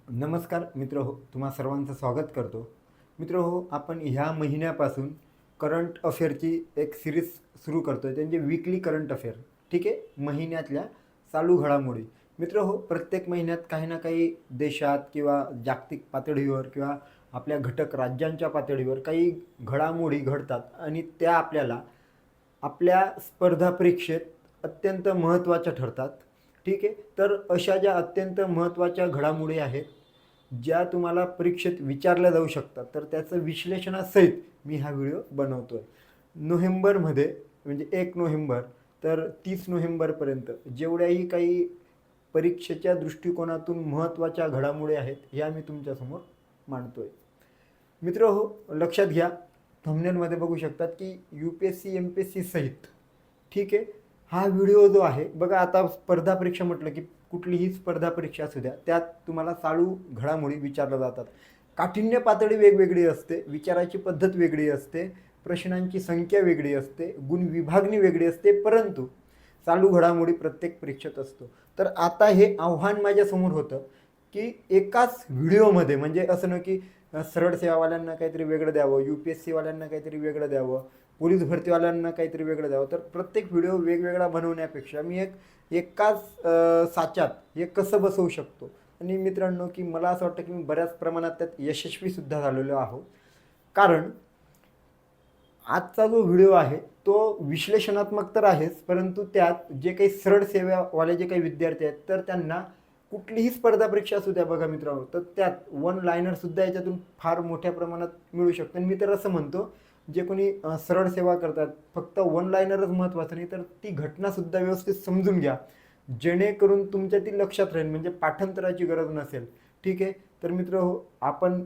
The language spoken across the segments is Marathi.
नमस्कार मित्र हो, तुम्हा सर्वांचं स्वागत करतो. मित्र हो, आपण ह्या महिन्यापासून करंट अफेअरची एक सिरीज सुरू करतो आहे, म्हणजे वीकली करंट अफेअर. ठीक आहे, महिन्यातल्या चालू घडामोडी. मित्र हो, प्रत्येक महिन्यात काही ना काही देशात किंवा जागतिक पातळीवर किंवा आपल्या घटक राज्यांच्या पातळीवर काही घडामोडी घडतात आणि त्या आपल्याला आपल्या स्पर्धा परीक्षेत अत्यंत महत्त्वाच्या ठरतात. ठीक आहे, तर अशा ज्या अत्यंत महत्त्वाच्या घडामोडी आहेत ज्या तुम्हाला परीक्षेत विचारल्या जाऊ शकतात, तर त्याचं विश्लेषणासहित मी हा व्हिडिओ बनवतो आहे. नोव्हेंबरमध्ये म्हणजे 1 नोव्हेंबर तर 30 नोव्हेंबरपर्यंत जेवढ्याही काही परीक्षेच्या दृष्टिकोनातून महत्त्वाच्या घडामोडी आहेत ह्या मी तुमच्यासमोर मांडतो आहे. मित्र हो, लक्षात घ्या, थंबनेलमध्ये बघू शकतात की UPSC MPSC सहित. ठीक आहे, हा व्हिडिओ जो आहे बघा, आता स्पर्धा परीक्षा म्हटलं की कुठलीही स्पर्धा परीक्षा असू द्या, त्यात तुम्हाला चालू घडामोडी विचारल्या जातात. काठिण्य पातळी वेगवेगळी असते, विचाराची पद्धत वेगळी असते, प्रश्नांची संख्या वेगळी असते, गुण विभागणी वेगळी असते, परंतु चालू घडामोडी प्रत्येक परीक्षेत असतो. तर आता हे आव्हान माझ्यासमोर होतं की एकाच व्हिडिओमध्ये, म्हणजे असं ना की सरळ सेवावाल्यांना काहीतरी वेगळं द्यावं, UPSC वाल्यांना काहीतरी वेगळं द्यावं, पोलीस भरतीवाल्यांना काहीतरी वेगळं द्यावं, तर प्रत्येक व्हिडिओ वेगवेगळा बनवण्यापेक्षा मी एकाच साच्यात हे कसं बसवू शकतो. आणि मित्रांनो, की मला असं वाटतं की मी बऱ्याच प्रमाणात त्यात यशस्वीसुद्धा झालेलो आहोत. कारण आजचा जो व्हिडिओ आहे तो विश्लेषणात्मक तर आहेच, परंतु त्यात जे काही सरळ सेवावाले जे काही विद्यार्थी आहेत तर त्यांना कुठलीही स्पर्धा परीक्षा असू द्या बघा मित्रांनो, तर त्यात वन लायनरसुद्धा याच्यातून फार मोठ्या प्रमाणात मिळू शकतं. आणि मी तर असं म्हणतो, जे कोणी सरळ सेवा करतात फक्त वन लायनरच महत्त्वाचं नाही, तर ती घटनासुद्धा व्यवस्थित समजून घ्या, जेणेकरून तुमच्या ती लक्षात राहील, म्हणजे पाठांतराची गरज नसेल. ठीक आहे, तर मित्र हो, आपण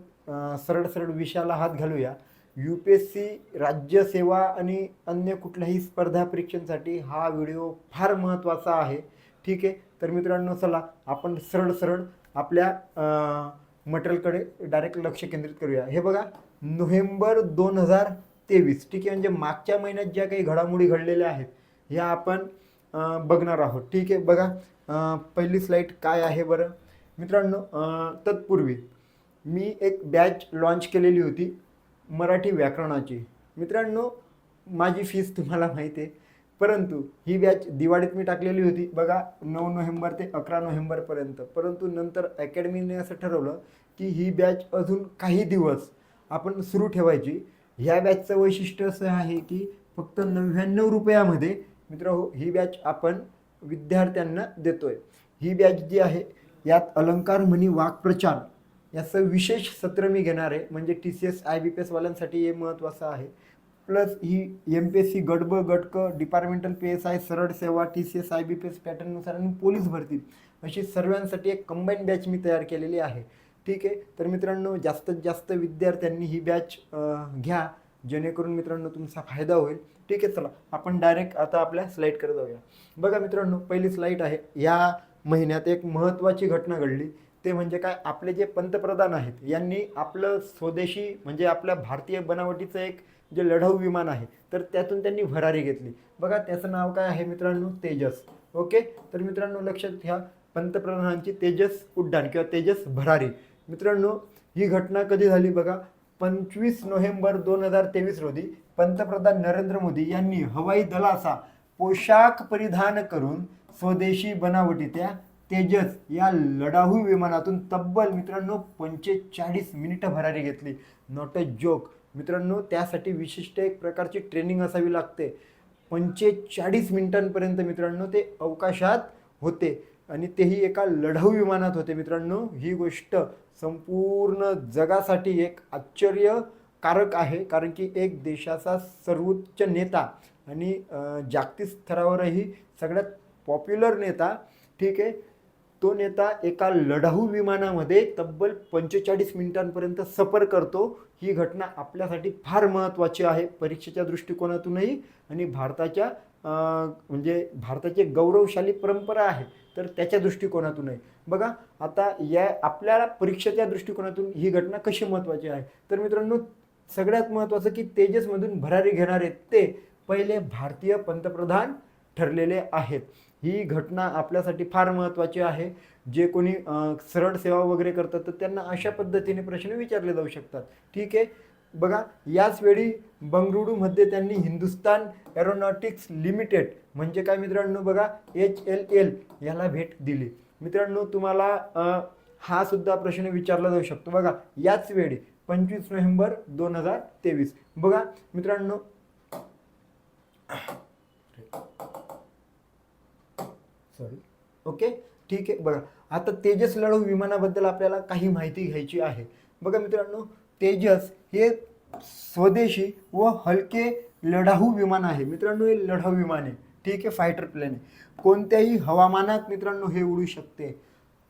सरळ सरळ विषयाला हात घालूया. UPSC राज्यसेवा आणि अन्य कुठल्याही स्पर्धा परीक्षांसाठी हा व्हिडिओ फार महत्त्वाचा आहे. ठीक आहे, तर मित्रांनो, चला आपण सरळ सरळ आपल्या मटेरियलकडे डायरेक्ट लक्ष केंद्रित करूया. हे बघा, नोव्हेंबर 2023. ठीक आहे, म्हणजे मागच्या महिन्यात ज्या काही घडामोडी घडलेल्या आहेत ह्या आपण बघणार आहोत. ठीक आहे, बघा, पहिली स्लाईड काय आहे बरं मित्रांनो. तत्पूर्वी मी एक बॅच लॉन्च केलेली होती मराठी व्याकरणाची. मित्रांनो, माझी फीस तुम्हाला माहिती आहे, परंतु ही बॅच दिवाळीत मी टाकलेली होती बघा, 9 नोव्हेंबर ते 11 नोव्हेंबरपर्यंत. परंतु नंतर अकॅडमीने असं ठरवलं की ही बॅच अजून काही दिवस आपण सुरू ठेवायची. ह्या बॅचचं वैशिष्ट्य असं आहे की फक्त 99 रुपयामध्ये मित्र हो ही बॅच आपण विद्यार्थ्यांना देतोय. ही बॅच जी आहे यात अलंकार म्हणी वाक्प्रचार याचं विशेष सत्र मी घेणार आहे, म्हणजे TCS IBPS वाल्यांसाठी हे महत्त्वाचं आहे. प्लस ही MPSC गट ब गट क, डिपार्टमेंटल PSI, सरळ सेवा, TCS IBPS पॅटर्ननुसार आणि पोलीस भरती अशी सर्वांसाठी एक कंबाईन बॅच मी तयार केलेली आहे. ठीक आहे, तर मित्रांनो, जास्तीत जास्त विद्यार्थ्यांनी ही बॅच घ्या, जेणेकरून मित्रांनो तुमचा फायदा होईल. ठीक आहे, चला आपण डायरेक्ट आता आपल्या स्लाईडकडे जाऊया. बघा मित्रांनो, पहिली स्लाईड आहे. या महिन्यात एक महत्त्वाची घटना घडली, ते म्हणजे काय, आपले जे पंतप्रधान आहेत यांनी आपलं स्वदेशी म्हणजे आपल्या भारतीय बनावटीचं एक जे लढाऊ विमान आहे तर त्यातून त्यांनी भरारी घेतली. बघा, त्याचं नाव काय आहे मित्रांनो, तेजस. ओके, तर मित्रांनो लक्षात घ्या, पंतप्रधानांची तेजस उड्डाण किंवा तेजस भरारी. मित्रांनो, ही घटना कधी झाली बघा, 25 नोव्हेंबर 2023 रोजी पंतप्रधान नरेंद्र मोदी यांनी हवाई दलाचा पोशाख परिधान करून स्वदेशी बनावटीच्या तेजस या लढाऊ विमानातून तब्बल मित्रांनो 45 मिनिटं भरारी घेतली. नॉट अ जोक मित्रांनो, त्यासाठी विशिष्ट एक प्रकारची ट्रेनिंग असावी लागते. 45 मिनिटांपर्यंत मित्रांनो ते अवकाशात होते आणि तेही एका लढाऊ विमानात होते. मित्रांनो, ही गोष्ट संपूर्ण जगासाठी एक आश्चर्यकारक आहे, कारण की एक देशाचा सर्वोच्च नेता आणि जागतिक स्तरावरही सगळ्यात पॉप्युलर नेता, ठीक आहे, तो नेता एका लढाऊ विमानामध्ये तब्बल 45 मिनिटांपर्यंत सफर करतो. ही घटना आपल्यासाठी फार महत्त्वाची आहे, परीक्षेच्या दृष्टिकोनातूनही आणि भारताच्या म्हणजे भारताची गौरवशाली परंपरा आहे तर त्याच्या दृष्टिकोनातूनही. बघा, आता या आपल्याला परीक्षेच्या दृष्टिकोनातून ही घटना कशी महत्त्वाची आहे, तर मित्रांनो सगळ्यात महत्त्वाचं की तेजसमधून भरारी घेणारे ते पहिले भारतीय पंतप्रधान ठरलेले आहेत. ही घटना आपल्यासाठी फार महत्त्वाची आहे. जे कोणी सरळ सेवा वगैरे करतात तर त्यांना अशा पद्धतीने प्रश्न विचारले जाऊ शकतात. ठीक आहे. बघा, याच वेळी बंगळुरूमध्ये त्यांनी हिंदुस्तान एरोनॉटिक्स लिमिटेड म्हणजे काय मित्रांनो, बघा HLL याला भेट दिली. मित्रांनो, तुम्हाला हा सुद्धा प्रश्न विचारला जाऊ शकतो. बघा, याच वेळी 25 नोव्हेंबर 2023. बघा मित्रांनो, सॉरी, ओके, ठीक आहे. बघा, आता तेजस लढाऊ विमानाबद्दल आपल्याला काही माहिती घ्यायची आहे. बघा मित्रांनो, तेजस हे स्वदेशी व हलके लढाऊ विमान आहे. मित्रांनो, हे लढाऊ विमान आहे. ठीक आहे, फायटर प्लेन आहे. कोणत्याही हवामानात मित्रांनो हे उडू शकते.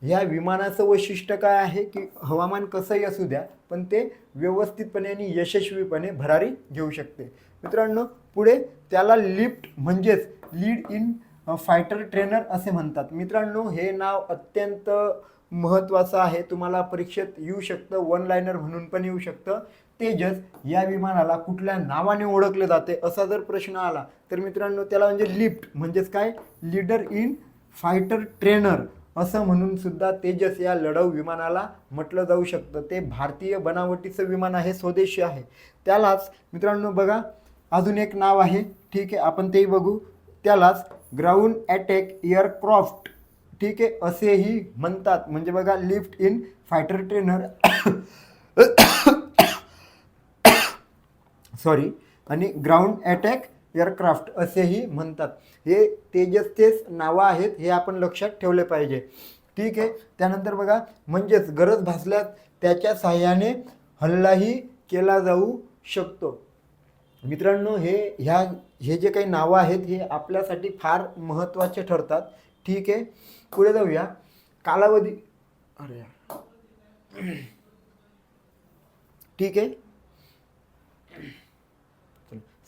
या विमानाचं वैशिष्ट्य काय आहे की हवामान कसंही असू द्या पण ते व्यवस्थितपणे आणि यशस्वीपणे भरारी घेऊ शकते. मित्रांनो, पुढे त्याला लिफ्ट म्हणजेच लीड इन फायटर ट्रेनर असे म्हणतात. मित्रांनो, हे नाव अत्यंत महत्त्वाचं आहे. तुम्हाला परीक्षेत येऊ शकतं, वन लायनर म्हणून पण येऊ शकतं. तेजस या विमानाला कुठल्या नावाने ओळखले जाते असा जर प्रश्न आला तर मित्रांनो त्याला म्हणजे लिफ्ट म्हणजेच काय, लीडर इन फायटर ट्रेनर असं म्हणून सुद्धा तेजस या लढाऊ विमानाला म्हटलं जाऊ शकतं. ते भारतीय बनावटीचं विमान आहे, स्वदेशी आहे. त्यालाच मित्रांनो बघा अजून एक नाव आहे. ठीक आहे, आपण तेही बघू. त्यालाच ग्राउंड अटॅक एअरक्राफ्ट, ठीक आहे, असेही म्हणतात. म्हणजे बघा, lift in fighter trainer sorry आणि ग्राउंड अटॅक एअरक्राफ्ट असेही म्हणतात. हे तेजसचेच नावं आहेत, हे आपण लक्षात ठेवले पाहिजे. ठीक आहे. त्यानंतर बघा, म्हणजेच गरज भासल्यास त्याच्या साहाय्याने हल्लाही केला जाऊ शकतो. मित्रांनो, हे जे काही नावं आहेत हे आपल्यासाठी फार महत्त्वाचे ठरतात. ठीक आहे, पुढे जाऊया. कालावधी, अरे ठीक आहे,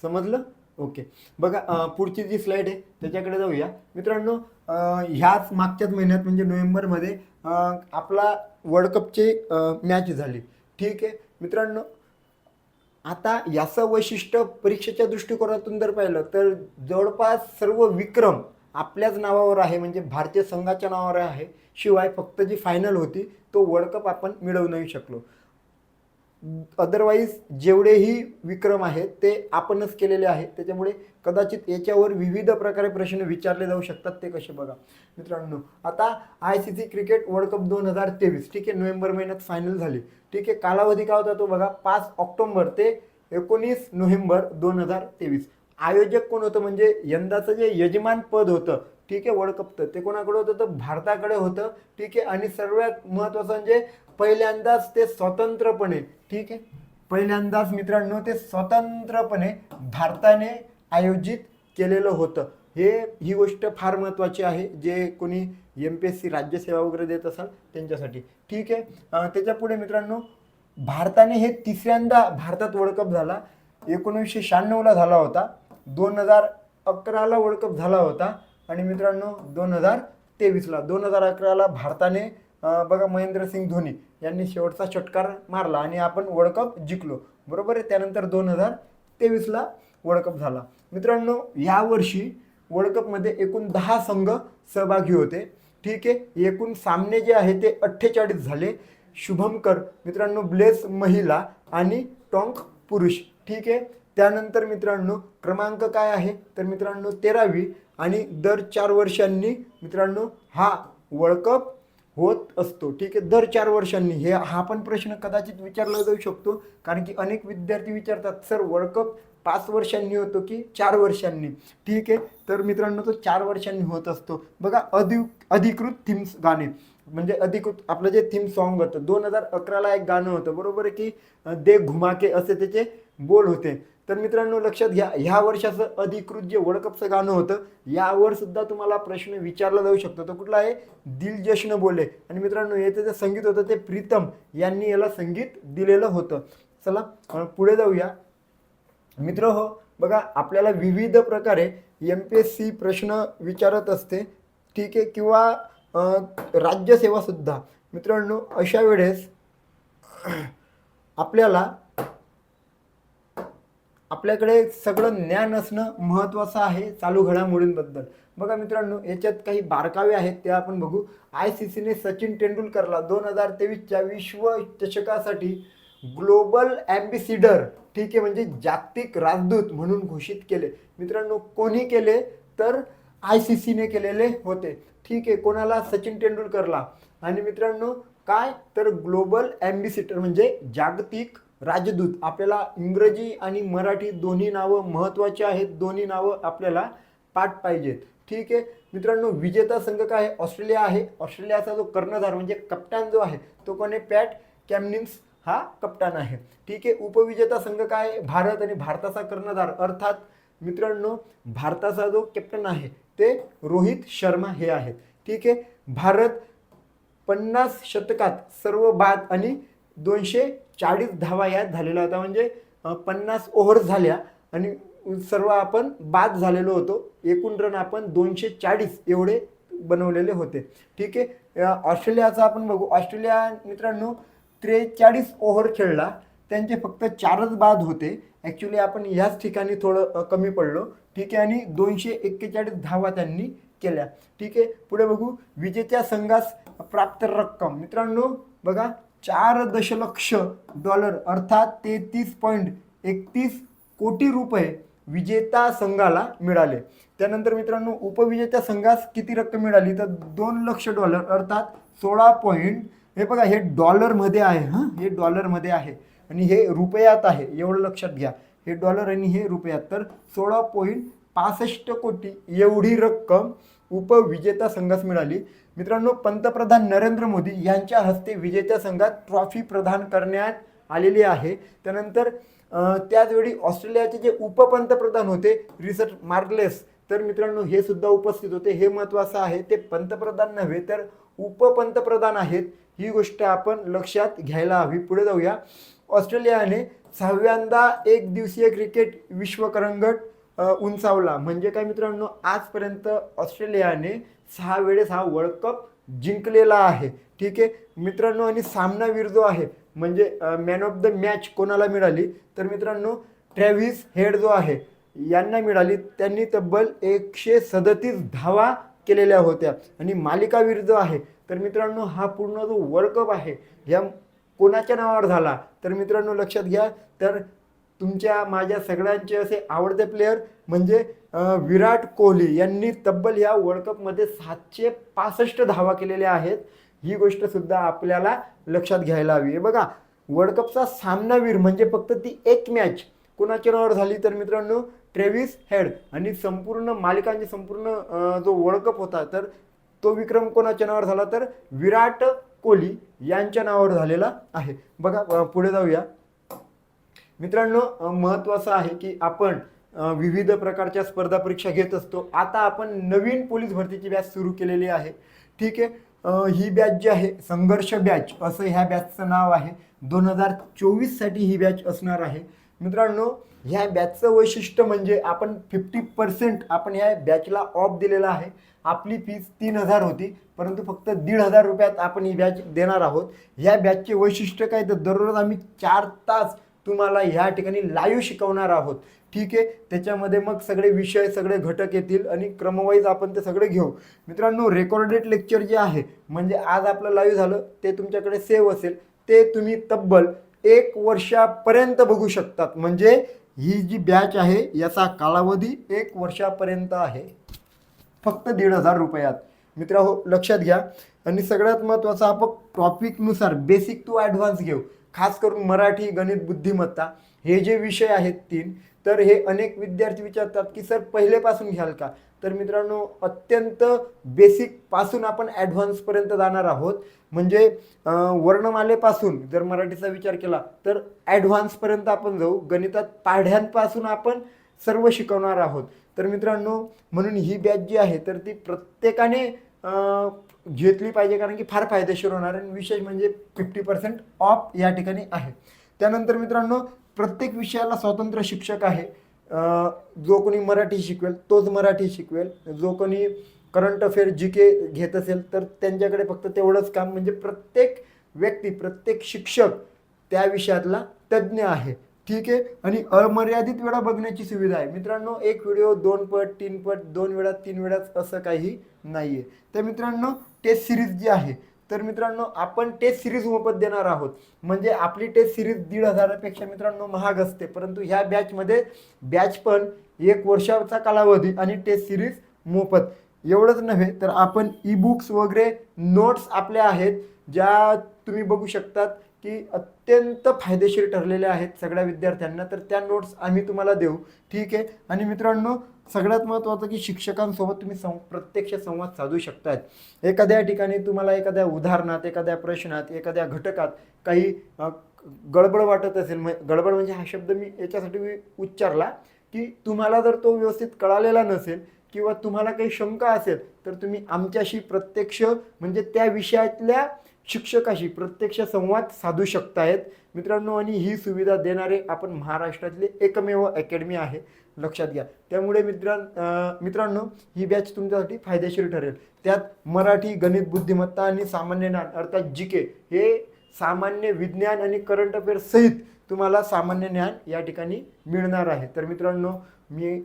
समजलं, ओके. बघा, पुढची जी स्लाईड आहे त्याच्याकडे जाऊया. मित्रांनो, ह्याच मागच्याच महिन्यात म्हणजे नोव्हेंबरमध्ये आपला वर्ल्ड कपची मॅच झाली. ठीक आहे मित्रांनो, आता याचं वैशिष्ट्य परीक्षेच्या दृष्टिकोनातून जर पाहिलं तर जवळपास सर्व विक्रम आपल्याच नावावर आहे, म्हणजे भारतीय संघाच्या नावावर आहे. शिवाय फक्त जी फायनल होती तो वर्ल्ड कप आपण मिळवू नाही शकलो. अदरवाईज जेवढेही विक्रम आहेत ते आपणच केलेले आहेत. त्याच्यामुळे कदाचित याच्यावर विविध प्रकारे प्रश्न विचारले जाऊ शकतात. ते कसे बघा मित्रांनो, आता ICC क्रिकेट वर्ल्ड कप 2023, ठीक आहे, नोव्हेंबर महिन्यात फायनल झाली. ठीक आहे, कालावधी काय होता तो बघा, 5 ऑक्टोबर ते 19 नोव्हेंबर 2023. आयोजक कोण होतं, म्हणजे यंदाचं जे यजमान पद होतं, ठीक आहे, वर्ल्ड कपचं, ते कोणाकडे होतं तर भारताकडे होतं. ठीक आहे, आणि सर्वात महत्त्वाचं म्हणजे पहिल्यांदाच ते स्वतंत्रपणे, ठीक आहे, पहिल्यांदाच मित्रांनो ते स्वतंत्रपणे भारताने आयोजित केलेलं होतं. ही गोष्ट फार महत्त्वाची आहे, जे कोणी MPSC राज्यसेवा वगैरे देत असाल त्यांच्यासाठी. ठीक आहे, त्याच्यापुढे मित्रांनो, भारताने हे तिसऱ्यांदा भारतात वर्ल्ड कप झाला. 1996ला झाला होता, 2011ला वर्ल्ड कप झाला होता आणि मित्रांनो 2023ला 2011ला भारताने बघा महेंद्रसिंग धोनी यांनी शेवटचा षटकार मारला आणि आपण वर्ल्ड कप जिंकलो, बरोबर आहे. त्यानंतर 2023ला वर्ल्ड कप झाला. मित्रांनो, यावर्षी वर्ल्ड कपमध्ये एकूण 10 संघ सहभागी होते. ठीक आहे, एकूण सामने जे आहे ते 48 झाले. शुभमकर मित्रांनो ब्लेस महिला आणि टॉंक पुरुष. ठीक आहे, त्यानंतर मित्रांनो क्रमांक काय आहे तर मित्रांनो 13वी आणि दर 4 वर्षांनी मित्रांनो हा वर्ल्ड कप होत असतो. ठीक आहे, दर 4 वर्षांनी. हा पण प्रश्न कदाचित विचारला जाऊ शकतो, कारण की अनेक विद्यार्थी विचारतात सर वर्ल्ड कप 5 वर्षांनी होतो की 4 वर्षांनी. ठीक आहे, तर मित्रांनो तो 4 वर्षांनी होत असतो. बघा, अधिकृत थीम्स गाणे, म्हणजे अधिकृत आपलं जे थीम सॉन्ग होतं 2011ला एक गाणं होतं, बरोबर आहे, की दे घुमाके असे त्याचे बोल होते. तर मित्रांनो लक्षात घ्या, ह्या वर्षाचं अधिकृत जे वर्ल्ड कपचं गाणं होतं यावर सुद्धा तुम्हाला प्रश्न विचारला जाऊ शकतो. तो कुठला आहे, दिल जश्न बोले. आणि मित्रांनो याचं जे संगीत होतं ते प्रीतम यांनी याला संगीत दिलेलं होतं. चला पुढे जाऊया. मित्र हो, बघा आपल्याला विविध प्रकारे MPSC प्रश्न विचारत असते. ठीक आहे, किंवा राज्यसेवा सुद्धा. मित्रांनो अशा वेळेस आपल्याकडे सगळं ज्ञान असणं महत्त्वाचं आहे चालू घडामोडींबद्दल. बघा मित्रांनो, याच्यात काही बारकावे आहेत ते आपण बघू. ICCने सचिन तेंडुलकरला 2023च्या विश्वचषकासाठी ग्लोबल ॲम्बेसिडर, ठीक आहे, म्हणजे जागतिक राजदूत म्हणून घोषित केले. मित्रांनो, कोणी केले तर ICCने केलेले होते. ठीक आहे, कोणाला? सचिन तेंडुलकरला. आणि मित्रांनो काय तर ग्लोबल ॲम्बेसिडर म्हणजे जागतिक राजदूत. आपल्याला इंग्रजी आणि मराठी दोन्ही नावं महत्त्वाची आहेत, दोन्ही नावं आपल्याला पाठ पाहिजेत. ठीक आहे मित्रांनो, विजेता संघ काय आहे? ऑस्ट्रेलिया आहे. ऑस्ट्रेलियाचा जो कर्णधार म्हणजे कप्तान जो आहे तो कोण आहे? पॅट कॅमिन्स हा कप्तान आहे. ठीक आहे, उपविजेता संघ काय आहे? भारत. आणि भारताचा कर्णधार अर्थात मित्रांनो भारताचा जो कॅप्टन आहे ते रोहित शर्मा हे आहेत. ठीक आहे, भारत 50 षटकात सर्व बाद आणि 240 धावा यात झालेला होता. म्हणजे 50 ओव्हर झाल्या आणि सर्व आपण बाद झालेलो होतो. एकूण रन आपण 240 एवढे बनवलेले होते. ठीक आहे, ऑस्ट्रेलियाचा आपण बघू. ऑस्ट्रेलिया मित्रांनो 43 ओव्हर खेळला, त्यांचे फक्त 4च बाद होते. ॲक्च्युली आपण ह्याच ठिकाणी थोडं कमी पडलो. ठीक आहे, आणि 241 धावा त्यांनी केल्या. ठीक आहे, पुढे बघू. विजेत्या संघास प्राप्त रक्कम मित्रांनो बघा, $4 अर्थात 33.31 कोटी रुपये विजेता संघाला मिळाले. त्यानंतर मित्रांनो उपविजेत्या संघास किती रक्कम मिळाली तर $2 अर्थात 16. हे बघा, हे डॉलरमध्ये आहे. हे डॉलरमध्ये आहे आणि हे रुपयात आहे, एवढं लक्षात घ्या. हे डॉलर आणि हे रुपयात. तर 16.65 कोटी एवढी रक्कम उपविजेता संघास मिळाली. मित्रांनो पंतप्रधान नरेंद्र मोदी यांच्या हस्ते विजेत्या संघात ट्रॉफी प्रदान करण्यात आलेली आहे. त्यानंतर त्याचवेळी ऑस्ट्रेलियाचे जे उपपंतप्रधान होते रिचर्ड मार्गलेस, तर मित्रांनो हे सुद्धा उपस्थित होते. हे महत्त्वाचं आहे, ते पंतप्रधान नव्हे तर उपपंतप्रधान आहेत. ही गोष्ट आपण लक्षात घ्यायला हवी. पुढे जाऊया. ऑस्ट्रेलियाने 6व्यांदा एक दिवसीय क्रिकेट विश्वकरंगट उंचावला. म्हणजे काय मित्रांनो, आजपर्यंत ऑस्ट्रेलियाने 6 वेळेस हा वर्ल्ड कप जिंकलेला आहे. ठीक आहे मित्रांनो, आणि सामनावीर जो आहे म्हणजे मॅन ऑफ द मॅच कोणाला मिळाली तर मित्रांनो ट्रॅव्हिस हेड जो आहे यांना मिळाली. त्यांनी तब्बल 137 धावा केलेल्या होत्या. आणि मालिकावीर जो आहे तर मित्रांनो हा पूर्ण जो वर्ल्ड कप आहे या कोणाच्या नावावर झाला तर मित्रांनो लक्षात घ्या, तर तुमच्या माझ्या सगळ्यांचे असे आवडते प्लेयर म्हणजे विराट कोहली यांनी तब्बल या वर्ल्ड कपमध्ये 765 धावा केलेल्या आहेत. ही गोष्ट सुद्धा आपल्याला लक्षात घ्यायला हवी आहे. बघा, वर्ल्ड कपचा सामनावीर म्हणजे फक्त ती एक मॅच कोणाच्या नावावर झाली तर मित्रांनो ट्रेव्हिस हेड. आणि संपूर्ण मालिकांची संपूर्ण जो वर्ल्ड कप होता तर तो विक्रम कोणाच्या नावावर झाला तर विराट कोहली यांच्या नावावर झालेला आहे. बघा पुढे जाऊया. मित्रांनो महत्त्वाचं आहे की आपण विविध प्रकारच्या स्पर्धा परीक्षा घेत असतो. आता आपण नवीन पोलीस भरतीची बॅच सुरू केलेली आहे. ठीक आहे, ही बॅच जी आहे संघर्ष बॅच असं ह्या बॅचचं नाव आहे. 2024साठी ही बॅच असणार आहे. मित्रांनो ह्या बॅचचं वैशिष्ट्य म्हणजे आपण 50% आपण ह्या बॅचला ऑफ दिलेला आहे. आपली फीस 3000 होती, परंतु फक्त 1500 रुपयात आपण ही बॅच देणार आहोत. ह्या बॅचचे वैशिष्ट्य काय तर दररोज आम्ही 4 तास तुम्हाला ह्या ठिकाणी लाईव्ह शिकवणार आहोत. ठीक आहे, त्याच्यामध्ये मग सगळे विषय सगळे घटक येतील आणि क्रमवाईज आपण ते सगळे घेऊ. मित्रांनो रेकॉर्डेड लेक्चर जे आहे म्हणजे आज आपलं लाईव्ह झालं ते तुमच्याकडे सेव्ह असेल, ते तुम्ही तब्बल 1 वर्षापर्यंत बघू शकतात. म्हणजे ही जी बॅच आहे याचा कालावधी 1 वर्षापर्यंत आहे, फक्त 1500 रुपयात. मित्रांनो लक्षात घ्या. आणि सगळ्यात महत्त्वाचं आपण टॉपिकनुसार बेसिक टू ॲडव्हान्स घेऊ. खास करून मराठी, गणित, बुद्धिमत्ता हे जे विषय आहेत 3, तर हे अनेक विद्यार्थी विचारतात की सर पहिलेपासून घ्याल का. तर मित्रांनो अत्यंत बेसिकपासून आपण ॲडव्हान्सपर्यंत जाणार आहोत. म्हणजे वर्णमालेपासून जर मराठीचा विचार केला तर ॲडव्हान्सपर्यंत आपण जाऊ. गणितात पाढ्यांपासून आपण सर्व शिकवणार आहोत. तर मित्रांनो म्हणून ही बॅच जी आहे तर ती प्रत्येकाने घेतली पाहिजे, कारण की फार फायदेशीर होणार. आणि विशेष म्हणजे 50% ऑफ या ठिकाणी आहे. त्यानंतर मित्रांनो प्रत्येक विषयाला स्वतंत्र शिक्षक आहे. जो कोणी मराठी शिकवेल तोच मराठी शिकवेल. जो कोणी करंट अफेअर GK घेत असेल तर त्यांच्याकडे फक्त तेवढंच काम. म्हणजे प्रत्येक व्यक्ती प्रत्येक शिक्षक त्या विषयातला तज्ज्ञ आहे. ठीक आहे. आणि अमर्यादित वेळा बघण्याची सुविधा आहे मित्रांनो. एक व्हिडिओ 2 पट 3 पट 2 वेळा 3 वेळा असं काही नाही आहे. तर मित्रांनो टेस्ट सिरीज जी आहे, तर मित्रांनो आपण टेस्ट सिरीज मोफत देणार आहोत. म्हणजे आपली टेस्ट सिरीज 1,500पेक्षा मित्रांनो महाग असते, परंतु ह्या बॅचमध्ये बॅच पण 1 वर्षाचा कालावधी आणि टेस्ट सिरीज मोफत. एवढंच नव्हे तर आपण ई बुक्स वगैरे नोट्स आपल्या आहेत, ज्या तुम्ही बघू शकतात की अत्यंत फायदेशीर ठरलेल्या आहेत सगळ्या विद्यार्थ्यांना. तर त्या नोट्स आम्ही तुम्हाला देऊ. ठीक आहे. आणि मित्रांनो सगळ्यात महत्त्वाचं की शिक्षकांसोबत तुम्ही प्रत्यक्ष संवाद साधू शकतात. एखाद्या ठिकाणी तुम्हाला एखाद्या उदाहरणात, एखाद्या प्रश्नात, एखाद्या घटकात काही गडबड वाटत असेल, गडबड म्हणजे हा शब्द मी याच्यासाठी उच्चारला की तुम्हाला जर तो व्यवस्थित कळालेला नसेल किंवा तुम्हाला काही शंका असेल, तर तुम्ही आमच्याशी प्रत्यक्ष म्हणजे त्या विषयातल्या शिक्षकाशी प्रत्यक्ष संवाद साधू शकतायत मित्रांनो. आणि ही सुविधा देणारे आपण महाराष्ट्रातले एकमेव अकॅडमी आहे, लक्षात घ्या. त्यामुळे मित्रांनो ही बॅच तुमच्यासाठी फायदेशीर ठरेल. त्यात मराठी, गणित, बुद्धिमत्ता आणि सामान्य ज्ञान अर्थात GK हे सामान्य विज्ञान आणि करंट अफेअर सहित तुम्हाला सामान्य ज्ञान या ठिकाणी मिळणार आहे. तर मित्रांनो मी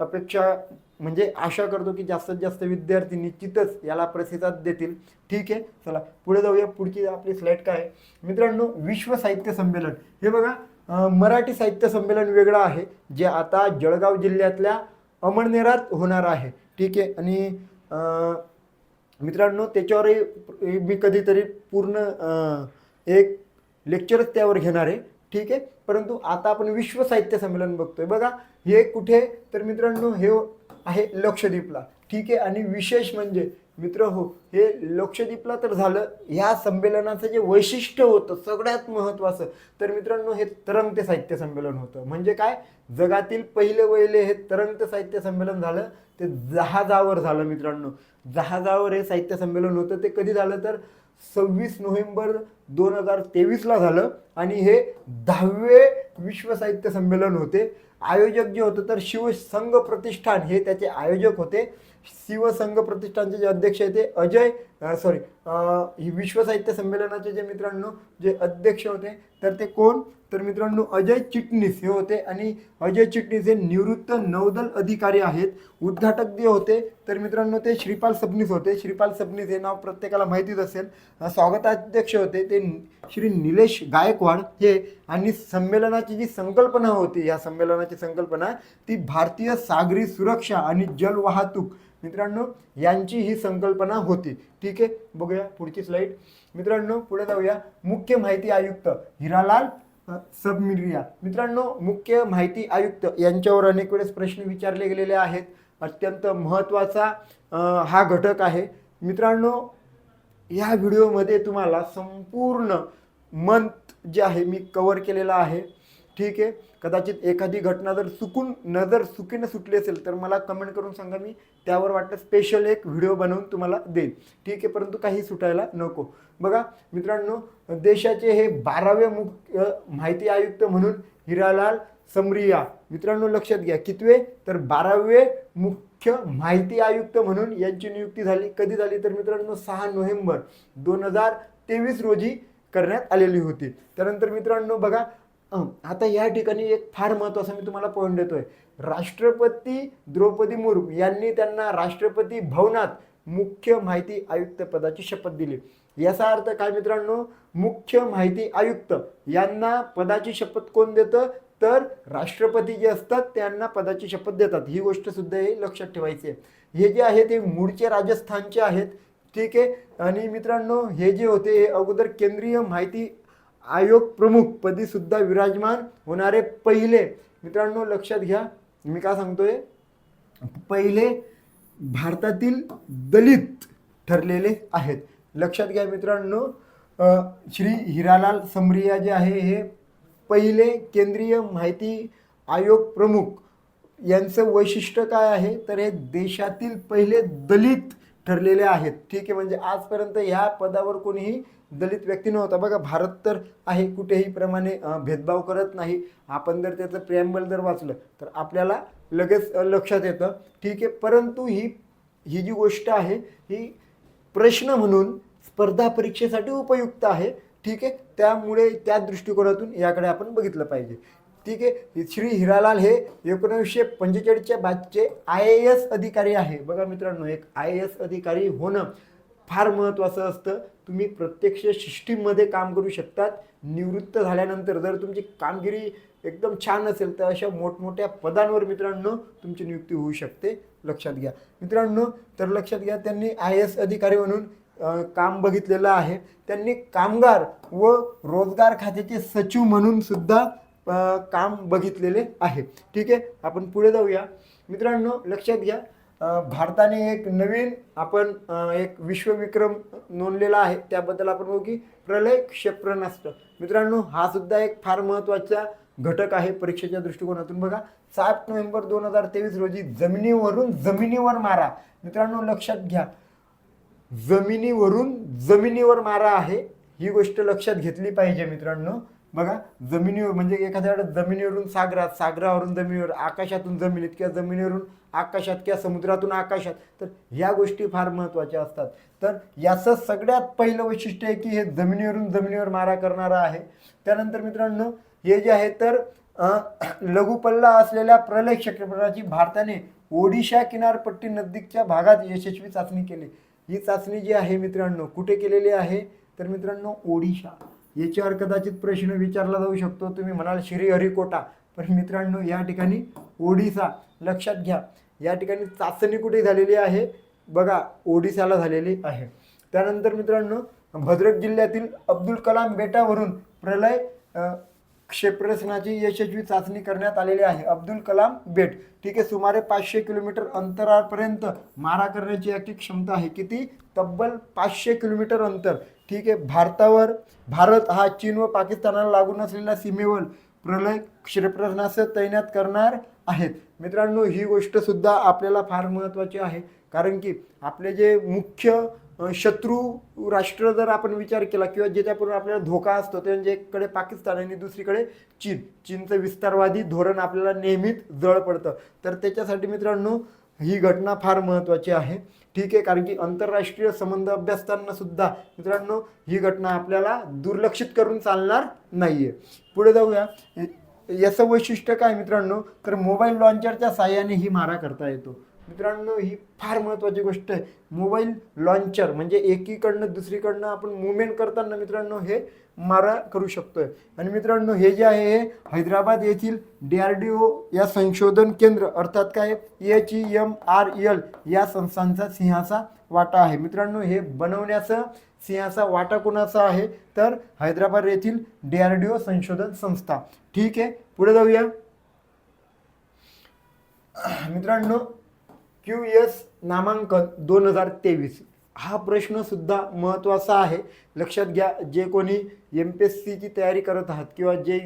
म्हणजे आशा करतो की जास्तीत जास्त विद्यार्थी निश्चितच याला प्रतिसाद देतील. ठीक आहे. चला पुढे जाऊया. पुढची आपली स्लाईड काय आहे मित्रांनो, विश्व साहित्य संमेलन. हे बघा मराठी साहित्य संमेलन वेगळं आहे, जे आता जळगाव जिल्ह्यातल्या अमळनेरात होणार आहे. ठीक आहे. आणि मित्रांनो त्याच्यावरही मी कधीतरी पूर्ण एक लेक्चरच त्यावर घेणार आहे. ठीक आहे. परंतु आता आपण विश्व साहित्य संमेलन बघतोय. बघा हे कुठे, तर मित्रांनो हे आहे लक्षद्वीपला. ठीक आहे. आणि विशेष म्हणजे मित्र हो, हे लक्षद्वीपला तर झालं. ह्या संमेलनाचं जे वैशिष्ट्य होतं सगळ्यात महत्त्वाचं, तर मित्रांनो हे तरंगते साहित्य संमेलन होतं. म्हणजे काय, जगातील पहिले हे तरंगते साहित्य संमेलन झालं. ते जहाजावर झालं मित्रांनो. जहाजावर हे साहित्य संमेलन होतं. ते कधी झालं, तर 26 नोव्हेंबर 2023ला झालं. आणि हे 10वे विश्व साहित्य संमेलन होते. आयोजक जे होतं तर शिवसंघ प्रतिष्ठान हे त्याचे आयोजक होते. शिवसंघ प्रतिष्ठानचे जे अध्यक्ष आहे ते ही विश्व साहित्य संमेलनाचे जे मित्रांनो जे अध्यक्ष होते, तर ते कोण, तर मित्रांनो अजय चिटणीस हे होते. आणि अजय चिटणीस हे निवृत्त नौदल अधिकारी आहेत. उद्घाटक जे होते, तर मित्रांनो ते श्रीपाल सबनीस होते. श्रीपाल सबनीस हे नाव प्रत्येकाला माहितीच असेल. स्वागताध्यक्ष होते ते श्री निलेश गायकवाड हे. आणि संमेलनाची जी संकल्पना होती, या संमेलनाची संकल्पना ती भारतीय सागरी सुरक्षा आणि जलवाहतूक मित्रांनो यांची ही संकल्पना होती. ठीक आहे. बघूया पुढची स्लाईड मित्रांनो. पुढे जाऊया. मुख्य माहिती आयुक्त हिरालाल सबमिरिया. मित्रांनो मुख्य माहिती आयुक्त यांच्यावर अनेक वेळेस प्रश्न विचारले गेलेले आहेत. अत्यंत महत्त्वाचा हा घटक आहे मित्रांनो. या व्हिडिओमध्ये तुम्हाला संपूर्ण मंथ जे आहे मी कव्हर केलेला आहे. ठीक आहे. कदाचित एखादी घटना जर चुकीनं सुटली असेल तर मला कमेंट करून सांगा, मी त्यावर वाटतं स्पेशल एक व्हिडिओ बनवून तुम्हाला देईन. ठीक आहे. परंतु काही सुटायला नको. बघा मित्रांनो देशाचे हे 12वे मुख्य माहिती आयुक्त म्हणून हिरालाल समरिया मित्रांनो लक्षात घ्या. कितवे, तर 12वे मुख्य माहिती आयुक्त म्हणून यांची नियुक्ती झाली. कधी झाली, तर मित्रांनो 6 नोव्हेंबर 2023 रोजी करण्यात आलेली होती. त्यानंतर मित्रांनो बघा आता या ठिकाणी एक फार महत्त्वाचा मी तुम्हाला पॉईंट देतोय. राष्ट्रपती द्रौपदी मुर्मू यांनी त्यांना राष्ट्रपती भवनात मुख्य माहिती आयुक्त पदाची शपथ दिली. याचा अर्थ काय मित्रांनो, मुख्य माहिती आयुक्त यांना पदाची शपथ कोण देतं, तर राष्ट्रपती जे असतात त्यांना पदाची शपथ देतात. ही गोष्ट सुद्धा हे लक्षात ठेवायची आहे. हे जे आहे ते मूळचे राजस्थानचे आहेत. ठीक आहे. आणि मित्रांनो हे जे होते हे अगोदर केंद्रीय माहिती आयोग प्रमुख पदी सुद्धा विराजमान होणारे पहिले मित्रांनो लक्षात घ्या, मी काय सांगतोय, पहिले भारतातील दलित ठरलेले आहेत. लक्षात घ्या मित्रांनो. श्री हिरालाल समरिया जे आहे हे पहिले केंद्रीय माहिती आयोग प्रमुख. यांचं वैशिष्ट्य काय आहे, तर हे देशातील पहिले दलित ठरलेले आहेत. ठीक आहे. म्हणजे आजपर्यंत ह्या पदावर कोणीही दलित व्यक्ती नव्हता. बघा भारत तर आहे कुठेही प्रमाणे भेदभाव करत नाही. आपण जर त्याचं प्रिॲम्बल जर वाचलं तर आपल्याला लगेच लक्षात येतं. ठीक आहे. परंतु ही जी गोष्ट आहे ही प्रश्न म्हणून स्पर्धा परीक्षेसाठी उपयुक्त आहे. ठीक आहे. त्यामुळे त्या दृष्टिकोनातून याकडे आपण बघितलं पाहिजे. ठीक आहे. श्री हिरालाल हे 1945च्या बॅचचे IAS अधिकारी आहे. बघा मित्रांनो, एक IAS अधिकारी होणं फार महत्त्वाचं असतं. तुम्ही प्रत्यक्ष सिस्टीममध्ये काम करू शकतात. निवृत्त झाल्यानंतर जर तुमची कामगिरी एकदम छान असेल तर अशा मोठमोठ्या पदांवर मित्रांनो तुमची नियुक्ती होऊ शकते, लक्षात घ्या मित्रांनो. तर लक्षात घ्या, त्यांनी IAS अधिकारी म्हणून काम बघितलेलं आहे. त्यांनी कामगार व रोजगार खात्याचे सचिव म्हणून सुद्धा काम बघितलेले आहे. ठीक आहे, आपण पुढे जाऊया मित्रांनो. लक्षात घ्या, भारताने एक नवीन एक विश्वविक्रम नोंदलेला आहे. त्याबद्दल आपण बघू की प्रलय क्षेपणास्त्र. मित्रांनो, हा सुद्धा एक फार महत्त्वाचा घटक आहे परीक्षेच्या दृष्टिकोनातून. बघा, 7 नोव्हेंबर 2023 रोजी जमिनीवरून जमिनीवर मारा. मित्रांनो लक्षात घ्या, जमिनीवरून जमिनीवर मारा आहे, ही गोष्ट लक्षात घेतली पाहिजे मित्रांनो. बघा, जमिनीवर म्हणजे एखाद्या वेळेस जमिनीवरून सागरात, सागरावरून जमिनीवर, आकाशातून जमिनीत किंवा जमिनीवरून आकाशात किंवा समुद्रातून आकाशात, तर ह्या गोष्टी फार महत्त्वाच्या असतात. तर याचं सगळ्यात पहिलं वैशिष्ट्य आहे की हे जमिनीवरून जमिनीवर मारा करणारा आहे. त्यानंतर मित्रांनो, हे जे आहे तर लघु पल्ला असलेल्या प्रलय क्षेपणास्त्राची भारताने ओडिशा किनारपट्टी नजीकच्या भागात यशस्वी चाचणी केली. ही चाचणी जी आहे मित्रांनो कुठे केलेली आहे तर मित्रांनो ओडिशा. याच्यावर कदाचित प्रश्न विचारला जाऊ शकतो. तुम्ही म्हणाल श्रीहरिकोटा, पण मित्रांनो या ठिकाणी ओडिसा. लक्षात घ्या, या ठिकाणी चाचणी कुठे झालेली आहे, बघा ओडिशाला झालेली आहे. त्यानंतर मित्रांनो, भद्रक जिल्ह्यातील अब्दुल कलाम बेटावरून प्रलय क्षेपणास्त्राची यशस्वी चाचणी करण्यात आलेली आहे. अब्दुल कलाम बेट, ठीक आहे. सुमारे 500 किलोमीटर अंतरापर्यंत मारा करण्याची याची क्षमता आहे. किती? तब्बल 500 किलोमीटर अंतर. ठीक आहे. भारत हा चीन व पाकिस्तानाला लागून असलेल्या सीमेवर प्रलय क्षेपणास्त्र तैनात करणार आहेत. मित्रांनो, ही गोष्ट सुद्धा आपल्याला फार महत्त्वाची आहे, कारण की आपले जे मुख्य शत्रू राष्ट्र जर आपण विचार केला किंवा ज्याच्याकडून आपल्याला धोका असतो ते म्हणजे एकीकडे पाकिस्तान आणि दुसरीकडे चीनचं विस्तारवादी धोरण आपल्याला नेहमीच जवळ पडतं. तर त्याच्यासाठी मित्रांनो ही घटना फार महत्त्वाची आहे. ठीक आहे, कारण की आंतरराष्ट्रीय संबंध अभ्यासताना सुद्धा मित्रांनो ही घटना आपल्याला दुर्लक्षित करून चालणार नाही आहे. पुढे जाऊया. याचं वैशिष्ट्य काय मित्रांनो, तर मोबाईल लॉन्चरच्या साहाय्याने ही मारा करता येतो. मित्रांनो, ही फार महत्त्वाची गोष्ट आहे. मोबाईल लॉन्चर म्हणजे एकीकडनं दुसरीकडनं आपण मूवमेंट करताना मित्रांनो हे मारा करू शकतोय. आणि मित्रांनो, हे जे आहे हे हैदराबाद येथील DRDO या संशोधन केंद्र अर्थात काय HEMRL या संस्थांचा सिंहाचा वाटा आहे. मित्रांनो, हे बनवण्याचा सिंहाचा वाटा कोणाचा आहे तर हैदराबाद येथील DRDO संशोधन संस्था. ठीक आहे, पुढे जाऊया मित्रांनो. QS नामांकन 2023 हा प्रश्न सुद्धा महत्त्वाचा आहे. लक्षात घ्या, जे कोणी MPSCची तयारी करत आहात किंवा जे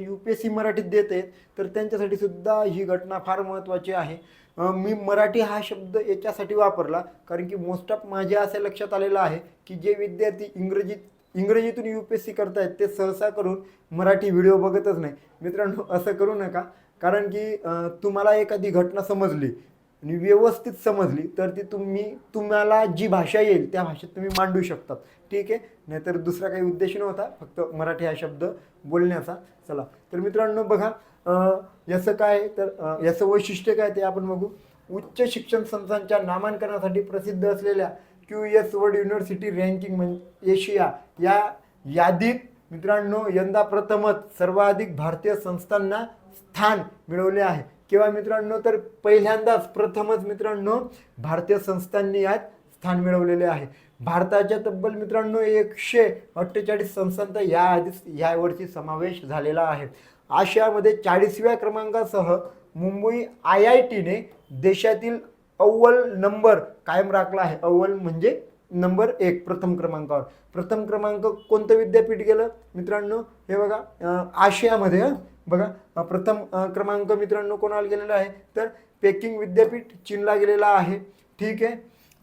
UPSC मराठीत देत आहेत तर त्यांच्यासाठी सुद्धा ही घटना फार महत्त्वाची आहे. मी मराठी हा शब्द याच्यासाठी वापरला कारण की मोस्ट ऑफ माझ्या असं लक्षात आलेलं आहे की जे विद्यार्थी इंग्रजीतून UPSC करतायत ते सहसा करून मराठी व्हिडिओ बघतच नाही. मित्रांनो, असं करू नका, कारण की तुम्हाला एखादी घटना समजली आणि व्यवस्थित समजली तर ती तुम्हाला जी भाषा येईल त्या भाषेत तुम्ही मांडू शकतात. ठीक आहे, नाहीतर दुसरा काही उद्देश नव्हता, फक्त मराठी हा शब्द बोलण्याचा. चला तर मित्रांनो बघा, याचं काय तर याचं वैशिष्ट्य काय ते आपण बघू. उच्च शिक्षण संस्थांच्या नामांकनासाठी प्रसिद्ध असलेल्या QS वर्ल्ड युनिव्हर्सिटी रँकिंग म्हणजे एशिया या यादीत मित्रांनो यंदा प्रथमच सर्वाधिक भारतीय संस्थांना स्थान मिळवले आहे. किंवा मित्रांनो, तर पहिल्यांदाच प्रथमच मित्रांनो भारतीय संस्थांनी यात स्थान मिळवलेले आहे. भारताच्या तब्बल मित्रांनो 148 संस्थांचा यावर्षी समावेश झालेला आहे. आशियामध्ये 40व्या क्रमांकासह मुंबई IITने देशातील अव्वल नंबर कायम राखला आहे. अव्वल म्हणजे नंबर 1, प्रथम क्रमांकावर. प्रथम क्रमांक कोणतं विद्यापीठ गेलं मित्रांनो, हे बघा आशियामध्ये बघा प्रथम क्रमांक मित्रांनो कोणाला गेलेला आहे तर पेकिंग विद्यापीठ चीनला गेलेला आहे. ठीक आहे,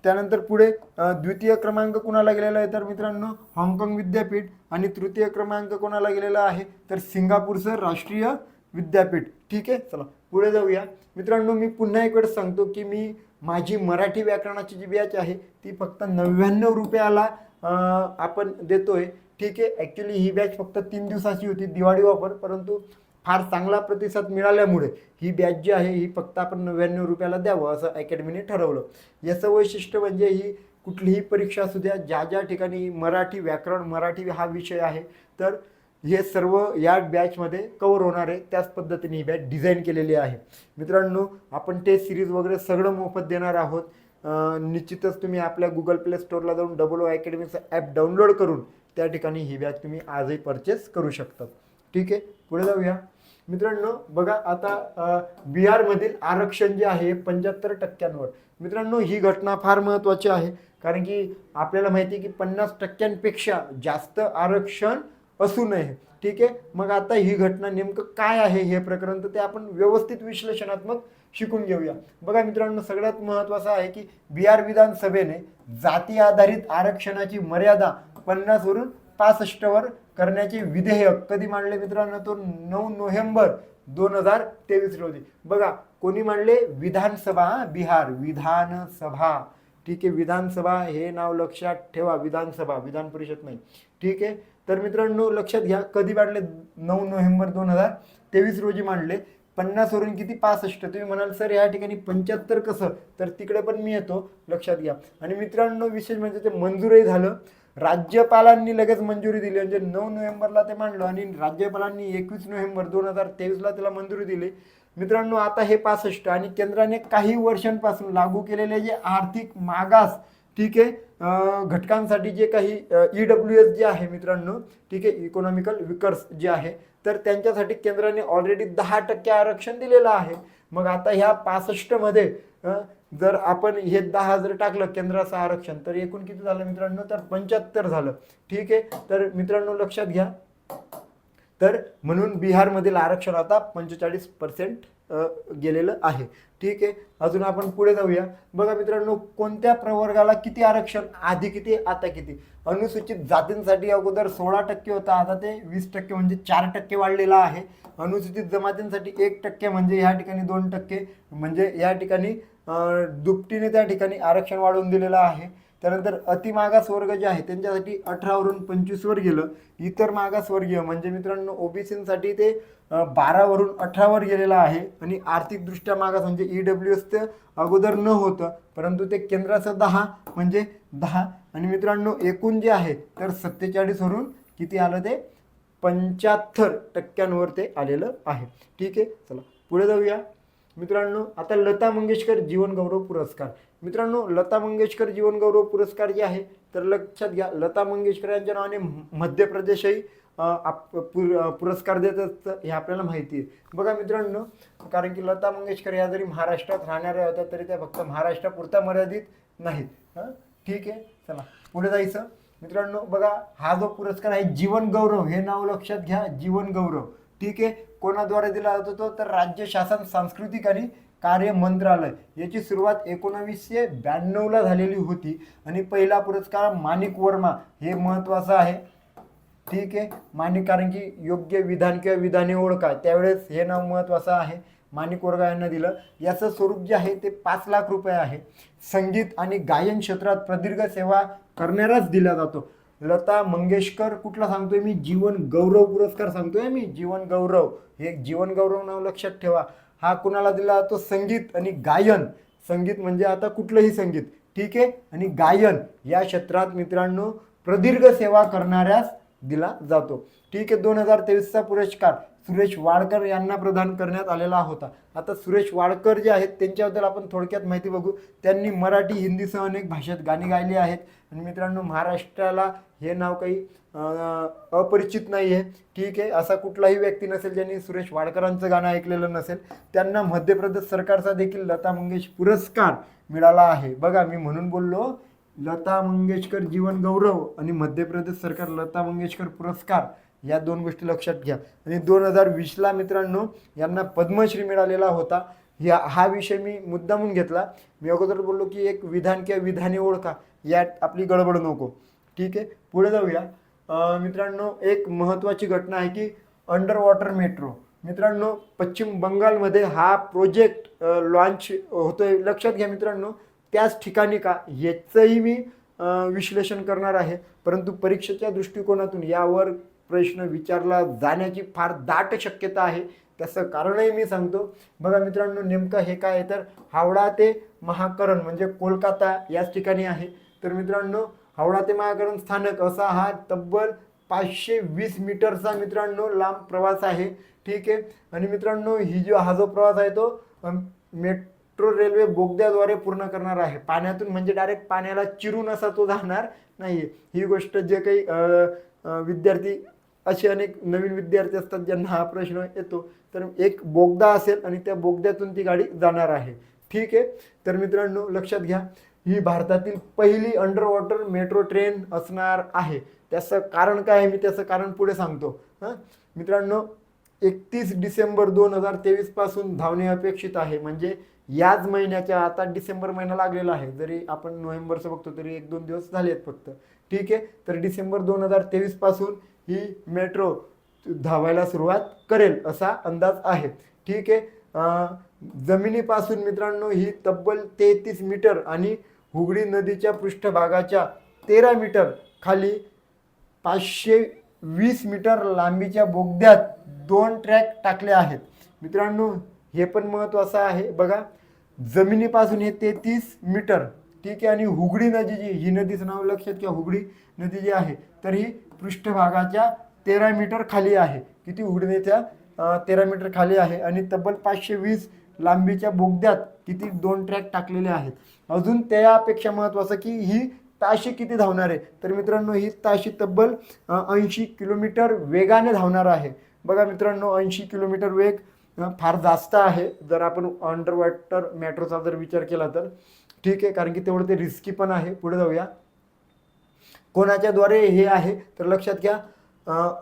त्यानंतर पुढे द्वितीय क्रमांक कोणाला गेलेला आहे तर मित्रांनो हाँगकाँग विद्यापीठ. आणि तृतीय क्रमांक कोणाला गेलेला आहे तर सिंगापूरचं राष्ट्रीय विद्यापीठ. ठीक आहे, चला पुढे जाऊया मित्रांनो. मी पुन्हा एक वेळेस सांगतो की मी माझी मराठी व्याकरणाची जी बॅच आहे ती फक्त 99 रुपयाला आपण देतोय. ठीक आहे, ॲक्च्युली ही बॅच फक्त 3 दिवसाची होती, दिवाळी ऑफर, परंतु फार चांगला प्रतिसाद मिळाल्यामुळे ही बॅच जी आहे ही फक्त आपण 99 रुपयाला द्यावं असं अकॅडमीने ठरवलं. याचं वैशिष्ट्य म्हणजे ही कुठलीही परीक्षा असू द्या, ज्या ज्या ठिकाणी मराठी व्याकरण, मराठी हा विषय आहे, तर हे सर्व या बॅचमध्ये कवर होणार आहे. त्याच पद्धतीने ही बॅच डिझाईन केलेली आहे. मित्रांनो, आपण टेस्ट सिरीज वगैरे सगळं मोफत देणार आहोत. निश्चितच तुम्ही आपल्या गुगल प्ले स्टोअरला जाऊन डबल ओ अकॅडमीचं ॲप डाउनलोड करून त्या ठिकाणी ही बॅच तुम्ही आजही परचेस करू शकता. ठीक आहे, पुढे जाऊया. मित्रांनो बघा, आता बिहारमधील आरक्षण जे आहे 75%. मित्रांनो, ही घटना फार महत्त्वाची आहे, कारण की आपल्याला माहिती आहे की 50%पेक्षा जास्त आरक्षण असू नये. ठीक आहे, मग आता ही घटना नेमकं काय आहे हे प्रकरण, तर ते आपण व्यवस्थित विश्लेषणात्मक शिकून घेऊया. बघा मित्रांनो, सगळ्यात महत्त्वाचं आहे की बिहार विधानसभेने जाती आधारित आरक्षणाची मर्यादा 50 वरून 65 करण्याचे विधेयक कधी मांडले मित्रांनो, तो 9 नोव्हेंबर 2023 रोजी. बघा कोणी मांडले, विधानसभा, बिहार विधानसभा. ठीक आहे, विधानसभा हे नाव लक्षात ठेवा, विधानसभा, विधान परिषद नाही. ठीक आहे, तर मित्रांनो लक्षात घ्या, कधी मांडले, 9 नोव्हेंबर 2023 रोजी मांडले. 50 वरून किती, 65. तुम्ही म्हणाल सर या ठिकाणी 75 कसं, तर तिकडे पण मी येतो, लक्षात घ्या. आणि मित्रांनो विशेष म्हणजे ते मंजूरही झालं, राज्यपालांनी लगेच मंजुरी दिली. म्हणजे 9 नोव्हेंबरला ते मांडलं आणि राज्यपालांनी 21 नोव्हेंबर 2023ला त्याला मंजुरी दिली. मित्रांनो, आता हे 65 आणि केंद्राने काही वर्षांपासून लागू केलेले जे आर्थिक मागास, ठीक आहे, घटकांसाठी जे काही EWS जे आहे मित्रांनो, ठीक आहे, इकॉनॉमिकल विकर्स जे आहे, तर त्यांच्यासाठी केंद्राने ऑलरेडी 10% आरक्षण दिलेलं आहे. मग आता ह्या 65 मध्ये जर आपण हे 10 जर टाकलं केंद्राचं आरक्षण, तर एकूण किती झालं मित्रांनो, तर 75 झालं. ठीक आहे, तर मित्रांनो लक्षात घ्या, तर म्हणून बिहारमधील आरक्षण आता 45% गेलेलं आहे. ठीक आहे, अजून आपण पुढे जाऊया. बघा मित्रांनो, कोणत्या प्रवर्गाला किती आरक्षण, आधी किती आता किती. अनुसूचित जातींसाठी अगोदर 16% होता, आता ते 20% म्हणजे 4% वाढलेला आहे. अनुसूचित जमातींसाठी 1% म्हणजे या ठिकाणी 2%, म्हणजे या ठिकाणी दुपटीने त्या ठिकाणी आरक्षण वाढवून दिलेलं आहे. त्यानंतर अतिमागास वर्ग जे आहे त्यांच्यासाठी 18 वरून 25 वर गेलं. इतर मागासवर्गीय म्हणजे मित्रांनो ओबीसीसाठी ते 12 वरून 18 वर गेलेलं आहे. आणि आर्थिकदृष्ट्या मागास म्हणजे EWS ते अगोदर न होतं, परंतु ते केंद्राचं 10 म्हणजे 10. आणि मित्रांनो एकूण जे आहे तर 47 वरून किती आलं, ते 75% ते आलेलं आहे. ठीक आहे, चला पुढे जाऊया. मित्रांनो, आता लता मंगेशकर जीवन गौरव पुरस्कार. मित्रांनो, लता मंगेशकर जीवन गौरव पुरस्कार जे आहे, तर लक्षात घ्या, लता मंगेशकर यांच्या नावाने मध्य प्रदेशही पुरस्कार देत असतं, हे आपल्याला माहिती आहे. बघा मित्रांनो, कारण की लता मंगेशकर या जरी महाराष्ट्रात राहणाऱ्या होत्या तरी त्या फक्त महाराष्ट्रापुरता मर्यादित नाहीत. ठीक आहे, चला पुढे जायचं. मित्रांनो बघा, हा जो पुरस्कार आहे जीवन गौरव, हे नाव लक्षात घ्या, जीवन गौरव. ठीक आहे, कोणाद्वारे दिला जातो, तर राज्य शासन सांस्कृतिक आणि कार्य मंत्रालय. याची सुरुवात 1992ला झालेली होती. आणि पहिला पुरस्कार माणिक वर्मा, हे महत्त्वाचं आहे. ठीक आहे, माणिक, कारण की योग्य विधान किंवा विधाने ओळखा, त्यावेळेस हे नाव महत्त्वाचं आहे. माणिक वर्मा यांना दिलं. याचं स्वरूप जे आहे ते 5 लाख रुपये आहे. संगीत आणि गायन क्षेत्रात प्रदीर्घ सेवा करणाऱ्याच दिला जातो. लता मंगेशकर कुठला सांगतोय मी, जीवन गौरव पुरस्कार सांगतोय मी, जीवन गौरव. हे जीवन गौरव नाव लक्षात ठेवा. हा कुणाला दिला जातो, संगीत आणि गायन. संगीत म्हणजे आता कुठलंही संगीत, ठीक आहे, आणि गायन या क्षेत्रात मित्रांनो प्रदीर्घ सेवा करणाऱ्यास दिला जातो. ठीक आहे, 2023चा पुरस्कार सुरेश वाडकर यांना प्रदान करण्यात आलेला होता. आता सुरेश वाडकर जे आहेत त्यांच्याबद्दल आपण थोडक्यात माहिती बघू. त्यांनी मराठी, हिंदीसह अनेक भाषेत गाणी गायली आहेत. आणि मित्रांनो, महाराष्ट्राला हे नाव काही अपरिचित नाही आहे. ठीक आहे, असा कुठलाही व्यक्ती नसेल ज्यांनी सुरेश वाडकरांचं गाणं ऐकलेलं नसेल. त्यांना मध्य प्रदेश सरकारचा देखील लता मंगेशकर पुरस्कार मिळाला आहे. बघा, मी म्हणून बोललो लता मंगेशकर जीवन गौरव आणि मध्य प्रदेश सरकार लता मंगेशकर पुरस्कार, या 2 गोष्टी लक्षात घ्या. आणि 2020ला मित्रांनो यांना पद्मश्री मिळालेला होता. हा विषय मी मुद्दामून घेतला. मी अगोदर बोललो की एक विधान किंवा विधाने ओळखा, यात आपली गडबड नको. ठीक आहे, पुढे जाऊया. मित्रांनो, एक महत्त्वाची घटना आहे की अंडर वॉटर मेट्रो. मित्रांनो, पश्चिम बंगालमध्ये हा प्रोजेक्ट लॉन्च होतोय. लक्षात घ्या मित्रांनो, त्याच ठिकाणी का, याचंही मी विश्लेषण करणार आहे. परंतु परीक्षेच्या दृष्टिकोनातून यावर प्रश्न विचारला जाण्याची फार दाट शक्यता आहे. त्याचं कारणही मी सांगतो. बघा मित्रांनो, नेमकं हे काय आहे तर हावडा ते महाकरण म्हणजे कोलकाता याच ठिकाणी आहे. तर मित्रांनो, हावडा ते महाकरण स्थानक असा हा तब्बल 520 मीटरचा मित्रांनो लांब प्रवास आहे. ठीक आहे. आणि मित्रांनो, हा जो प्रवास आहे तो मेट्रो रेल्वे बोगद्याद्वारे पूर्ण करणार आहे. पाण्यातून म्हणजे डायरेक्ट पाण्याला चिरून असा तो जाणार नाही. ही गोष्ट जे काही विद्यार्थी, असे अनेक नवीन विद्यार्थी असतात ज्यांना हा प्रश्न येतो, तर एक बोगदा असेल आणि त्या बोगद्यातून ती गाडी जाणार आहे. ठीक आहे. तर मित्रांनो, लक्षात घ्या, ही भारतातील पहिली अंडर वॉटर मेट्रो ट्रेन असणार आहे. त्याचं कारण काय आहे मी त्याचं कारण पुढे सांगतो. मित्रांनो, 31 डिसेंबर 2023 पासून धावणे अपेक्षित आहे. म्हणजे याच महिन्याच्या, आता डिसेंबर महिना लागलेला आहे, जरी आपण नोव्हेंबरचं बघतो तरी 1-2 दिवस झाले आहेत फक्त. ठीक आहे. तर डिसेंबर 2023 पासून ही मेट्रो धावायला सुरुवात करेल असा अंदाज आहे. ठीक आहे. जमिनीपासून मित्रांनो ही तब्बल 33 मीटर आणि हुगळी नदीच्या पृष्ठभागाच्या 13 मीटर खाली 520 मीटर लांबीच्या बोगद्यात 2 ट्रॅक टाकले आहेत. मित्रांनो, हे पण महत्त्वाचं आहे. बघा, जमिनीपासून हे 33 मीटर. ठीक आहे. आणि हुगळी नदी ही नदीचं नाव लक्षात घ्या, हुगळी नदी जी आहे तर ही पृष्ठभागाच्या 13 मीटर खाली आहे. किती? हुगळी नदीच्या 13 मीटर खाली आहे. आणि तब्बल 520 लांबीच्या बोगद्यात किती? 2 ट्रॅक टाकलेले आहेत. अजून त्यापेक्षा महत्त्वाचं की ही ताशी किती धावणार आहे. तर मित्रांनो, ही ताशी तब्बल 80 किलोमीटर वेगाने धावणार आहे. बघा मित्रांनो, 80 किलोमीटर वेग फार जास्त आहे जर आपण अंडर वॉटर मेट्रोचा जर विचार केला तर. ठीक आहे. कारण की तेवढं ते रिस्की पण आहे. पुढे जाऊया. कोणाच्या द्वारे हे आहे तर लक्षात घ्या,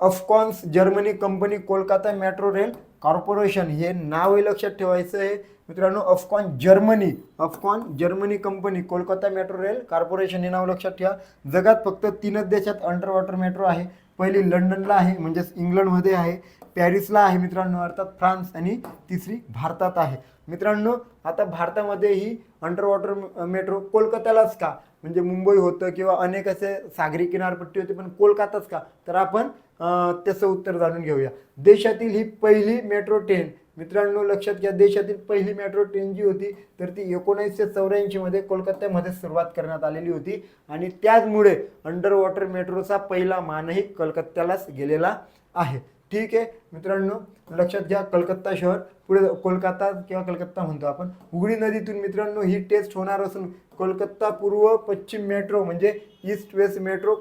Afcons Germany company Kolkata metro rail corporation, हे नावही लक्षात ठेवायचं आहे मित्रांनो. Afcon Germany company Kolkata metro rail corporation हे नाव लक्षात ठेवा. जगात फक्त 3च देशात अंडर वॉटर मेट्रो आहे. पहिली लंडनला आहे म्हणजेच इंग्लंडमध्ये आहे, पॅरिसला आहे मित्रांनो अर्थात फ्रान्स, आणि तिसरी भारतात आहे. मित्रांनो, आता भारतामध्ये ही अंडर वॉटर मेट्रो कोलकात्यालाच का, म्हणजे मुंबई होतं किंवा अनेक असे सागरी किनारपट्टी होते, पण कोलकाताच का, तर आपण त्याचं उत्तर जाणून घेऊया. देशातील ही पहिली मेट्रो ट्रेन, मित्रांनो लक्षात घ्या, देशातील पहिली मेट्रो ट्रेन जी होती तर ती 1984 मध्ये कोलकात्यामध्ये सुरुवात करण्यात आलेली होती. आणि त्याचमुळे अंडर वॉटर मेट्रोचा पहिला मानही कलकत्त्यालाच गेलेला आहे. ठीक आहे मित्रांनो, लक्षात घ्या. कलकत्ता शहर, पुढे कोलकाता किंवा कलकत्ता म्हणतो आपण. हुगळी नदीतून मित्रांनो ही टेस्ट होणार असून कोलकाता पूर्व पश्चिम मेट्रो म्हणजे ईस्ट वेस्ट मेट्रो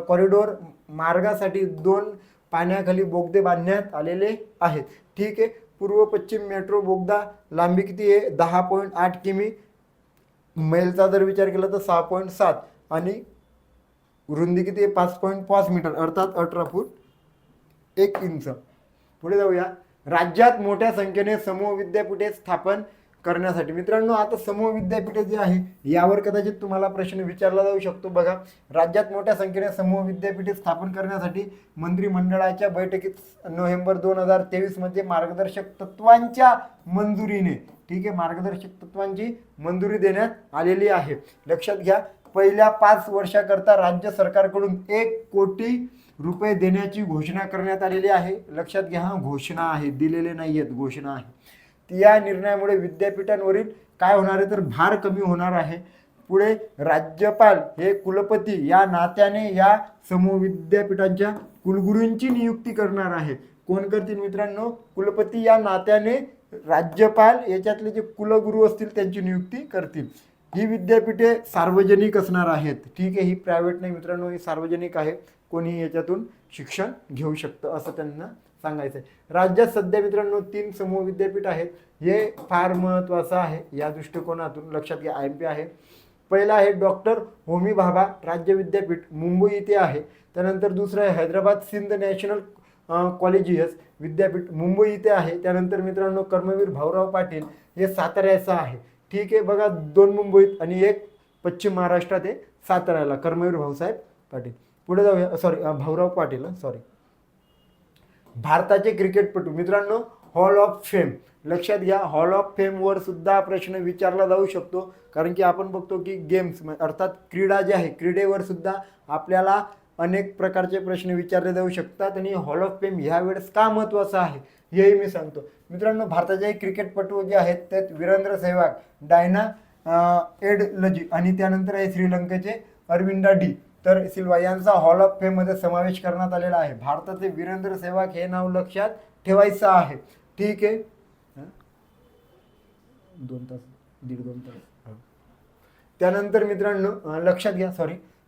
कॉरिडोर मार्गासाठी 2 पाण्याखाली बोगदे बांधण्यात आलेले आहेत. ठीक आहे. पूर्व पश्चिम मेट्रो बोगदा लांबी किती आहे? 10.8 किमी. मैलचा जर विचार केला तर 6.7 आणि रुंदी किती आहे? 5.5 मीटर अर्थात 18 फूट 1 इंच. पुढे जाऊया. राज्यात मोठ्या संख्येने समूह विद्यापीठे स्थापन करण्यासाठी, मित्रांनो आता समूह विद्यापीठे जे आहे यावर कदाचित तुम्हाला प्रश्न विचारला जाऊ शकतो. बघा, राज्यात मोठ्या संख्येने समूह विद्यापीठे स्थापन करण्यासाठी मंत्रिमंडळाच्या बैठकीत नोव्हेंबर 2023 मध्ये मार्गदर्शक तत्वांच्या मंजुरीने, ठीक आहे, मार्गदर्शक तत्वांची मंजुरी देण्यात आलेली आहे. लक्षात घ्या, पहिल्या 5 वर्षाकरता राज्य सरकारकडून 1 कोटी रुपये देण्याची घोषणा करण्यात आलेली आहे. लक्षात घ्या, हा घोषणा आहे, दिलेले नाही आहेत, घोषणा आहे. या निर्णयामुळे विद्यापीठांवरील काय होणार आहे तर भार कमी होणार आहे. पुढे राज्यपाल हे कुलपती या नात्याने या समूह विद्यापीठांच्या कुलगुरूंची नियुक्ती करणार आहे. कोण करतील मित्रांनो? कुलपती या नात्याने राज्यपाल याच्यातले जे कुलगुरू असतील त्यांची नियुक्ती करतील. ही विद्यापीठे सार्वजनिक असणार आहेत. ठीक आहे, ही प्रायव्हेट नाही मित्रांनो, ही सार्वजनिक आहे. कोणी याच्यातून शिक्षण घेऊ शकतं असं त्यांना सांगायचं आहे. राज्यात सध्या मित्रांनो 3 समूह विद्यापीठ आहेत. हे फार महत्त्वाचं आहे या दृष्टिकोनातून. लक्षात घ्या, IMP आहे. पहिला आहे डॉक्टर होमी भाभा राज्य विद्यापीठ, मुंबई इथे आहे. त्यानंतर दुसरं आहे हैदराबाद सिंध नॅशनल कॉलेजियस विद्यापीठ, मुंबई इथे आहे. त्यानंतर मित्रांनो कर्मवीर भाऊराव पाटील हे साताऱ्याचं आहे. ठीक आहे, बघा 2 मुंबईत आणि 1 पश्चिम महाराष्ट्रात आहे साताऱ्याला, कर्मवीर भाऊसाहेब पाटील. पुढे जाऊया, भाऊराव पाटील, भारताचे क्रिकेटपटू, मित्रांनो हॉल ऑफ फेम. लक्षात घ्या, हॉल ऑफ फेमवर सुद्धा प्रश्न विचारला जाऊ शकतो. कारण की आपण बघतो की गेम्स अर्थात क्रीडा जी आहे, क्रीडेवर सुद्धा आपल्याला अनेक प्रकारचे प्रश्न विचारले जाऊ शकतात आणि हॉल ऑफ फेम ह्या वेळेस का महत्त्वाचं आहे हेही मी सांगतो. मित्रांनो, भारताचे क्रिकेटपटू जे आहेत त्यात वीरेंद्र सेहवाग, डायना एडलजी आणि त्यानंतर आहे श्रीलंकेचे अरविंदा डी तर सिल्वा यांचा हॉल ऑफ फेममध्ये समावेश करण्यात आलेला आहे. भारताचे वीरेंद्र सेहवाग हे नाव लक्षात ठेवायचं आहे. ठीक आहे, 2 तास 1.5-2 तास. त्यानंतर मित्रांनो लक्षात घ्या,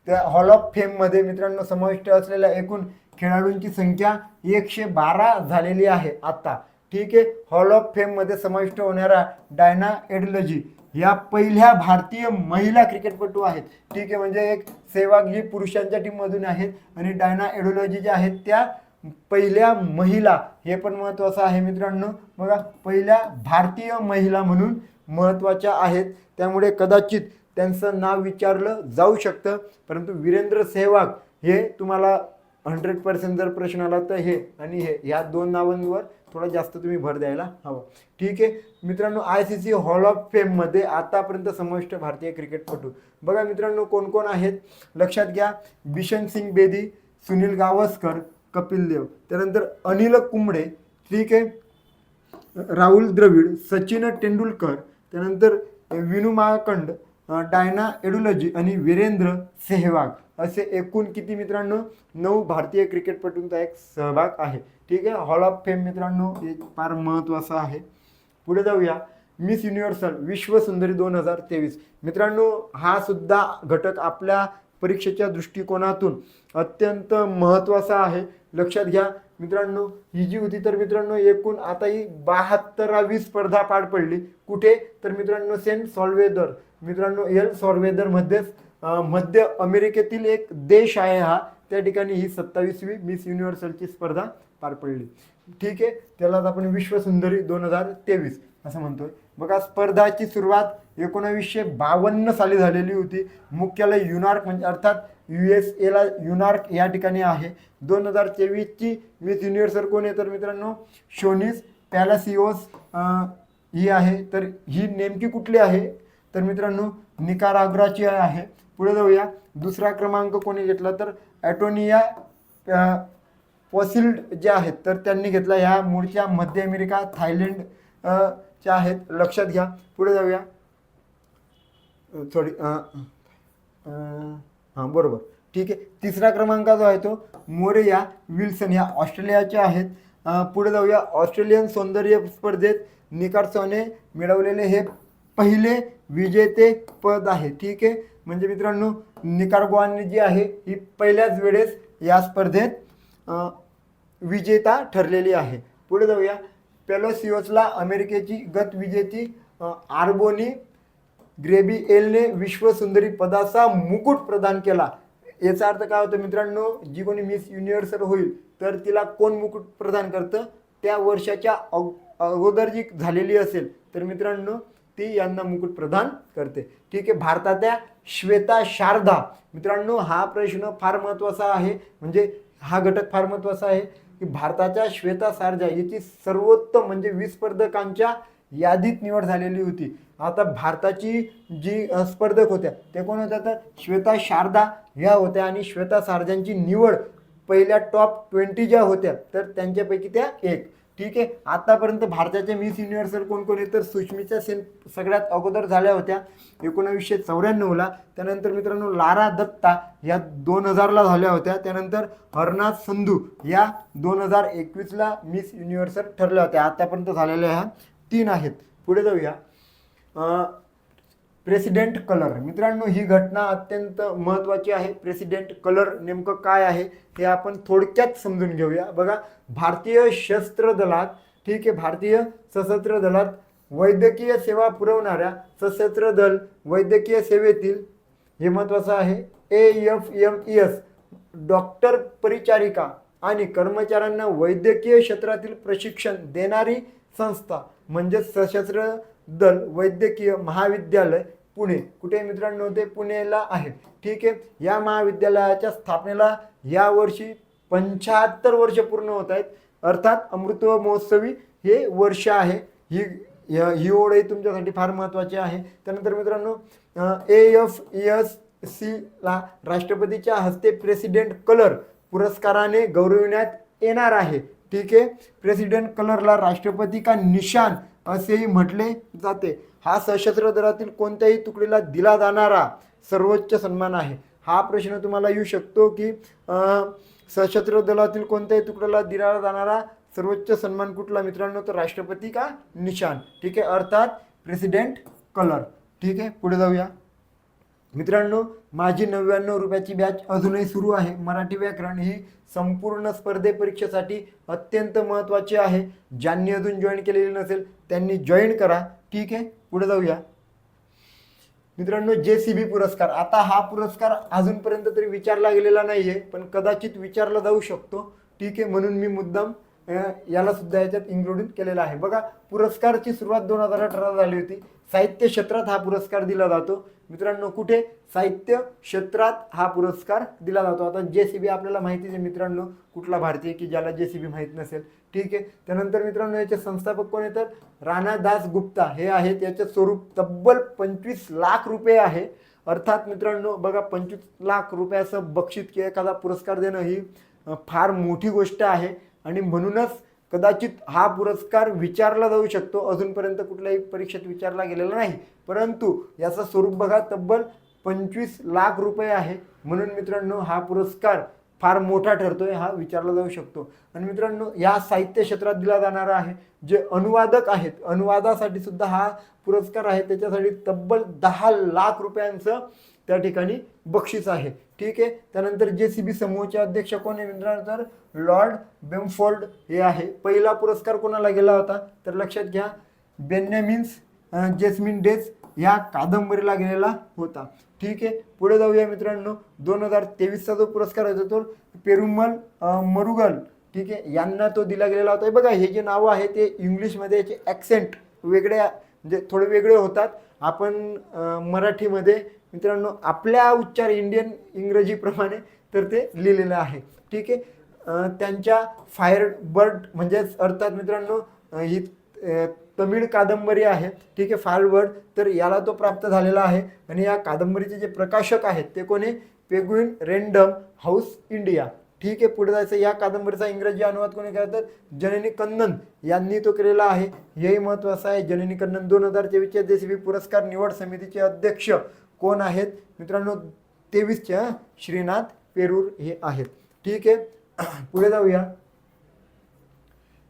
त्या हॉल ऑफ फेममध्ये मित्रांनो समाविष्ट असलेल्या एकूण खेळाडूंची संख्या 112 झालेली आहे आता. ठीक आहे, हॉल ऑफ फेममध्ये समाविष्ट होणाऱ्या डायना एडलजी या पहिल्या भारतीय महिला क्रिकेटपटू आहेत. ठीक आहे, म्हणजे एक सेहवाग ही पुरुषांच्या टीममधून आहेत आणि डायना एडोलॉजी ज्या आहेत त्या पहिल्या महिला, हे पण महत्त्वाचं आहे मित्रांनो. बघा, पहिल्या भारतीय महिला म्हणून महत्त्वाच्या आहेत, त्यामुळे कदाचित त्यांचं नाव विचारलं जाऊ शकतं. परंतु वीरेंद्र सेहवाग हे तुम्हाला 100% जर प्रश्न आला तर हे आणि हे ह्या 2 नावांवर थोडा जास्त तुम्ही भर द्यायला हवं. ठीक आहे मित्रांनो, ICC हॉल ऑफ फेममध्ये आतापर्यंत समाविष्ट भारतीय क्रिकेटपटू बघा मित्रांनो कोण कोण आहेत लक्षात घ्या. बिशन सिंग बेदी, सुनील गावस्कर, कपिल देव, त्यानंतर अनिल कुंबळे, ठीक आहे, राहुल द्रविड, सचिन तेंडुलकर, त्यानंतर विनू माकंड, डायना एडुलजी आणि वीरेंद्र सेहवाग असे एकूण किती मित्रांनो 9 भारतीय क्रिकेटपटूंचा एक सहभाग आहे. ठीक आहे, हॉल ऑफ फेम मित्रांनो हे फार महत्त्वाचं आहे. पुढे जाऊया. मिस युनिव्हर्सल विश्व सुंदरी 2023 मित्रांनो हा सुद्धा घटक आपल्या परीक्षेच्या दृष्टिकोनातून अत्यंत महत्त्वाचा आहे. लक्षात घ्या मित्रांनो, ही जी होती तर मित्रांनो एकूण आता ही 72वी स्पर्धा पार पडली. कुठे तर मित्रांनो सेंट सॉल्वेदर, मित्रांनो एल सॉल्वेदर मध्येच मध्य अमेरिकेतील एक देश आहे हा, त्या ठिकाणी ही 27वी मिस युनिव्हर्सलची स्पर्धा पार पडली. ठीक आहे, त्यालाच आपण विश्व सुंदरी 2023 असं म्हणतोय. बघा, स्पर्धाची सुरुवात 1952 साली झालेली होती. मुख्यालय न्यूयॉर्क म्हणजे अर्थात USA ला न्यूयॉर्क या ठिकाणी आहे. 2023ची मिस युनिव्हर्सल कोण आहे तर मित्रांनो शोनिस पॅलासिओस ही आहे. तर ही नेमकी कुठली आहे तर मित्रांनो निकाराग्वाची आहे. पुढे जाऊया. दुसरा क्रमांक कोणी घेतला तर ॲटोनिया पॉसिल्ड जे आहेत तर त्यांनी घेतला. ह्या मूळच्या मध्य अमेरिका थायलंड च्या आहेत, लक्षात घ्या. पुढे जाऊया. बरोबर, ठीक आहे. तिसरा क्रमांक जो आहे तो मोरिया विल्सन ह्या ऑस्ट्रेलियाच्या आहेत. पुढे जाऊया. ऑस्ट्रेलियन सौंदर्य स्पर्धेत निकार्सोने मिळवलेले हे पहिले विजेते पद आहे. ठीक आहे, म्हणजे मित्रांनो निकाराग्वाने जी आहे ही पहिल्याच वेळेस या स्पर्धेत विजेता ठरलेली आहे. पुढे जाऊया. पेलोसियोसला अमेरिकेची गतविजेती आर्बोनी ग्रेबिएलने विश्व सुंदरी पदाचा मुकुट प्रदान केला. याचा अर्थ काय होतं मित्रांनो, जी कोणी मिस युनिव्हर्सल होईल तर तिला कोण मुकुट प्रदान करतं, त्या वर्षाच्या अगोदर जी झालेली असेल तर मित्रांनो ती यांना मुकुट प्रदान करते. ठीक आहे. भारताच्या श्वेता शारदा मित्रांनो हा प्रश्न फार महत्त्वाचा आहे, म्हणजे हा घटक फार महत्त्वाचा आहे की भारताच्या श्वेता शारदा याची सर्वोत्तम म्हणजे 20 स्पर्धकांच्या यादीत निवड झालेली होती. आता भारताची जी स्पर्धक होत्या ते कोण होत्या तर श्वेता शारदा ह्या होत्या आणि श्वेता शारदांची निवड पहिल्या टॉप 20 ज्या होत्या तर त्यांच्यापैकी त्या एक. ठीक आहे. आतापर्यंत भारताचे मिस युनिव्हर्सल कोण कोण आहे तर सुष्मिता सेन सगळ्यात अगोदर झाल्या होत्या 1994ला. त्यानंतर मित्रांनो लारा दत्ता या 2000ला झाल्या होत्या. त्यानंतर हरनाथ संधू या 2021ला मिस युनिव्हर्सल ठरल्या होत्या. आतापर्यंत झालेल्या ह्या 3 आहेत. पुढे जाऊया. प्रेसिडेंट कलर मित्रांनो ही घटना अत्यंत महत्त्वाची आहे. प्रेसिडेंट कलर नेमकं काय आहे हे आपण थोडक्यात समजून घेऊया. बघा, भारतीय शस्त्र दलात, ठीक आहे, भारतीय सशस्त्र दलात वैद्यकीय सेवा पुरवणाऱ्या सशस्त्र दल वैद्यकीय सेवेतील हे महत्त्वाचं आहे AFMES डॉक्टर, परिचारिका आणि कर्मचाऱ्यांना वैद्यकीय क्षेत्रातील प्रशिक्षण देणारी संस्था म्हणजे सशस्त्र दल वैद्यकीय महाविद्यालय पुणे. कुठे मित्रांनो ते पुणेला आहे. ठीक आहे. या महाविद्यालयाच्या स्थापनेला यावर्षी 75 वर्ष पूर्ण होत आहेत. अर्थात अमृत महोत्सवी हे वर्ष आहे. ही ओळही तुमच्यासाठी फार महत्त्वाची आहे. त्यानंतर मित्रांनो AFES ला राष्ट्रपतीच्या हस्ते प्रेसिडेंट कलर पुरस्काराने गौरविण्यात येणार आहे. ठीक आहे, प्रेसिडेंट कलरला राष्ट्रपती का निशान असेही म्हटले जाते. हा सशस्त्र दलातील कोणत्याही तुकडीला दिला जाणारा सर्वोच्च सन्मान आहे. हा प्रश्न तुम्हाला येऊ शकतो की सशस्त्र दलातील कोणत्याही तुकड्याला दिला जाणारा सर्वोच्च सन्मान कुठला मित्रांनो, तर राष्ट्रपती का निशान. ठीक आहे, अर्थात प्रेसिडेंट कलर. ठीक आहे, पुढे जाऊया मित्रांनो. माझी 99 रुपयाची बॅच अजूनही सुरू आहे. मराठी व्याकरण ही संपूर्ण स्पर्धे परीक्षेसाठी अत्यंत महत्त्वाची आहे. ज्यांनी अजून जॉईन केलेली नसेल त्यांनी जॉईन करा. ठीक आहे, पुढे जाऊया मित्रांनो. JCB पुरस्कार. आता हा पुरस्कार अजूनपर्यंत तरी विचारला गेलेला नाहीये, पण कदाचित विचारला जाऊ शकतो. ठीक आहे, म्हणून मी मुद्दाम याला सुद्धा याच्यात इन्क्लुडिंग केलेला आहे. बघा, पुरस्कारची सुरुवात 2018 झाली होती. साहित्य क्षेत्रात हा पुरस्कार दिला जातो मित्रांनो. कुठे? साहित्य क्षेत्रात हा पुरस्कार दिला जातो. आता JCB आपल्याला माहितीच आहे मित्रांनो, कुठला भारतीय की ज्याला JCB माहीत नसेल. ठीक आहे, त्यानंतर मित्रांनो याचे संस्थापक कोण आहेत? राणा दास गुप्ता हे आहेत. याचे स्वरूप तब्बल 25 लाख रुपये आहे. अर्थात मित्रांनो बघा, 25 लाख रुपयाचं बक्षीस किंवा एखादा पुरस्कार देणं ही फार मोठी गोष्ट आहे आणि म्हणूनच कदाचित हा पुरस्कार विचारला जाऊ शकतो. अजूनपर्यंत कुठल्याही परीक्षेत विचारला गेलेला नाही, परंतु याचं स्वरूप बघा तब्बल 25 लाख रुपये आहे. म्हणून मित्रांनो हा पुरस्कार फार मोठा ठरतोय, हा विचारला जाऊ शकतो. आणि मित्रांनो या साहित्य क्षेत्रात दिला जाणारा आहे. जे अनुवादक आहेत, अनुवादासाठी सुद्धा हा पुरस्कार आहे. त्याच्यासाठी तब्बल 10 लाख रुपयांचं त्या ठिकाणी बक्षीस आहे. ठीक आहे, त्यानंतर JCB समूहाचे अध्यक्ष कोण आहे मित्रांनो, तर लॉर्ड बेमफोर्ड हे आहे. पहिला पुरस्कार कोणाला गेला होता तर लक्षात घ्या, बेन्यामिन्स जेस्मिन डेज या कादंबरीला गेलेला होता. ठीक आहे, पुढे जाऊया मित्रांनो. 2023चा जो पुरस्कार आहे तो पेरुमल मरुगल, ठीक आहे, यांना तो दिला गेलेला होता. बघा, हे जे नावं आहे ते इंग्लिशमध्ये याचे ॲक्सेंट वेगळे म्हणजे थोडे वेगळे होतात. आपण मराठीमध्ये मित्रांनो आपल्या उच्चार इंडियन इंग्रजीप्रमाणे तर ते लिहिलेलं आहे. ठीक आहे, त्यांच्या फायर बर्ड म्हणजेच अर्थात मित्रांनो ही तमिळ कादंबरी आहे. ठीक आहे, फायर बर्ड, तर याला तो प्राप्त झालेला आहे. आणि या कादंबरीचे जे प्रकाशक आहेत ते कोणी? Penguin random house India. ठीक आहे, पुढे जायचं. या कादंबरीचा इंग्रजी अनुवाद कोणी केला तर जननी कन्नन यांनी तो केलेला आहे. हेही महत्त्वाचं आहे. जननी कन्नन. 2023च्या JCB पुरस्कार निवड समितीचे अध्यक्ष कोण आहेत मित्रांनो? 23च्या श्रीनाथ पेरूर हे आहेत. ठीक आहे, पुढे जाऊया.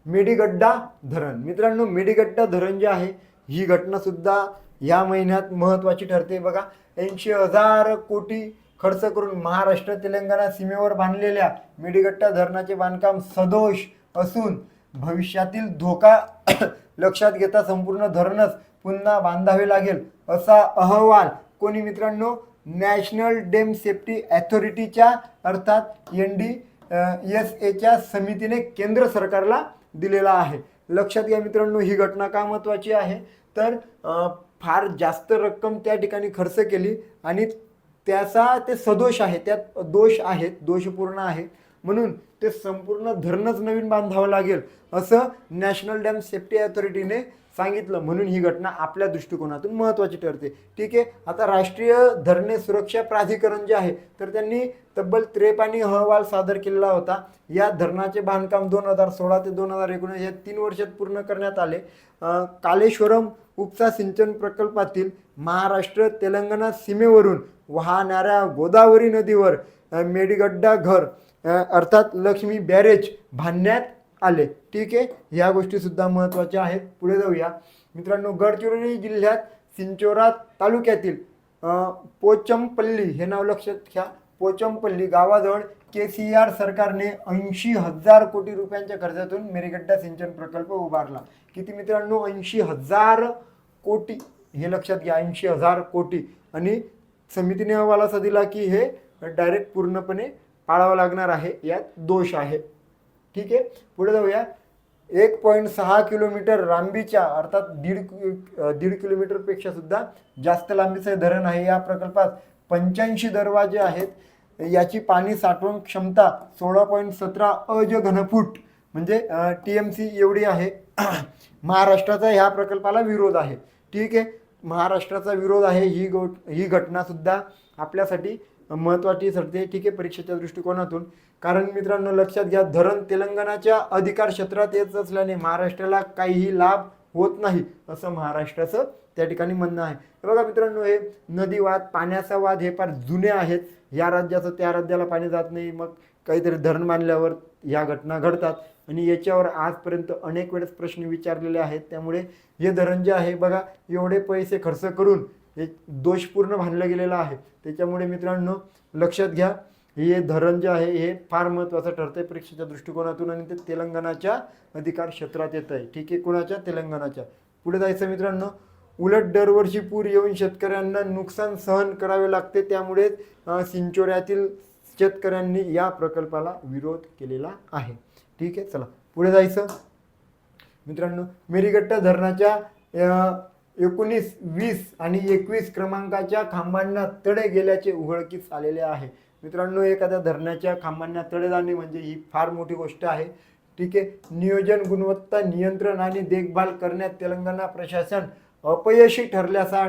मेडीगड्डा धरण. मित्रांनो मेडीगड्डा धरण जे आहे ही घटना सुद्धा या महिन्यात महत्त्वाची ठरते. बघा, 80,000 कोटी खर्च करून महाराष्ट्र तेलंगणा सीमेवर बांधलेल्या मेडीगड्डा धरणाचे बांधकाम सदोष असून भविष्यातील धोका लक्षात घेता संपूर्ण धरणच पुन्हा बांधावे लागेल असा अहवाल कोणी मित्रांनो? नॅशनल डॅम सेफ्टी अथॉरिटीच्या अर्थात NDSAच्या समितीने केंद्र सरकारला दिलेला आहे. लक्षात घ्या मित्रांनो, ही घटना का महत्त्वाची आहे तर फार जास्त रक्कम त्या ठिकाणी खर्च केली आणि त्याचा ते सदोष आहे, त्यात दोष आहेत, दोषपूर्ण आहे, म्हणून ते संपूर्ण धरणच नवीन बांधावं लागेल असं नॅशनल डॅम सेफ्टी अथॉरिटीने सांगितलं. म्हणून ही घटना आपल्या दृष्टिकोनातून महत्त्वाची ठरते. ठीक आहे, आता राष्ट्रीय धरणे सुरक्षा प्राधिकरण जे आहे तर त्यांनी तब्बल 53 अहवाल सादर केलेला होता. या धरणाचे बांधकाम 2016 ते 2019 या 3 वर्षात पूर्ण करण्यात आले. कालेश्वरम उपसा सिंचन प्रकल्पातील महाराष्ट्र तेलंगणा सीमेवरून वाहणाऱ्या गोदावरी नदीवर मेडीगड्डा घर अर्थात लक्ष्मी बॅरेज बांधण्यात आले. ठीक आहे, ह्या गोष्टी सुद्धा महत्त्वाच्या आहेत. पुढे जाऊया मित्रांनो. गडचिरोली जिल्ह्यात सिंचोरा तालुक्यातील पोचमपल्ली हे नाव लक्षात घ्या. पोचमपल्ली गावाजवळ KCR सरकारने 80,000 कोटी रुपयांच्या खर्चातून मेडीगड्डा सिंचन प्रकल्प उभारला. किती मित्रांनो? 80,000 कोटी, हे लक्षात घ्या, 80,000 कोटी. आणि समितीने अहवाल असा दिला की हे डायरेक्ट पूर्णपणे पाळावं लागणार आहे, यात दोष आहे. ठीक आहे, पुढे जाऊया. 1.6 किलोमीटर लांबीच्या अर्थात दीड किलोमीटरपेक्षा सुद्धा जास्त लांबीचे धरण आहे. या प्रकल्पात 85 दरवाजे आहेत. याची पाणी साठवण क्षमता 16.17 अज घनफूट म्हणजे TMC एवढी आहे. महाराष्ट्राचा ह्या प्रकल्पाला विरोध आहे. ठीक आहे, महाराष्ट्राचा विरोध आहे. ही घटना सुद्धा आपल्यासाठी महत्त्वाची ठरते, ठीक आहे, परीक्षेच्या दृष्टिकोनातून. कारण मित्रांनो लक्षात घ्या, धरण तेलंगणाच्या अधिकार क्षेत्रात येत असल्याने महाराष्ट्राला काहीही लाभ होत नाही असं महाराष्ट्राचं त्या ठिकाणी म्हणणं आहे. बघा मित्रांनो, हे नदी वाद, पाण्याचा वाद हे फार जुने आहेत. या राज्याचं त्या राज्याला पाणी जात नाही, मग काहीतरी धरण बांधल्यावर ह्या घटना घडतात आणि याच्यावर आजपर्यंत अनेक वेळेस प्रश्न विचारलेले आहेत. त्यामुळे हे धरण जे आहे बघा, एवढे पैसे खर्च करून हे दोषपूर्ण बांधलं गेलेलं आहे. त्याच्यामुळे मित्रांनो लक्षात घ्या, हे धरण जे आहे हे फार महत्त्वाचं ठरतंय परीक्षेच्या दृष्टिकोनातून आणि ते तेलंगणाच्या अधिकार क्षेत्रात येत आहे, ठीक आहे, कुणाच्या? तेलंगणाच्या. पुढे जायचं मित्रांनो, उलट दरवर्षी पूर येऊन शेतकऱ्यांना नुकसान सहन करावे लागते, त्यामुळे सिंचोऱ्यातील शेतकऱ्यांनी या प्रकल्पाला विरोध केलेला आहे, ठीक आहे. चला पुढे जायचं मित्रांनो, मेरीगट्टा धरणाच्या 19, 20 आणि 21 क्रमांकाच्या खांबांना तडे गेल्याचे उघडकीस आलेले आहे. मित्रांनो, एखाद्या धरणाच्या खांबांना तडे जाणे म्हणजे ही फार मोठी गोष्ट आहे, ठीक आहे. नियोजन, गुणवत्ता नियंत्रण आणि देखभाल करण्यात तेलंगणा प्रशासन अपयशी ठरल्याचा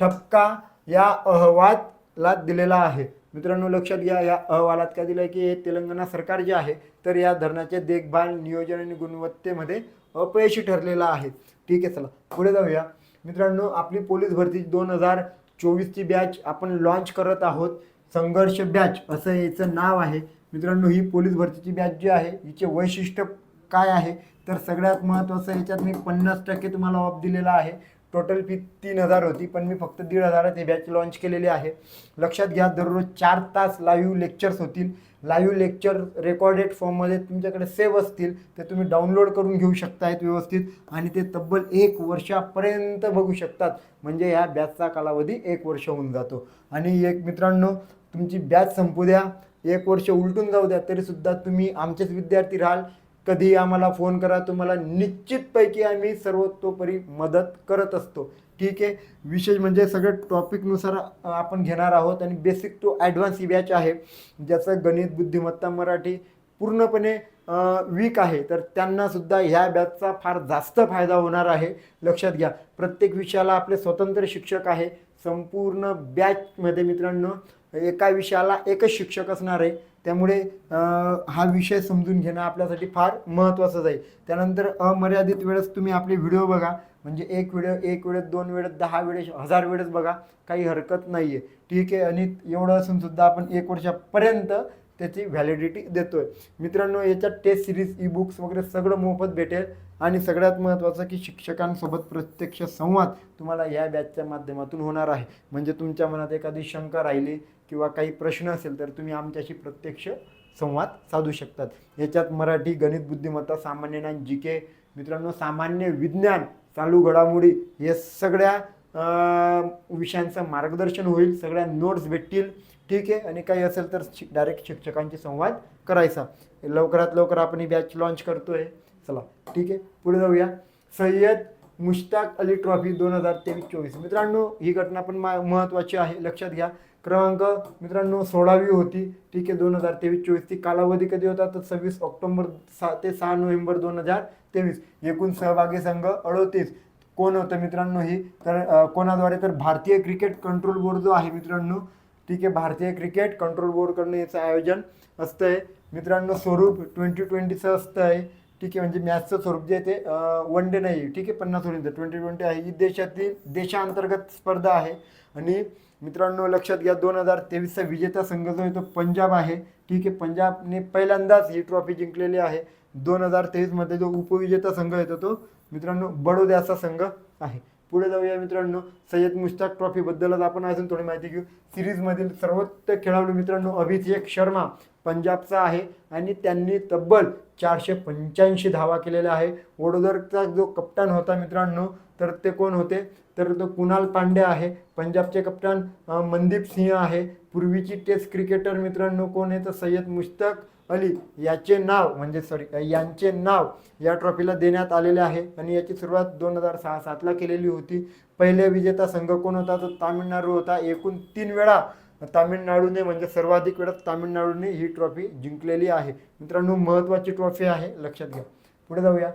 ठपका या अहवालात दिलेला आहे. मित्रांनो लक्षात घ्या, या अहवालात काय दिलं आहे की हे तेलंगणा सरकार जे आहे तर या धरणाचे देखभाल, नियोजन आणि गुणवत्तेमध्ये अपयशी ठरलेला आहे, ठीक आहे. चला पुढे जाऊया मित्रांनो, आपली पोलीस भरती 2024ची बॅच आपण लॉन्च करत आहोत. संघर्ष बॅच असं याचं नाव आहे. मित्रांनो, ही पोलीस भरतीची बॅच जी आहे हिचे वैशिष्ट्य काय आहे तर सगळ्यात महत्त्वाचं याच्यात मी 50% तुम्हाला ऑफ दिलेला आहे. टोटल फी 3000 होती, पण मी फक्त 1500 ही बॅच लॉन्च केलेली आहे. लक्षात घ्या, दररोज 4 तास लाईव्ह लेक्चर्स होतील. लाईव्ह लेक्चर रेकॉर्डेड फॉर्ममध्ये तुमच्याकडे सेव्ह असतील, ते तुम्ही डाउनलोड करून घेऊ शकतायत व्यवस्थित आणि ते तब्बल 1 वर्षापर्यंत बघू शकतात. म्हणजे ह्या बॅचचा कालावधी 1 वर्ष होऊन जातो. आणि एक मित्रांनो, तुमची बॅच संपू द्या, 1 वर्ष उलटून जाऊ द्या, तरीसुद्धा तुम्ही आमचेच विद्यार्थी राहाल. कधी आम्हाला फोन करा, तुम्हाला निश्चितपैकी आम्ही सर्वतोपरी मदत करत असतो, ठीक आहे. विशेष म्हणजे सगळं टॉपिकनुसार आपण घेणार आहोत आणि बेसिक टू ॲडव्हान्स ही बॅच आहे. ज्याचं गणित, बुद्धिमत्ता, मराठी पूर्णपणे वीक आहे तर त्यांनासुद्धा ह्या बॅचचा फार जास्त फायदा होणार आहे. लक्षात घ्या, प्रत्येक विषयाला आपले स्वतंत्र शिक्षक आहे. संपूर्ण बॅचमध्ये मित्रांनो एका विषयाला एकच शिक्षक असणार आहे. त्यामुळे हा विषय समजून घेणं आपल्यासाठी फार महत्त्वाचं आहे. त्यानंतर अमर्यादित वेळेस तुम्ही आपले व्हिडिओ बघा, म्हणजे एक वेळेस 2 वेळेस 10 वेळेस 1000 वेळेस बघा, काही हरकत नाही आहे, ठीक आहे. आणि एवढं असूनसुद्धा आपण 1 वर्षापर्यंत त्याची व्हॅलिडिटी देतोय. मित्रांनो, याच्यात टेस्ट सिरीज, ई बुक्स वगैरे सगळं मोफत भेटेल आणि सगळ्यात महत्त्वाचं की शिक्षकांसोबत प्रत्यक्ष संवाद तुम्हाला या बॅचच्या माध्यमातून होणार आहे. म्हणजे तुमच्या मनात एखादी शंका राहिली किंवा काही प्रश्न असेल तर तुम्ही आमच्याशी प्रत्यक्ष संवाद साधू शकतात. याच्यात मराठी, गणित, बुद्धिमत्ता, सामान्य ज्ञान, GK, मित्रांनो सामान्य विज्ञान, चालू घडामोडी हे सगळ्या विषयांचं मार्गदर्शन होईल. सगळ्या नोट्स भेटतील, ठीक आहे. आणि काही असेल तर डायरेक्ट शिक्षकांशी संवाद करायचा. लवकरात लवकर आपण ही बॅच लॉन्च करतोय. चला ठीक आहे, पुढे जाऊया. सय्यद मुश्ताक अली ट्रॉफी 2023-24. मित्रांनो, ही घटना पण महत्त्वाची आहे, लक्षात घ्या. क्रमांक मित्रांनो 16वी होती, ठीक आहे. 2023-24 ती कालावधी कधी होता तर 26 ऑक्टोबर ते 6 नोव्हेंबर 2023. एकूण सहभागी संघ 38. कोण होतं मित्रांनो ही तर कोणाद्वारे तर भारतीय क्रिकेट कंट्रोल बोर्ड जो आहे मित्रांनो, ठीक आहे, भारतीय क्रिकेट कंट्रोल बोर्डकडनं याचं आयोजन असतं आहे. मित्रांनो स्वरूप 2020चं असतं आहे, ठीक आहे. म्हणजे मॅचचं स्वरूप जे आहे ते 1 डे नाही, ठीक आहे, 50 ओव्हरचं 2020 आहे. ही देशांतर्गत स्पर्धा आहे. आणि मित्रांनो लक्षात घ्या, 2023चा विजेता संघ जो आहे तो पंजाब आहे, ठीक आहे. पंजाबने पहिल्यांदाच ही ट्रॉफी जिंकलेली आहे. 2023मध्ये जो उपविजेता संघ येतो तो मित्रांनो बडोद्याचा संघ आहे. पुढे जाऊया मित्रांनो, सय्यद मुश्ताक ट्रॉफीबद्दलच आपण अजून थोडी माहिती घेऊ. सिरीजमधील सर्वोच्च खेळाडू मित्रांनो अभिषेक शर्मा पंजाबचा आहे आणि त्यांनी तब्बल 485 धावा केलेल्या आहे. वडोदरचा जो कप्तान होता मित्रांनो तर ते कोण होते तर तो कुणाल पांड्या आहे. पंजाबचे कप्तान मनदीप सिंह आहे. पूर्वीची टेस्ट क्रिकेटर मित्रांनो कोण आहे तर सय्यद मुश्ताक अली यांचे नाव या ट्रॉफीला देण्यात आलेले आहे. आणि याची सुरुवात 2006-07ला केलेली होती. पहिले विजेता संघ कोण होता तर तामिळनाडू होता. एकूण 3 वेळा तामिळनाडूने म्हणजे सर्वाधिक वेळा तामिळनाडूने ही ट्रॉफी जिंकलेली आहे. मित्रांनो महत्त्वाची ट्रॉफी आहे, लक्षात घ्या. पुढे जाऊया.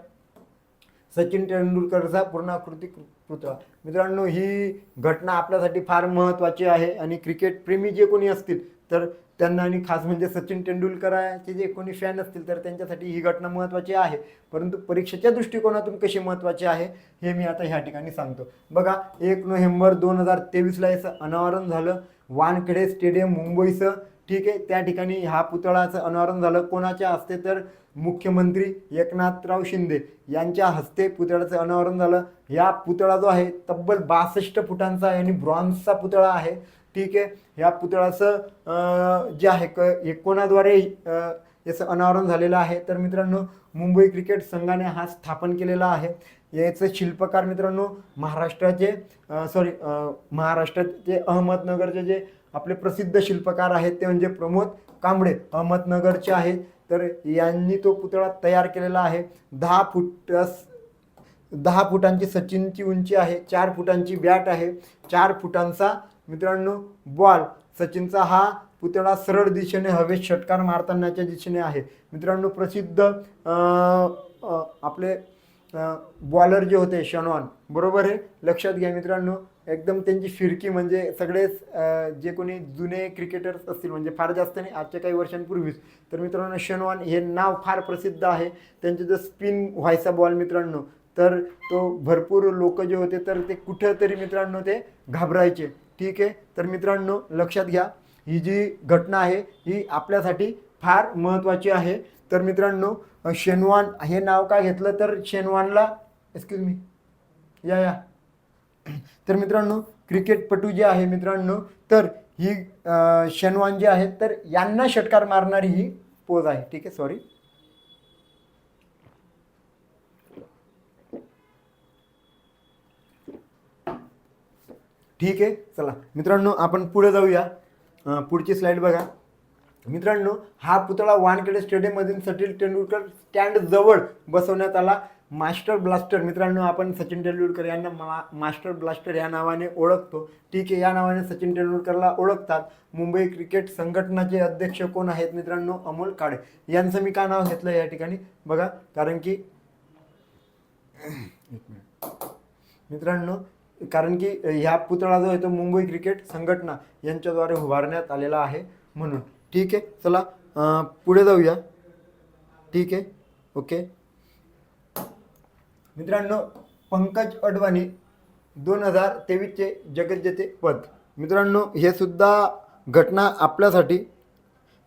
सचिन तेंडुलकरचा पूर्णाकृती पुतळा. मित्रांनो, ही घटना आपल्यासाठी फार महत्त्वाची आहे आणि क्रिकेट प्रेमी जे कोणी असतील तर त्यांना, आणि खास म्हणजे सचिन तेंडुलकरचे जे कोणी फॅन असतील तर त्यांच्यासाठी ही घटना महत्त्वाची आहे. परंतु परीक्षेच्या दृष्टिकोनातून कशी महत्त्वाची आहे हे मी आता ह्या ठिकाणी सांगतो. बघा, 1 नोव्हेंबर 2023ला याचं अनावरण झालं वानखेडे स्टेडियम मुंबईचं. ठीक आहे, त्या ठिकाणी ह्या पुतळ्याचं अनावरण झालं. कोणाच्या हस्ते तर मुख्यमंत्री एकनाथराव शिंदे यांच्या हस्ते पुतळ्याचं अनावरण झालं. या पुतळा जो आहे तब्बल 62 फुटांचा आहे आणि ब्रॉन्झचा पुतळा आहे. ठीक आहे, ह्या पुतळ्याचं जे आहे हे कोणाद्वारे याचं अनावरण झालेलं आहे तर मित्रांनो मुंबई क्रिकेट संघाने हा स्थापन केलेला आहे. याचे शिल्पकार मित्रांनो महाराष्ट्राचे अहमदनगरचे जे आपले प्रसिद्ध शिल्पकार आहेत ते म्हणजे प्रमोद कांबळे अहमदनगरचे आहेत. तर यांनी तो पुतळा तयार केलेला आहे. 10 फुटांची सचिनची उंची आहे, 4 फुटांची बॅट आहे, 4 फुटांचा मित्रांनो बॉल. सचिनचा हा पुतळा सरळ दिशेने हवेत षटकार मारतानाच्या दिशेने आहे. मित्रांनो प्रसिद्ध आपले बॉलर जे होते शनॉन, बरोबर आहे, लक्षात घ्या मित्रांनो. एकदम त्यांची फिरकी म्हणजे सगळेच जे कोणी जुने क्रिकेटर्स असतील म्हणजे फार जास्त नाही, आजच्या काही वर्षांपूर्वीच, तर मित्रांनो शनॉन हे नाव फार प्रसिद्ध आहे. त्यांचे जो स्पिन व्हायचा बॉल मित्रांनो, तर तो भरपूर लोक जे होते तर ते कुठंतरी मित्रांनो ते घाबरायचे. ठीक आहे, तर मित्रांनो लक्षात घ्या, ही जी घटना आहे ही आपल्यासाठी फार महत्त्वाची आहे. तर मित्रांनो शेनवान हे नाव का घेतलं तर शेनवानला तर मित्रांनो क्रिकेटपटू जे आहे मित्रांनो, तर ही शेनवान जे आहेत तर यांना षटकार मारणारी ही पोज आहे. ठीक आहे, सॉरी. ठीक आहे, चला मित्रांनो आपण पुढे जाऊया. पुढची स्लाइड बघा. मित्रांनो हा पुतळा वानखेडे स्टेडियममधील सचिन तेंडुलकर स्टँड जवळ बसवण्यात आला. मास्टर ब्लास्टर मित्रांनो, आपण सचिन तेंडुलकर यांना मास्टर ब्लास्टर या नावाने ओळखतो. ठीक आहे, या नावाने सचिन तेंडुलकरला ओळखतात. मुंबई क्रिकेट संघटनाचे अध्यक्ष कोण आहेत मित्रांनो? अमोल काळे. यांचं मी का नाव घेतलं या ठिकाणी बघा, कारण की मित्रांनो ह्या पुतळा जो आहे तो मुंबई क्रिकेट संघटना यांच्याद्वारे उभारण्यात आलेला आहे म्हणून. ठीक आहे, चला पुढे जाऊया. ठीक आहे, ओके. मित्रांनो पंकज अडवाणी 2023चे जगज्जेते पद. मित्रांनो हे सुद्धा घटना आपल्यासाठी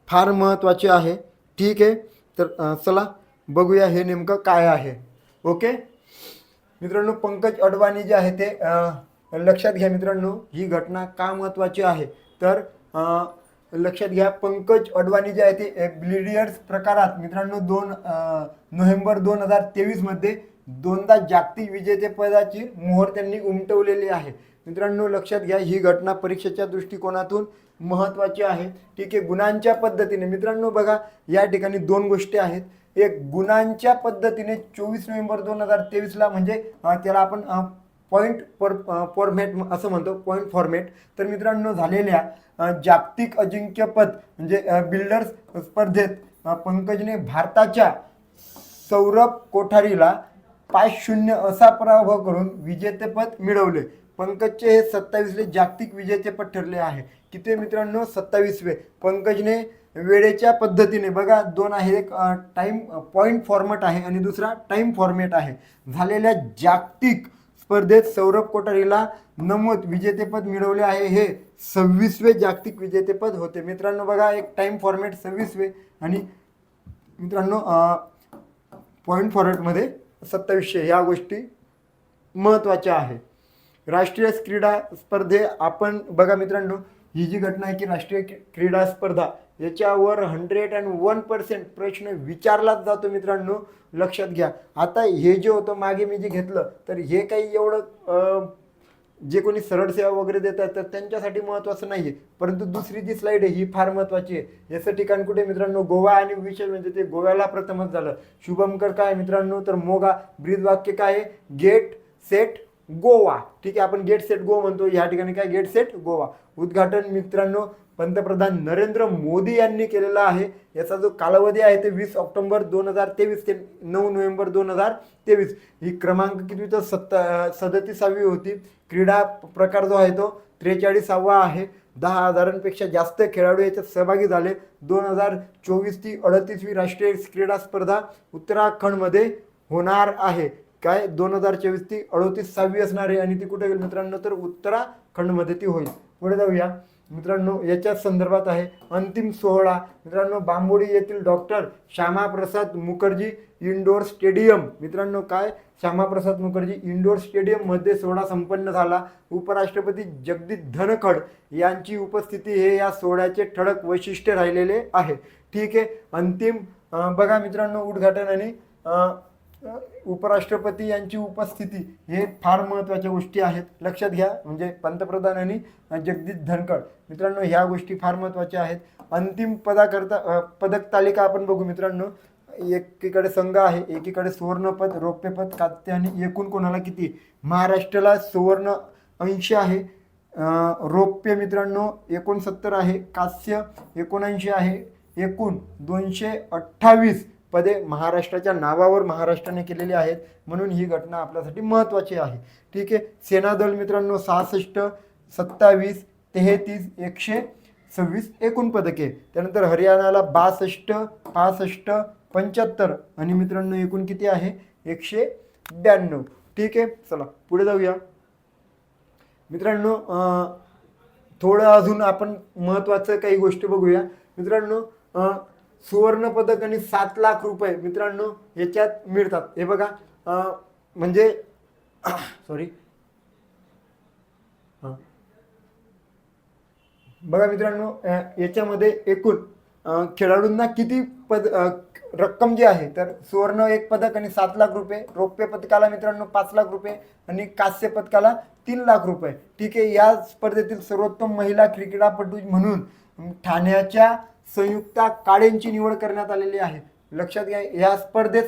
फार महत्त्वाची आहे. ठीक आहे, तर चला बघूया हे नेमकं काय आहे. ओके मित्रांनो, पंकज अडवाणी जे आहे ते लक्षात घ्या मित्रांनो, ही घटना का महत्त्वाची आहे तर लक्षात घ्या, पंकज अडवाणी जे आहे ते बिलियर्ड्स प्रकारात मित्रांनो 2 नोव्हेंबर 2023 मध्ये दोनदा जागतिक विजेतेपदाची मोहर त्यांनी उमटवलेली आहे. मित्रांनो लक्षात घ्या, ही घटना परीक्षेच्या दृष्टिकोनातून महत्त्वाची आहे. ठीक आहे, गुणांच्या पद्धतीने मित्रांनो बघा या ठिकाणी 2 गोष्टी आहेत. एक गुणांच्या पद्धतीने 24 नोव्हेंबर 2023ला म्हणजे त्याला आपण पॉईंट फॉर्मॅट असं म्हणतो, पॉईंट फॉर्मॅट. तर मित्रांनो झालेल्या जागतिक अजिंक्यपद म्हणजे बिल्डर्स स्पर्धेत पंकजने भारताच्या सौरभ कोठारीला 5-0 असा पराभव करून विजेतेपद मिळवले. पंकजचे हे 27वे जागतिक विजेतेपद ठरले आहे. किती मित्रांनो? 27वे. पंकजने वेळेच्या पद्धतीने बघा 2 आहे, एक टाइम पॉईंट फॉर्मॅट आहे आणि दुसरा टाइम फॉर्मॅट आहे. झालेल्या जागतिक स्पर्धेत सौरभ कोठारीला नमूद विजेतेपद मिळवले आहे. हे 26वे जागतिक विजेतेपद होते. मित्रांनो बघा, एक टाइम फॉर्मॅट 26वे आणि मित्रांनो पॉईंट फॉर्मॅटमध्ये 2700. ह्या गोष्टी महत्त्वाच्या आहे. राष्ट्रीय क्रीडा स्पर्धे आपण बघा मित्रांनो, ही जी घटना आहे की राष्ट्रीय क्रीडा स्पर्धा याच्यावर 101% प्रश्न विचारलाच जातो मित्रांनो, लक्षात घ्या. आता हे जे होतं मागे मी जे घेतलं तर हे काही एवढं जे कोणी सरळ सेवा वगैरे देतात तर त्यांच्यासाठी महत्त्वाचं नाही आहे. परंतु दुसरी जी स्लाईड आहे ही फार महत्त्वाची आहे. याचं ठिकाण कुठे मित्रांनो? गोवा. आणि विषय म्हणजे ते गोव्याला प्रथमच झालं. शुभंकर काय मित्रांनो? तर मोगा. ब्रीद वाक्य काय आहे? Get set Goa. ठीक आहे, आपण गेट सेट गो म्हणतो, या ठिकाणी काय गेट सेट गोवा. उद्घाटन मित्रांनो पंतप्रधान नरेंद्र मोदी यांनी केलेला आहे. याचा जो कालावधी आहे ते 20 ऑक्टोबर 2023 ते 9 नोव्हेंबर 2023. ही क्रमांक किती तर 37वी होती. क्रीडा प्रकार जो आहे तो 43वा आहे. 10,000पेक्षा जास्त खेळाडू याच्यात सहभागी झाले. 2024 ती 38वी राष्ट्रीय क्रीडा स्पर्धा उत्तराखंडमध्ये होणार आहे. काय 2024 ती 38वी असणार आहे आणि ती कुठे होईल मित्रांनो, तर उत्तराखंडमध्ये ती होईल. पुढे जाऊया मित्रांनो, याच्या संदर्भात आहे अंतिम सोहळा. मित्रांनो, बांबोडी येथील doctor Shyamaprasad Mukherjee indoor stadium. मित्रांनो, काय श्यामाप्रसाद मुखर्जी इंडोर स्टेडियम मध्ये सोहळा संपन्न झाला. उपराष्ट्रपती जगदीप धनखड यांची उपस्थिती हे या सोहळ्याचे ठळक वैशिष्ट्य राहिलेले आहे. ठीक आहे. अंतिम बघा मित्रांनो, उद्घाटन आणि उपराष्ट्रपती यांची उपस्थिती हे फार महत्त्वाच्या गोष्टी आहेत, लक्षात घ्या. म्हणजे पंतप्रधान आणि जगदीप धनखड. मित्रांनो, ह्या गोष्टी फार महत्त्वाच्या आहेत. अंतिम पदक तालिका आपण बघू मित्रांनो. एकीकडे संघ आहे, एकीकडे सुवर्णपद, रौप्यपद, कांस्य आणि एकूण कोणाला किती. महाराष्ट्राला सुवर्ण 80 आहे, रौप्य मित्रांनो 69 आहे, कांस्य 79 आहे, एकूण 228 पदे महाराष्ट्राच्या नावावर महाराष्ट्राने केलेली आहेत. म्हणून ही घटना आपल्यासाठी महत्त्वाची आहे. ठीक आहे. सेनादल मित्रांनो 66, 27, 33, 126 एकूण पदके. त्यानंतर हरियाणाला 62, 65, 75 आणि मित्रांनो एकूण किती आहे 192. ठीक आहे. चला पुढे जाऊया मित्रांनो. थोडं अजून आपण महत्त्वाचं काही गोष्टी बघूया मित्रांनो. सुवर्ण पदक आणि 7 लाख रुपये मित्रांनो याच्यात मिळतात. हे बघा म्हणजे सॉरी बघा मित्रांनो, याच्यामध्ये एकूण खेळाडूंना किती रक्कम जी आहे तर सुवर्ण 1 पदक आणि 7 लाख रुपये, रौप्य पदकाला मित्रांनो 5 लाख रुपये आणि कांस्य पदकाला 3 लाख रुपये. ठीक आहे. या स्पर्धेतील सर्वोत्तम महिला क्रिकेटपटू म्हणून ठाण्याच्या संयुक्ता काळेंची निवड करण्यात आलेली आहे. लक्षात घ्या. या स्पर्धेत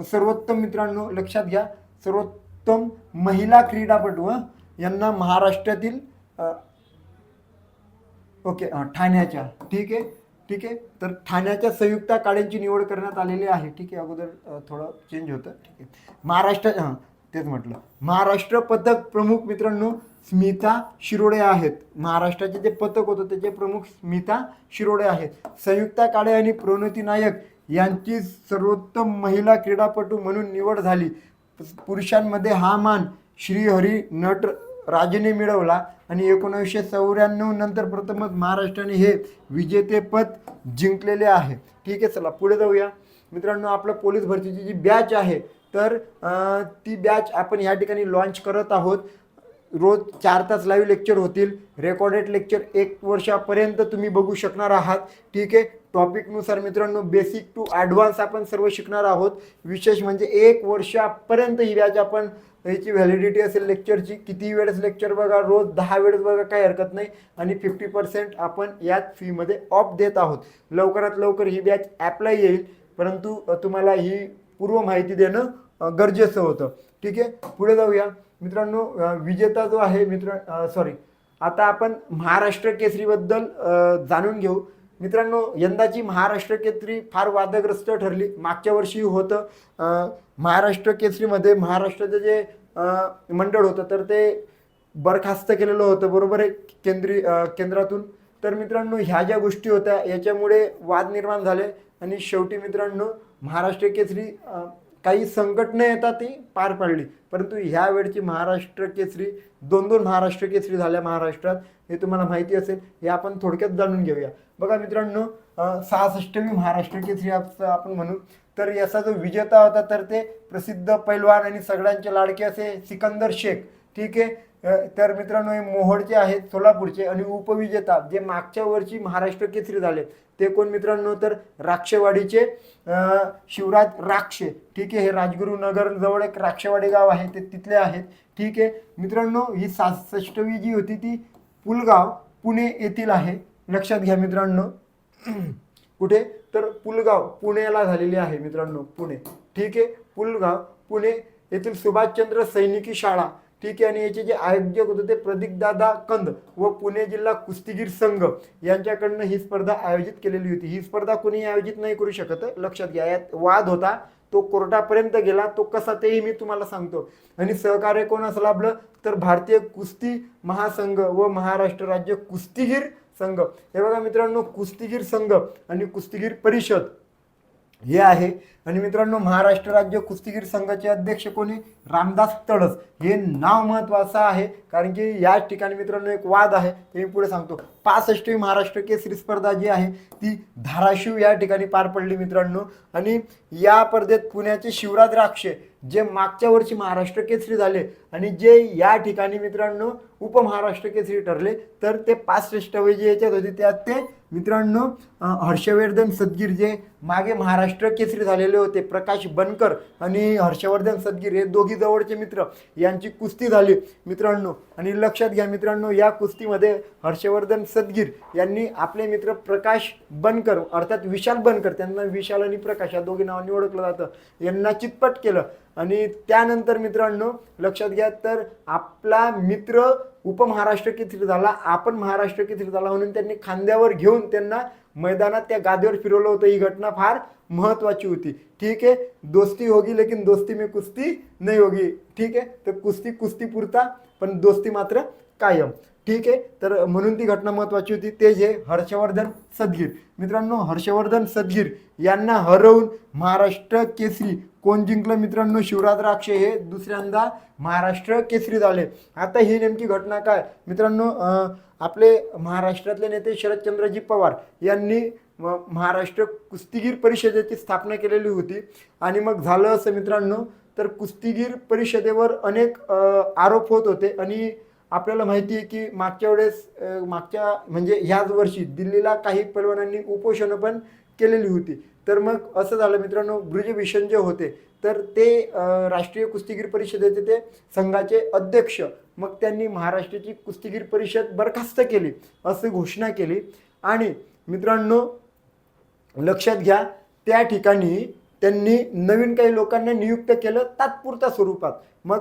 सर्वोत्तम मित्रांनो लक्षात घ्या, सर्वोत्तम महिला क्रीडापटू यांना महाराष्ट्रातील ठाण्याच्या. ठीक आहे. ठीक आहे. तर ठाण्याच्या संयुक्ता काळेंची निवड करण्यात आलेली आहे. ठीक आहे. अगोदर थोडं चेंज होतं. ठीक आहे. महाराष्ट्र तेच म्हटलं. महाराष्ट्र पथक प्रमुख मित्रांनो स्मिता शिरोडे आहेत. महाराष्ट्राचे जे पथक होतं त्याचे प्रमुख स्मिता शिरोडे आहेत. संयुक्ता काळे आणि प्रणोती नायक यांची सर्वोत्तम महिला क्रीडापटू म्हणून निवड झाली. पुरुषांमध्ये हा मान श्रीहरी नटराजने मिळवला आणि 1994 नंतर प्रथमच महाराष्ट्राने हे विजेतेपद जिंकलेले आहे. ठीक आहे. चला पुढे जाऊया मित्रांनो. आपलं पोलीस भरतीची जी बॅच आहे तर ती बॅच आपण या ठिकाणी लॉन्च करत आहोत. रोज 4 तास लाईव्ह लेक्चर होतील. रेकॉर्डेड लेक्चर 1 वर्षापर्यंत तुम्ही बघू शकणार आहात. ठीक आहे. टॉपिकनुसार मित्रांनो बेसिक टू ॲडव्हान्स आपण सर्व शिकणार आहोत. विशेष म्हणजे 1 वर्षापर्यंत ही बॅच आपण याची व्हॅलिडिटी असेल लेक्चरची. किती वेळेस लेक्चर बघा, रोज 10 वेळेस बघा, काही हरकत नाही. आणि 50% आपण यात फीमध्ये ऑफ देत आहोत. लवकरात लवकर ही बॅच ॲप्लाय येईल, परंतु तुम्हाला ही पूर्व माहिती देणं गरजेचं होतं. ठीक आहे. पुढे जाऊया मित्रांनो. विजेता जो आहे आता आपण महाराष्ट्र केसरीबद्दल जाणून घेऊ मित्रांनो. यंदाची महाराष्ट्र केसरी फार वादग्रस्त ठरली. मागच्या वर्षी होतं महाराष्ट्र केसरीमध्ये महाराष्ट्राचं जे मंडळ होतं तर ते बरखास्त केलेलं होतं, बरोबर आहे, केंद्रातून. तर मित्रांनो ह्या ज्या गोष्टी होत्या याच्यामुळे वाद निर्माण झाले आणि शेवटी मित्रांनो महाराष्ट्र केसरी काही संकटनं येतात ती पार पाडली. परंतु ह्या वेळची महाराष्ट्र केसरी 2 महाराष्ट्र केसरी झाल्या महाराष्ट्रात, हे तुम्हाला माहिती असेल. हे आपण थोडक्यात जाणून घेऊया. बघा मित्रांनो 66वी महाराष्ट्र केसरी आपण म्हणू. तर याचा जो विजेता होता तर ते प्रसिद्ध पैलवान आणि सगळ्यांचे लाडके असे सिकंदर शेख. ठीक आहे. तर मित्रांनो हे मोहोळचे आहेत, सोलापूरचे. आणि उपविजेता जे मागच्या वर्षी महाराष्ट्र केसरी झाले ते कोण मित्रांनो, तर राक्षेवाडीचे शिवराज राक्षे. ठीक आहे. हे राजगुरुनगर जवळ एक राक्षेवाडी गाव आहे, ते तिथले आहेत. ठीक आहे मित्रांनो. ही 66वी जी होती ती पुलगाव पुणे येथील आहे. लक्षात घ्या मित्रांनो. कुठे तर पुलगाव पुण्याला झालेली आहे मित्रांनो, पुणे. ठीक आहे. पुलगाव पुणे येथील सुभाषचंद्र सैनिकी शाळा ठीक आहे. आणि याचे जे आयोजक होते ते प्रदीपदादा कंद व पुणे जिल्हा कुस्तीगीर संघ यांच्याकडनं ही स्पर्धा आयोजित केलेली होती. ही स्पर्धा कोणी आयोजित नाही करू शकत, लक्षात घ्या. यात वाद होता, तो कोर्टापर्यंत गेला, तो कसा तेही मी तुम्हाला सांगतो. आणि सहकार्य कोणास लाभलं तर भारतीय कुस्ती महासंघ व महाराष्ट्र राज्य कुस्तीगीर संघ. हे बघा मित्रांनो, कुस्तीगीर संघ आणि कुस्तीगीर परिषद हे आहे. आणि मित्रांनो, महाराष्ट्र राज्य कुस्तीगीर संघाचे अध्यक्ष कोणी? रामदास तडस. हे नाव महत्वाचं आहे, कारण की या ठिकाणी मित्रांनो एक वाद आहे, ते मी पुढे सांगतो. 65वी महाराष्ट्र केसरी स्पर्धा जी आहे ती धाराशिव या ठिकाणी पार पडली मित्रांनो. आणि या स्पर्धेत पुण्याचे शिवराज राक्षे जे मागच्या वर्षी महाराष्ट्र केसरी झाले आणि जे या ठिकाणी मित्रांनो उपमहाराष्ट्र केसरी ठरले, तर ते 65वे जे याच्यात होते त्यात ते मित्रांनो हर्षवर्धन सदगीर जे मागे महाराष्ट्र केसरी झालेले होते, प्रकाश बनकर आणि हर्षवर्धन सदगीर हे दोघी जवळचे मित्र, यांची कुस्ती झाली मित्रांनो. आणि लक्षात घ्या मित्रांनो, या कुस्तीमध्ये हर्षवर्धन सदगीर यांनी आपले मित्र प्रकाश बनकर अर्थात विशाल बनकर, त्यांना विशाल आणि प्रकाश या दोघी नावांनी ओळखलं जातं, यांना चितपट केलं. आणि त्यानंतर मित्रांनो लक्षात घ्या, तर आपला मित्र उपमहाराष्ट्र केसरी झाला, आपण महाराष्ट्र केसरी झाला, म्हणून त्यांनी खांद्यावर घेऊन त्यांना मैदानात त्या गादीवर फिरवलं होतं. ही घटना फार महत्वाची होती. ठीक आहे. दोस्ती होगी लेकिन दोस्ती में कुस्ती नहीं होगी. ठीक आहे. तर कुस्ती कुस्ती पुरता, पण दोस्ती मात्र कायम. ठीक आहे. तर म्हणून ती घटना महत्वाची होती. ते जे हर्षवर्धन सदगीर मित्रांनो, हर्षवर्धन सदगीर यांना हरवून महाराष्ट्र केसरी कोण जिंकलं मित्रांनो? शिवराज राक्षे हे दुसऱ्यांदा महाराष्ट्र केसरी झाले. आता ही नेमकी घटना काय मित्रांनो? आपले महाराष्ट्रातले नेते शरदचंद्रजी पवार यांनी महाराष्ट्र कुस्तीगीर परिषदेची स्थापना केलेली होती. आणि मग झालं असं मित्रांनो, तर कुस्तीगीर परिषदेवर अनेक आरोप होत होते. आणि आपल्याला माहिती आहे की मागच्या म्हणजे ह्याच वर्षी दिल्लीला काही पैलवानांनी उपोषणं पण केलेली होती. तर मग असं झालं मित्रांनो, ब्रिजभूषण जे होते तर ते राष्ट्रीय कुस्तीगीर परिषदेचे ते संघाचे अध्यक्ष, मग त्यांनी महाराष्ट्राची कुस्तीगीर परिषद बरखास्त केली अशी घोषणा केली. आणि मित्रांनो लक्षात घ्या, त्या ठिकाणी त्यांनी नवीन काही लोकांना नियुक्त केलं तात्पुरत्या स्वरूपात. मग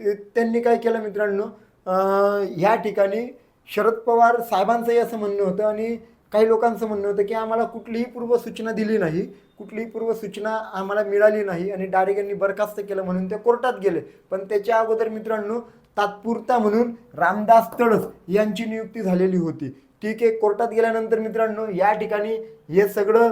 त्यांनी काय केलं मित्रांनो, ह्या ठिकाणी शरद पवार साहेबांचंही असं म्हणणं होतं आणि काही लोकांचं म्हणणं होतं की आम्हाला कुठलीही पूर्वसूचना दिली नाही, कुठलीही पूर्वसूचना आम्हाला मिळाली नाही आणि डायरेक्ट यांनी बरखास्त केलं, म्हणून ते कोर्टात गेले. पण त्याच्या अगोदर मित्रांनो तात्पुरता म्हणून रामदास तडस यांची नियुक्ती झालेली होती. ठीक आहे. कोर्टात गेल्यानंतर मित्रांनो या ठिकाणी हे सगळं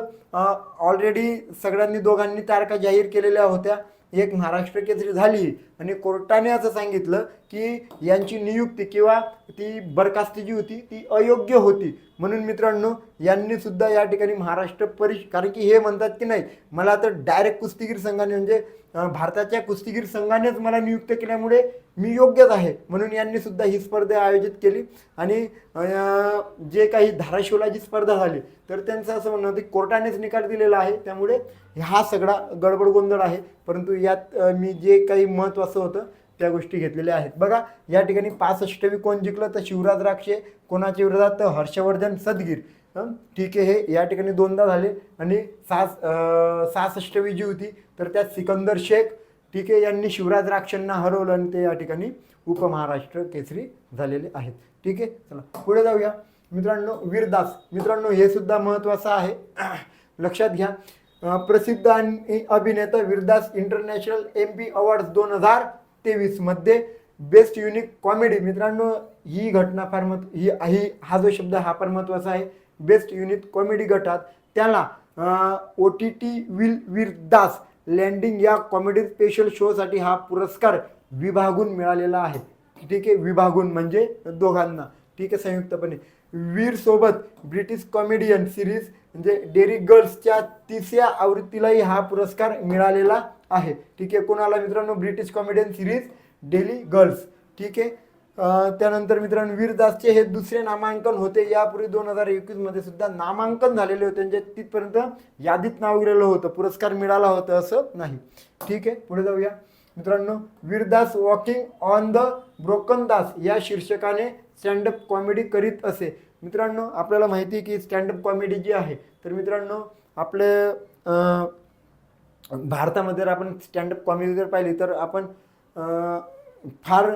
ऑलरेडी सगळ्यांनी दोघांनी तारखा जाहीर केलेल्या होत्या. एक महाराष्ट्र केसरी झाली आणि कोर्टाने असं सांगितलं की यांची नियुक्ती किंवा ती बरखास्ती जी होती ती अयोग्य होती. म्हणून मित्रांनो यांनी सुद्धा या ठिकाणी महाराष्ट्र कारण की हे म्हणतात की नाही, मला तर डायरेक्ट कुस्तीगीर संघाने म्हणजे भारताच्या कुस्तीगीर संघानेच मला नियुक्त केल्यामुळे मी योग्यच आहे, म्हणून यांनी सुद्धा ही स्पर्धा आयोजित केली. आणि जे काही धाराशिवला जी स्पर्धा झाली तर त्यांचं असं म्हणणं होतं की कोर्टानेच निकाल दिलेला आहे, त्यामुळे हा सगळा गडबड गोंधळ आहे. परंतु यात मी जे काही महत्त्वाचं होतं त्या गोष्टी घेतलेल्या आहेत. बघा या ठिकाणी 65वी कोण जिंकलं तर शिवराज राक्षे, कोणाच्या विरोधात तर हर्षवर्धन सदगीर. ठीक आहे. हे या ठिकाणी दोनदा झाले. आणि 66वी जी होती तर त्यात सिकंदर शेख ठीक आहे यांनी शिवराज राक्षेंना हरवलं आणि ते या ठिकाणी उपमहाराष्ट्र केसरी झालेले आहेत. ठीक आहे. चला पुढे जाऊया मित्रांनो. वीरदास मित्रांनो हे सुद्धा महत्त्वाचं आहे, लक्षात घ्या. प्रसिद्ध अभिनेता वीरदास इंटरनॅशनल MP अवॉर्ड्स 2023 मध्ये बेस्ट युनिक कॉमेडी मित्रांनो ही घटना फार हा जो शब्द हा फार महत्त्वाचा आहे. बेस्ट युनिक कॉमेडी गटात त्याला OTT वीरदास लँडिंग या कॉमेडी स्पेशल शोसाठी हा पुरस्कार विभागून मिळालेला आहे. ठीक आहे. विभागून म्हणजे दोघांना. ठीक आहे. संयुक्तपणे वीर सोबत ब्रिटिश कॉमेडियन सिरीज म्हणजे डेरी गर्ल्सच्या 3ऱ्या आवृत्तीलाही हा पुरस्कार मिळालेला आहे. ठीक आहे. कोणाला मित्रांनो? British comedian series daily girls. ठीक आहे. त्यानंतर मित्रांनो वीरदासचे हे दुसरे नामांकन होते. यापूर्वी 2021 मध्ये सुद्धा नामांकन झालेले होते, म्हणजे तिथपर्यंत यादीत नाव गेलेलं होतं, पुरस्कार मिळाला होता असं नाही. ठीक आहे. पुढे जाऊया मित्रांनो. Vir Das walking on the broken Das या शीर्षकाने स्टँडअप कॉमेडी करीत असे. मित्रांनो आपल्याला माहिती आहे की स्टँडअप कॉमेडी जी आहे तर मित्रांनो आपले भारतामध्ये जर आपण स्टँडअप कॉमेडी जर पाहिली तर आपण फार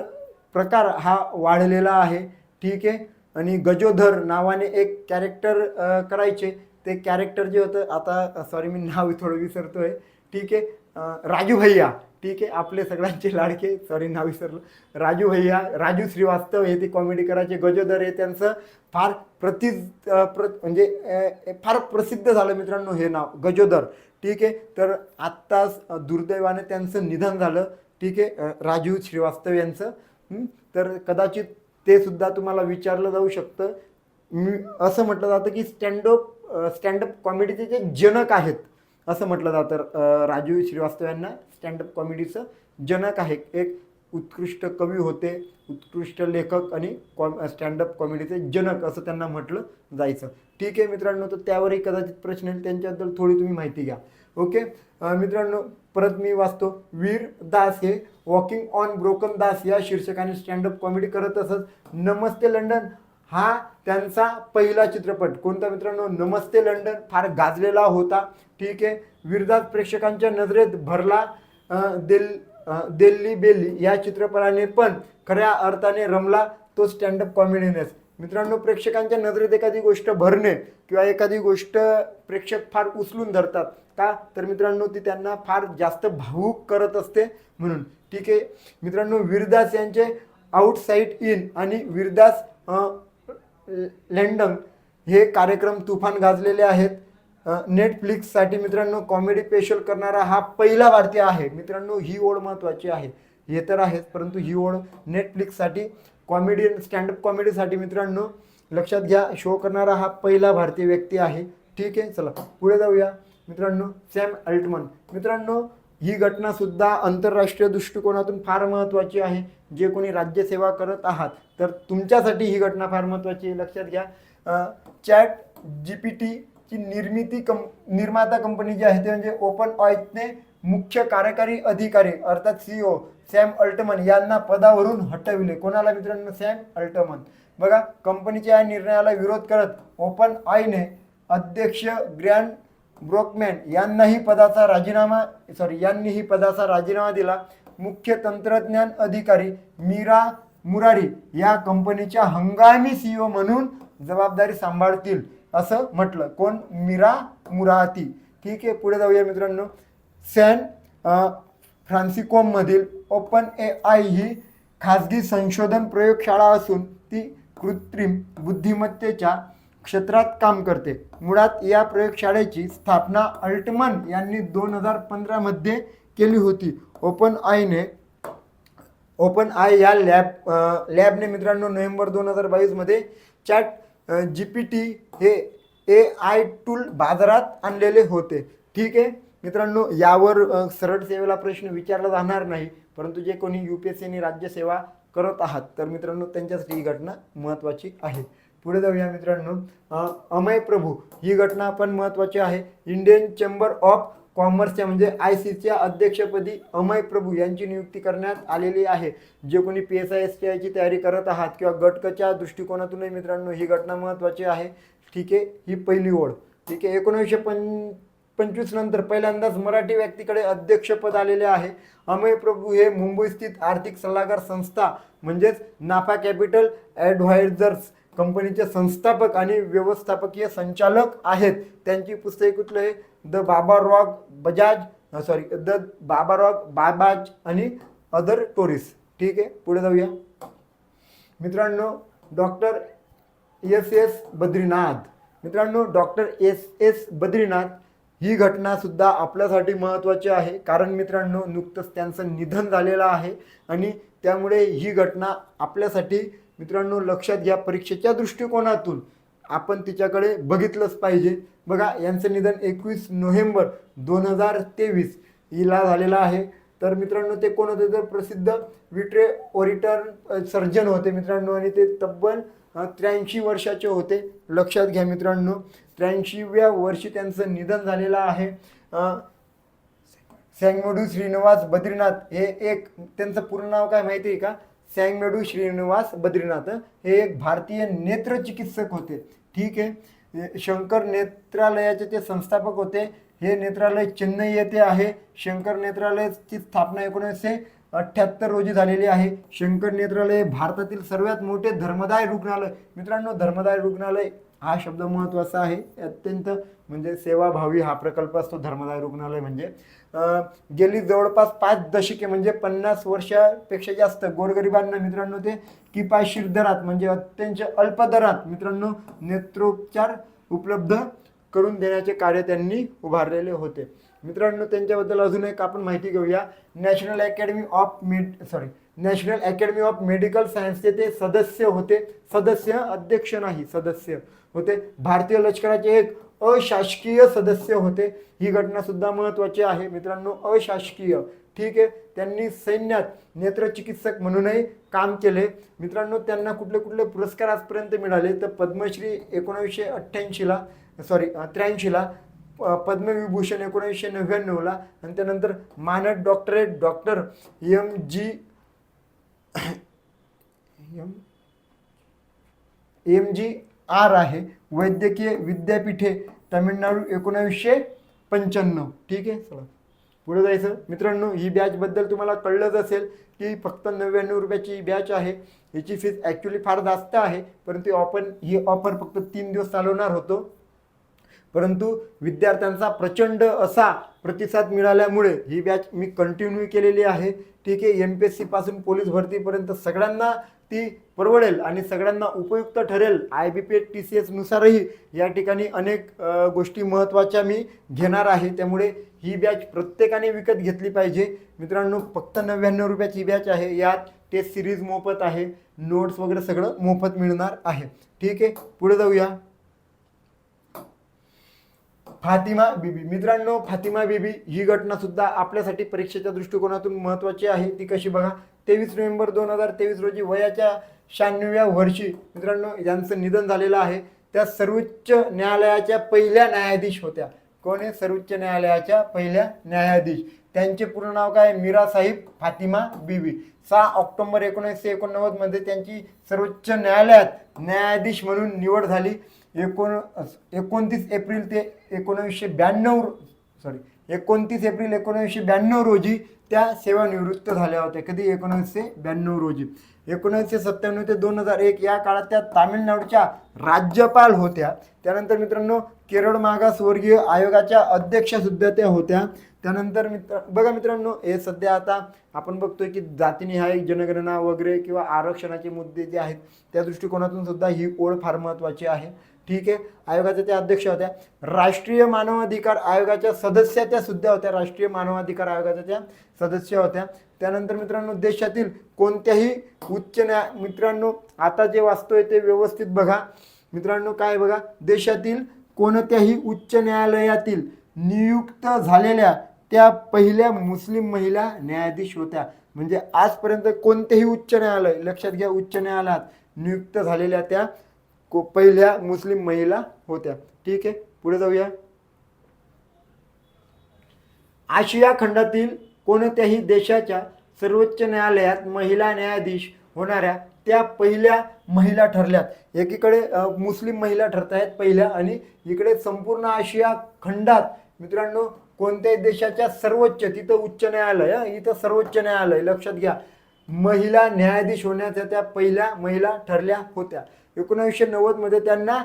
प्रकार हा वाढलेला आहे, ठीक आहे. आणि गजोधर नावाने एक कॅरेक्टर करायचे. ते कॅरेक्टर जे होतं, आता सॉरी मी नाव थोडं विसरतोय, ठीक आहे. राजू भैया, ठीक आहे, आपले सगळ्यांचे लाडके, सॉरी नाव विसरलो, राजू भैया, राजू श्रीवास्तव हे ते कॉमेडी करायचे. गजोधर हे त्यांचं फार म्हणजे फार प्रसिद्ध झालं मित्रांनो हे नाव गजोधर, ठीक आहे. तर आत्ताच दुर्दैवाने त्यांचं निधन झालं, ठीक आहे, राजू श्रीवास्तव यांचं. तर कदाचित ते सुद्धा तुम्हाला विचारलं जाऊ शकतं. असं म्हटलं जातं की स्टँडअप कॉमेडीचे जे जनक आहेत असं म्हटलं जातं. राजू श्रीवास्तव यांना स्टँडअप कॉमेडीचं जनक आहे. एक उत्कृष्ट कवी होते, उत्कृष्ट लेखक आणि स्टँडअप कॉमेडीचे जनक असं त्यांना म्हटलं जायचं, ठीक आहे मित्रांनो. तर त्यावरही कदाचित प्रश्न येईल, त्यांच्याबद्दल थोडी तुम्ही माहिती घ्या. ओके मित्रांनो, परत मी वाचतो. वीर दास हे वॉकिंग ऑन ब्रोकन दास या शीर्षकाने स्टँडअप कॉमेडी करत असत. नमस्ते लंडन हा त्यांचा पहिला चित्रपट. कोणता मित्रांनो? नमस्ते लंडन फार गाजलेला होता, ठीक आहे. वीरदास प्रेक्षकांच्या नजरेत भरला. दिल्ली बेली या चित्रपटाने पण खऱ्या अर्थाने रमला तो स्टँडअप कॉमेडीनेच. मित्रांनो, प्रेक्षकांच्या नजरेत एखादी गोष्ट भरणे किंवा एखादी गोष्ट प्रेक्षक फार उचलून धरतात का, तर मित्रांनो ती त्यांना फार जास्त भावूक करत असते म्हणून, ठीक आहे मित्रांनो. वीरदास यांचे आउटसाइड इन आणि वीरदास लंडन हे कार्यक्रम तुफान गाजलेले आहेत. नेटफ्लिक्ससाठी मित्रांनो कॉमेडी स्पेशल करणारा हा पहिला भारतीय आहे. मित्रांनो ही ओळ महत्त्वाची आहे, हे तर आहेच, परंतु ही ओळ नेटफ्लिक्ससाठी कॉमेडियन स्टँडअप कॉमेडीसाठी मित्रांनो लक्षात घ्या, शो करणारा हा पहिला भारतीय व्यक्ती आहे, ठीक आहे. चला पुढे जाऊया मित्रांनो. Sam Altmann. मित्रांनो ही घटनासुद्धा आंतरराष्ट्रीय दृष्टिकोनातून फार महत्त्वाची आहे. जे कोणी राज्यसेवा करत आहात तर तुमच्यासाठी ही घटना फार महत्त्वाची आहे, लक्षात घ्या. चॅट जीपीटीची निर्माता कंपनी जी आहे ते म्हणजे ओपन ऑयने मुख्य कार्यकारी अधिकारी अर्थात CEO सॅम अल्टमन यांना पदावरून हटविले. कोणाला मित्रांनो? Sam Altmann. बघा, कंपनीच्या या निर्णयाला विरोध करत ओपन ऑयने अध्यक्ष ग्रॅन ब्रोकमॅन यांनीही पदाचा राजीनामा दिला. मुख्य तंत्रज्ञान अधिकारी मीरा मुरारी या कंपनीच्या हंगामी CEO म्हणून जबाबदारी सांभाळतील असं म्हटलं. कोण? मीरा मुराती, ठीक आहे. पुढे जाऊया मित्रांनो. सॅन फ्रान्सिस्कोमधील ओपन AI ही खाजगी संशोधन प्रयोगशाळा असून ती कृत्रिम बुद्धिमत्तेच्या क्षेत्रात काम करते. मुळात या प्रयोगशाळेची स्थापना अल्टमन यांनी 2015 मध्ये केली होती. ओपन आय या लॅबने मित्रांनो नोव्हेंबर 2022 मध्ये चॅट GPT हे AI टूल बाजारात आणलेले होते, ठीक आहे मित्रांनो. यावर सरळ सेवेला प्रश्न विचारला जाणार नाही, परंतु जे कोणी UPSC आणि राज्यसेवा करत आहात तर मित्रांनो त्यांच्यासाठी ही घटना महत्त्वाची आहे. पुढे जाऊया मित्रांनो. अमय प्रभू ही घटना पण महत्त्वाची आहे. इंडियन चेंबर ऑफ कॉमर्सच्या म्हणजे ICच्या अध्यक्षपदी अमय प्रभू यांची नियुक्ती करण्यात आलेली आहे. जे कोणी PSI STI ची तयारी करत आहात किंवा गटकच्या दृष्टिकोनातूनही मित्रांनो ही घटना महत्त्वाची आहे, ठीक आहे. ही पहिली ओळ, ठीक आहे. 1925 नंतर पहिल्यांदाच मराठी व्यक्तीकडे अध्यक्षपद आलेले आहे. अमय प्रभू हे मुंबई स्थित आर्थिक सल्लागार संस्था म्हणजेच नाफा कॅपिटल ॲडव्हायझर्स कंपनीचे संस्थापक आणि व्यवस्थापकीय संचालक आहेत. त्यांची पुस्तके कुठली आहे? द बाबा रॉक बाबाज आणि अदर स्टोरीज, ठीक आहे. पुढे जाऊया मित्रांनो. Doctor SS Badrinath. मित्रांनो डॉक्टर SS बद्रीनाथ ही घटना सुद्धा आपल्यासाठी महत्त्वाची आहे, कारण मित्रांनो नुकतंच त्यांचं निधन झालेलं आहे आणि त्यामुळे ही घटना आपल्यासाठी मित्रांनो लक्षात घ्या, परीक्षेच्या दृष्टिकोनातून आपण तिच्याकडे बघितलंच पाहिजे. बघा, यांचं निधन 21 नोव्हेंबर 2023 हिला झालेलं आहे. तर मित्रांनो ते कोण होते? तर प्रसिद्ध ओरिटर सर्जन होते मित्रांनो आणि ते तब्बल 83 वर्षाचे होते, लक्षात घ्या मित्रांनो. 83व्या वर्षी त्यांचं निधन झालेलं आहे. सॅंगमेडू श्रीनिवास बद्रीनाथ हे एक, त्यांचं पूर्ण नाव काय माहिती आहे का? सॅंगमेडू श्रीनिवास बद्रीनाथ हे एक भारतीय नेत्रचिकित्सक होते, ठीक आहे. शंकर नेत्रालयाचे ते संस्थापक होते. हे नेत्रालय चेन्नई येथे आहे. शंकर नेत्रालयाची स्थापना 1978 रोजी झालेली आहे. शंकर नेत्रालय भारतातील सर्वात मोठे धर्मदाय रुग्णालय. मित्रांनो, धर्मदाय रुग्णालय हा शब्द महत्त्वाचा आहे, अत्यंत म्हणजे सेवाभावी हा प्रकल्प असतो धर्मदाय रुग्णालय म्हणजे. गेली जवळपास 5 दशके म्हणजे 50 वर्षापेक्षा जास्त गोरगरिबांना मित्रांनो ते किफायतशीर दरात म्हणजे अत्यंत अल्प दरात मित्रांनो नेत्रोपचार उपलब्ध करून देण्याचे कार्य त्यांनी उभारलेले होते. मित्रांनो, त्यांच्याबद्दल अजून एक आपण माहिती घेऊया. नॅशनल अकॅडमी ऑफ मेडिकल सायन्सचे ते सदस्य होते. सदस्य, अध्यक्ष नाही, सदस्य होते. भारतीय लष्कराचे एक अशासकीय सदस्य होते. ही घटना सुद्धा महत्त्वाची आहे मित्रांनो, अशासकीय. ठीक आहे. त्यांनी सैन्यात नेत्रचिकित्सक म्हणूनही काम केले. मित्रांनो, त्यांना कुठले कुठले पुरस्कार आजपर्यंत मिळाले तर पद्मश्री 1983ला, पद्मविभूषण 1999ला आणि त्यानंतर मानद डॉक्टरेट डॉक्टर MGR आहे. वैद्यकीय विद्यापीठे तामिळनाडू 1995. ठीक आहे. चला पुढे जायचं. मित्रांनो, ही बॅचबद्दल तुम्हाला कळलंच असेल की फक्त 99 रुपयाची ही बॅच आहे. याची फीस ॲक्च्युली फार जास्त आहे, परंतु आपण ही ऑफर फक्त 3 दिवस चालवणार होतो. परंतु विद्यार्थ्यांचा प्रचंड असा प्रतिसाद मिळाल्यामुळे ही बॅच मी कंटिन्यू केलेली आहे. ठीक आहे. MPSC पासून पोलीस भरतीपर्यंत सगळ्यांना ती परवडेल आणि सगळ्यांना उपयुक्त ठरेल. IBPS TCS नुसारही या ठिकाणी अनेक गोष्टी महत्त्वाच्या मी घेणार आहे. त्यामुळे ही बॅच प्रत्येकाने विकत घेतली पाहिजे. मित्रांनो, फक्त 99 रुपयाची बॅच आहे. यात टेस्ट सिरीज मोफत आहे, नोट्स वगैरे सगळं मोफत मिळणार आहे. ठीक आहे. पुढे जाऊया. फातिमा बीबी. मित्रांनो, फातिमा बीबी ही घटना सुद्धा आपल्यासाठी परीक्षेच्या दृष्टिकोनातून महत्त्वाची आहे. ती कशी बघा. 23 नोव्हेंबर 2023 रोजी वयाच्या 96व्या वर्षी मित्रांनो यांचं निधन झालेलं आहे. त्या सर्वोच्च न्यायालयाच्या पहिल्या न्यायाधीश होत्या. कोण आहे? सर्वोच्च न्यायालयाच्या पहिल्या न्यायाधीश. त्यांचे पूर्ण नाव काय? मीरा साहिब फातिमा बीबी. 6 ऑक्टोबर 1989 मध्ये त्यांची सर्वोच्च न्यायालयात न्यायाधीश म्हणून निवड झाली. 29 एप्रिल 1992 रोजी त्या सेवानिवृत्त झाल्या होत्या. कधी? 1992 रोजी. 1997 ते 2001 या काळात त्या तामिळनाडूच्या राज्यपाल होत्या. त्यानंतर मित्रांनो केरळ मागासवर्गीय आयोगाच्या अध्यक्ष सुद्धा त्या होत्या. त्यानंतर बघा मित्रांनो, हे सध्या आता आपण बघतोय की जातीनिहाय जनगणना वगैरे किंवा आरक्षणाचे मुद्दे जे आहेत त्या दृष्टिकोनातून सुद्धा ही ओळ फार महत्त्वाची आहे. ठीक आहे. आयोगाच्या त्या अध्यक्ष होत्या. राष्ट्रीय मानवाधिकार आयोगाच्या सदस्य त्या सुद्धा होत्या. राष्ट्रीय मानवाधिकार आयोगाच्या त्या सदस्य होत्या. त्यानंतर मित्रांनो देशातील कोणत्याही मित्रांनो आता जे वाचतोय ते व्यवस्थित बघा. मित्रांनो काय बघा, देशातील कोणत्याही उच्च न्यायालयातील नियुक्त झालेल्या त्या पहिल्या मुस्लिम महिला न्यायाधीश होत्या. म्हणजे आजपर्यंत कोणतेही उच्च न्यायालय, लक्षात घ्या, उच्च न्यायालयात नियुक्त झालेल्या त्या पहिल्या मुस्लिम महिला होत्या. ठीक आहे. पुढे जाऊया. आशिया खंडातील कोणत्याही देशाच्या सर्वोच्च न्यायालयात महिला न्यायाधीश होणाऱ्या त्या पहिल्या महिला ठरल्यात. एकीकडे मुस्लिम महिला ठरत आहेत पहिल्या आणि इकडे संपूर्ण आशिया खंडात मित्रांनो कोणत्याही देशाच्या सर्वोच्च, तिथं उच्च न्यायालय, इथं सर्वोच्च न्यायालय, लक्षात घ्या, महिला न्यायाधीश होण्याच्या त्या पहिल्या महिला ठरल्या होत्या. 1990 मध्ये त्यांना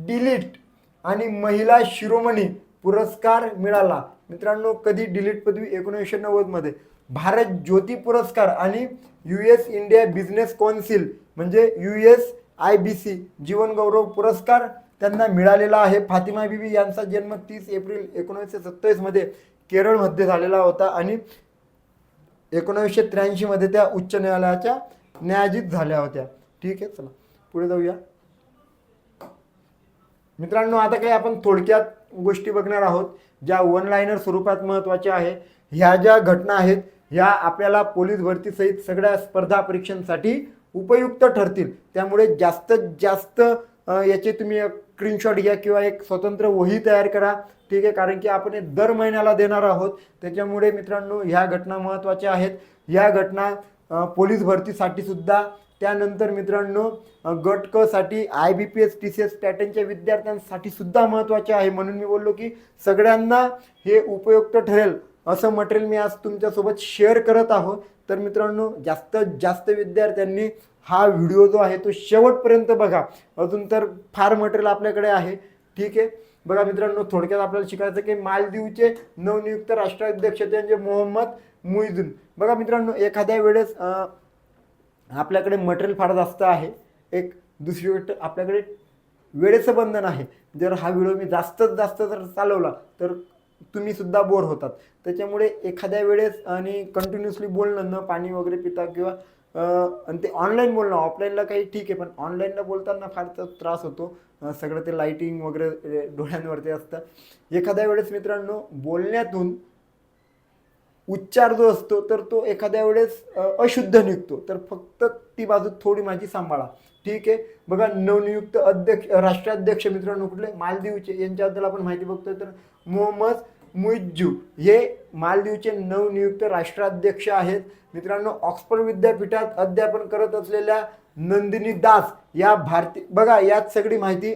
डिलीट आणि महिला शिरोमणी पुरस्कार मिळाला. मित्रांनो कधी डिलीट पदवी? 1990 मध्ये. भारत ज्योती पुरस्कार आणि US इंडिया बिझनेस कौन्सिल म्हणजे USIBC जीवन गौरव पुरस्कार त्यांना मिळालेला आहे. फातिमा बीबी यांचा जन्म 30 एप्रिल 1927 मध्ये केरळमध्ये झालेला होता आणि 1983 मध्ये त्या उच्च न्यायालयाच्या न्यायाधीश झाल्या होत्या. ठीक आहे. चला पुढे जाऊया. मित्रांनो आता काही आपण थोडक्यात गोष्टी बघणार आहोत ज्या वन लाइनर स्वरूपात महत्त्वाच्या आहे. ह्या ज्या घटना आहेत ह्या आपल्याला पोलीस भरती सहित सगळ्या स्पर्धा परीक्षांसाठी उपयुक्त ठरतील. त्यामुळे जास्तीत जास्त याचे तुम्ही स्क्रीनशॉट घ्या किंवा एक स्वतंत्र वही तयार करा. ठीक आहे. कारण की आपण हे दर महिन्याला देणार आहोत. त्याच्यामुळे मित्रांनो ह्या घटना महत्त्वाच्या आहेत. या घटना पोलीस भरतीसाठी सुद्धा, त्यानंतर मित्रांनो गट क साठी IBPS TCS पॅटर्नच्या विद्यार्थ्यांसाठी सुद्धा महत्त्वाचे आहे. म्हणून मी बोललो की सगळ्यांना हे उपयुक्त ठरेल असं मटेरियल मी आज तुमच्यासोबत शेअर करत आहोत. तर मित्रांनो जास्तीत जास्त विद्यार्थ्यांनी हा व्हिडिओ जो आहे तो शेवटपर्यंत बघा, अजून तर फार मटेरियल आपल्याकडे आहे. ठीक आहे, बघा मित्रांनो, थोडक्यात आपल्याला शिकायचं की मालदीवचे नवनियुक्त राष्ट्राध्यक्ष म्हणजे मोहम्मद मुइझुद्दीन. बघा मित्रांनो, एखाद्या वेळेस आपल्याकडे मटेरियल फार जास्त आहे. एक दुसरी गोष्ट, आपल्याकडे वेळेचं बंधन आहे. जर हा व्हिडिओ मी जास्तीत जास्त जर चालवला तर तुम्ही सुद्धा बोर होतात. त्याच्यामुळे एखाद्या वेळेस आणि कंटिन्युअसली बोलणं, न पाणी वगैरे पिता किंवा आणि ते ऑनलाईन बोलणं, ऑफलाईनला काही ठीक आहे, पण ऑनलाईनला बोलताना फार त्रास होतो. सगळं ते लाईटिंग वगैरे डोळ्यांवरती असतं. एखाद्या वेळेस मित्रांनो बोलण्यातून उच्चार जो असतो तर तो एखाद्या वेळेस अशुद्ध निघतो, तर फक्त ती बाजू थोडी माझी सांभाळा. ठीक आहे, बघा नवनियुक्त राष्ट्राध्यक्ष मित्रांनो कुठले, मालदीवचे, यांच्याबद्दल आपण माहिती बघतोय. तर मोहम्मद मुइझ्झू हे मालदीवचे नवनियुक्त राष्ट्राध्यक्ष आहेत. मित्रांनो, ऑक्सफर्ड विद्यापीठात अध्यापन करत असलेल्या नंदिनी दास या भारतीय, बघा यात सगळी माहिती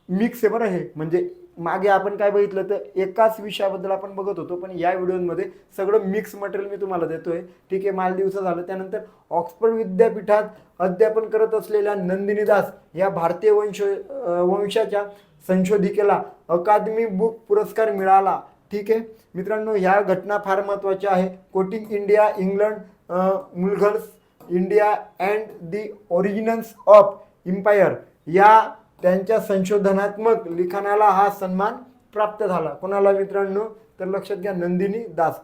मिक्स आहे बरं. हे म्हणजे मागे आपण काय बघितलं तर एकाच विषयाबद्दल आपण बघत होतो, पण या व्हिडिओमध्ये सगळं मिक्स मटेरियल मी तुम्हाला देतोय. ठीक आहे, मालदीवचं झालं. त्यानंतर ऑक्सफर्ड विद्यापीठात अध्यापन करत असलेल्या नंदिनी दास या भारतीय वंशाच्या संशोधिकेला अकादमी बुक पुरस्कार मिळाला. ठीक आहे मित्रांनो, ह्या घटना फार महत्त्वाच्या आहे. कोटिंग इंडिया इंग्लंड मुलघर्स India and the originals of empire या त्यांच्या संशोधनात्मक लिखाणाला हा सन्मान प्राप्त झाला. कोणाला मित्रांनो, तर लक्षात घ्या, नंदिनी दास.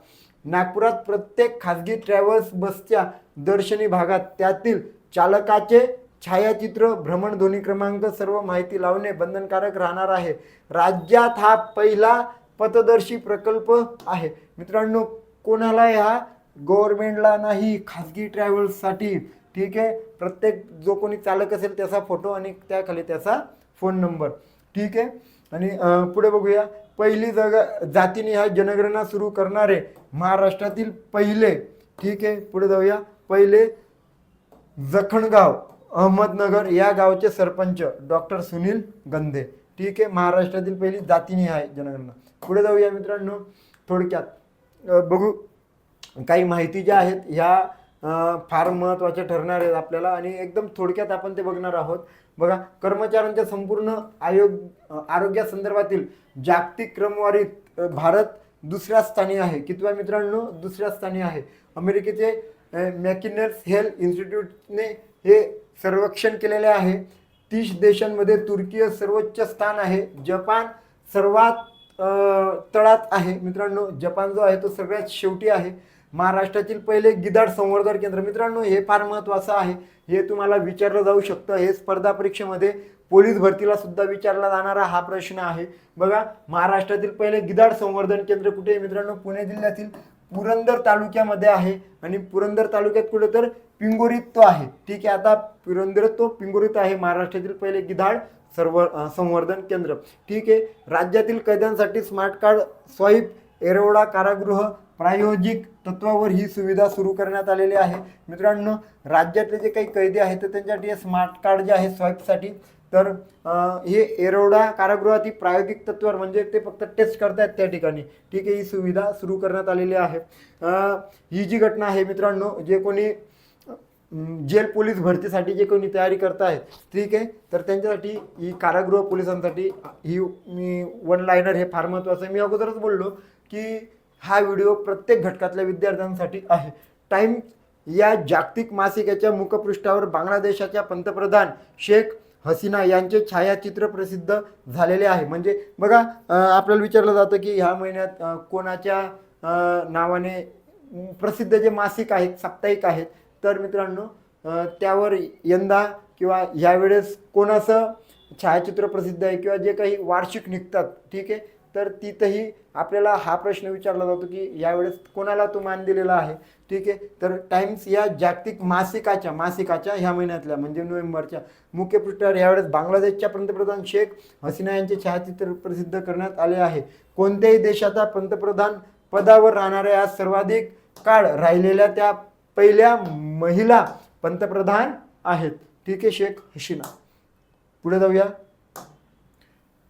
नागपुरात प्रत्येक खाजगी ट्रॅव्हल्स बसच्या दर्शनी भागात त्यातील चालकाचे छायाचित्र, भ्रमणध्वनी क्रमांक, सर्व माहिती लावणे बंधनकारक राहणार आहे. राज्यात हा पहिला पथदर्शी प्रकल्प आहे. मित्रांनो, कोणाला, हा गव्हर्नमेंटला नाही, खाजगी ट्रॅव्हल्ससाठी. ठीक आहे, प्रत्येक जो कोणी चालक असेल त्याचा फोटो आणि त्याखाली त्याचा फोन नंबर. ठीक आहे, आणि पुढे बघूया. पहिली जातीनिहाय जनगणना सुरू करणारे महाराष्ट्रातील पहिले. ठीक आहे, पुढे जाऊया. पहिले जखणगाव अहमदनगर या गावचे सरपंच डॉक्टर सुनील गंधे. ठीक आहे, महाराष्ट्रातील पहिली जातीनिहाय जनगणना. पुढे जाऊया मित्रांनो, थोडक्यात बघू काही माहिती ज्या आहेत ह्या फार महत्त्वाच्या ठरणार आहेत आपल्याला, आणि एकदम थोडक्यात आपण ते बघणार आहोत. बघा, कर्मचाऱ्यांच्या संपूर्ण आरोग्यासंदर्भातील जागतिक क्रमवारीत भारत दुसऱ्या स्थानी आहे. कितव्या मित्रांनो, दुसऱ्या स्थानी आहे. अमेरिकेचे मॅकिनर्स हेल्थ इन्स्टिट्यूटने हे सर्वेक्षण केलेले आहे. 30 देशांमध्ये तुर्की सर्वोच्च स्थान आहे. जपान सर्वात तळात आहे. मित्रांनो, जपान जो आहे तो सगळ्यात शेवटी आहे. महाराष्ट्रातील पहिले गिधाड संवर्धन केंद्र. मित्रांनो, हे फार महत्त्वाचं आहे. हे तुम्हाला विचारलं जाऊ शकतं. हे स्पर्धा परीक्षेमध्ये पोलीस भरतीला सुद्धा विचारला जाणारा हा प्रश्न आहे. बघा, महाराष्ट्रातील पहिले गिधाड संवर्धन केंद्र कुठे आहे मित्रांनो, पुणे जिल्ह्यातील पुरंदर तालुक्यामध्ये आहे. आणि पुरंदर तालुक्यात कुठे, तर पिंगोरीत तो आहे. ठीक आहे, आता पुरंदर तो पिंगोरीत आहे महाराष्ट्रातील पहिले गिधाड संवर्धन केंद्र. ठीक आहे, राज्यातील कैद्यांसाठी स्मार्ट कार्ड स्वाईप एरोडा कारागृह प्रायोजिक तत्वावर ही सुविधा सुरू करण्यात आलेली आहे. मित्रांनो, राज्यातले जे काही कैदी आहेत तर त्यांच्यासाठी स्मार्ट कार्ड जे आहे स्वाईपसाठी, तर हे एरोडा कारागृहात प्रायोगिक तत्वावर, म्हणजे ते फक्त टेस्ट करतायत त्या ठिकाणी. ठीक आहे, ही सुविधा सुरू करण्यात आलेली आहे. ही जी घटना आहे मित्रांनो, जे कोणी जेल पोलीस भरतीसाठी जे कोणी तयारी करतायत, ठीक आहे, तर त्यांच्यासाठी ही कारागृह पोलिसांसाठी ही मी वन लाईनर हे फार महत्त्वाचं आहे. मी अगोदरच बोललो की हा व्हिडिओ प्रत्येक घटकातल्या विद्यार्थ्यांसाठी आहे. टाइम या जागतिक मासिकाच्या मुखपृष्ठावर बांगलादेशाच्या पंतप्रधान शेख हसीना यांचे छायाचित्र प्रसिद्ध झालेले आहे. म्हणजे बघा, आपल्याला विचारलं जातं की ह्या महिन्यात कोणाच्या नावाने प्रसिद्ध जे मासिक आहेत, साप्ताहिक आहेत, तर मित्रांनो त्यावर यंदा किंवा ह्यावेळेस कोणाचं छायाचित्र प्रसिद्ध आहे किंवा जे काही वार्षिक निघतात, ठीक आहे, तर तिथंही आपल्याला हा प्रश्न विचारला जातो की यावेळेस कोणाला तो मान दिलेला आहे. ठीक आहे, तर टाइम्स या जागतिक मासिकाच्या ह्या महिन्यातल्या म्हणजे नोव्हेंबरच्या मुख्यपृष्ठावर यावेळेस बांगलादेशच्या पंतप्रधान शेख हसीना यांचे छायाचित्र प्रसिद्ध करण्यात आले आहे. कोणत्याही देशाचा पंतप्रधान पदावर राहणाऱ्या या सर्वाधिक काळ राहिलेल्या त्या पहिल्या महिला पंतप्रधान आहेत. ठीक आहे, शेख हसीना. पुढे जाऊया.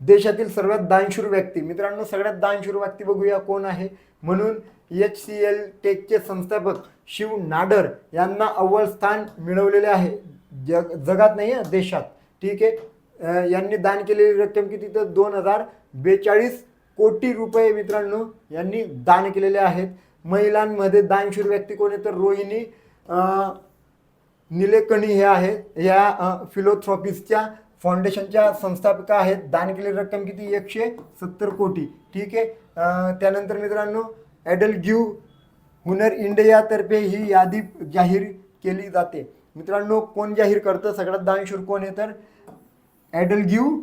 देशातील सर्वात दानशूर व्यक्ती. मित्रांनो, सगळ्यात दानशूर व्यक्ती बघूया कोण आहे. म्हणून HCL टेकचे संस्थापक शिव नाडर यांना अव्वल स्थान मिळवलेले आहे जगात, नाही देशात. ठीक आहे. यांनी दान केलेली रक्कम किती, तर 2042 कोटी रुपये मित्रांनो यांनी दान केलेले आहेत. महिलांमध्ये दानशूर व्यक्ती कोण आहे, तर रोहिणी निलेकणी हे आहेत. या फिलोथ्रॉपिसच्या फाउंडेशनच्या संस्थापिका आहेत. दान केलेली रक्कम किती, 170 कोटी. ठीक आहे. त्यानंतर मित्रांनो ॲडल गिव्ह हुनर इंडियातर्फे ही यादी जाहीर केली जाते. मित्रांनो, कोण जाहीर करतं सगळ्यात दानशूर कोण आहे, तर ॲडल गिव्ह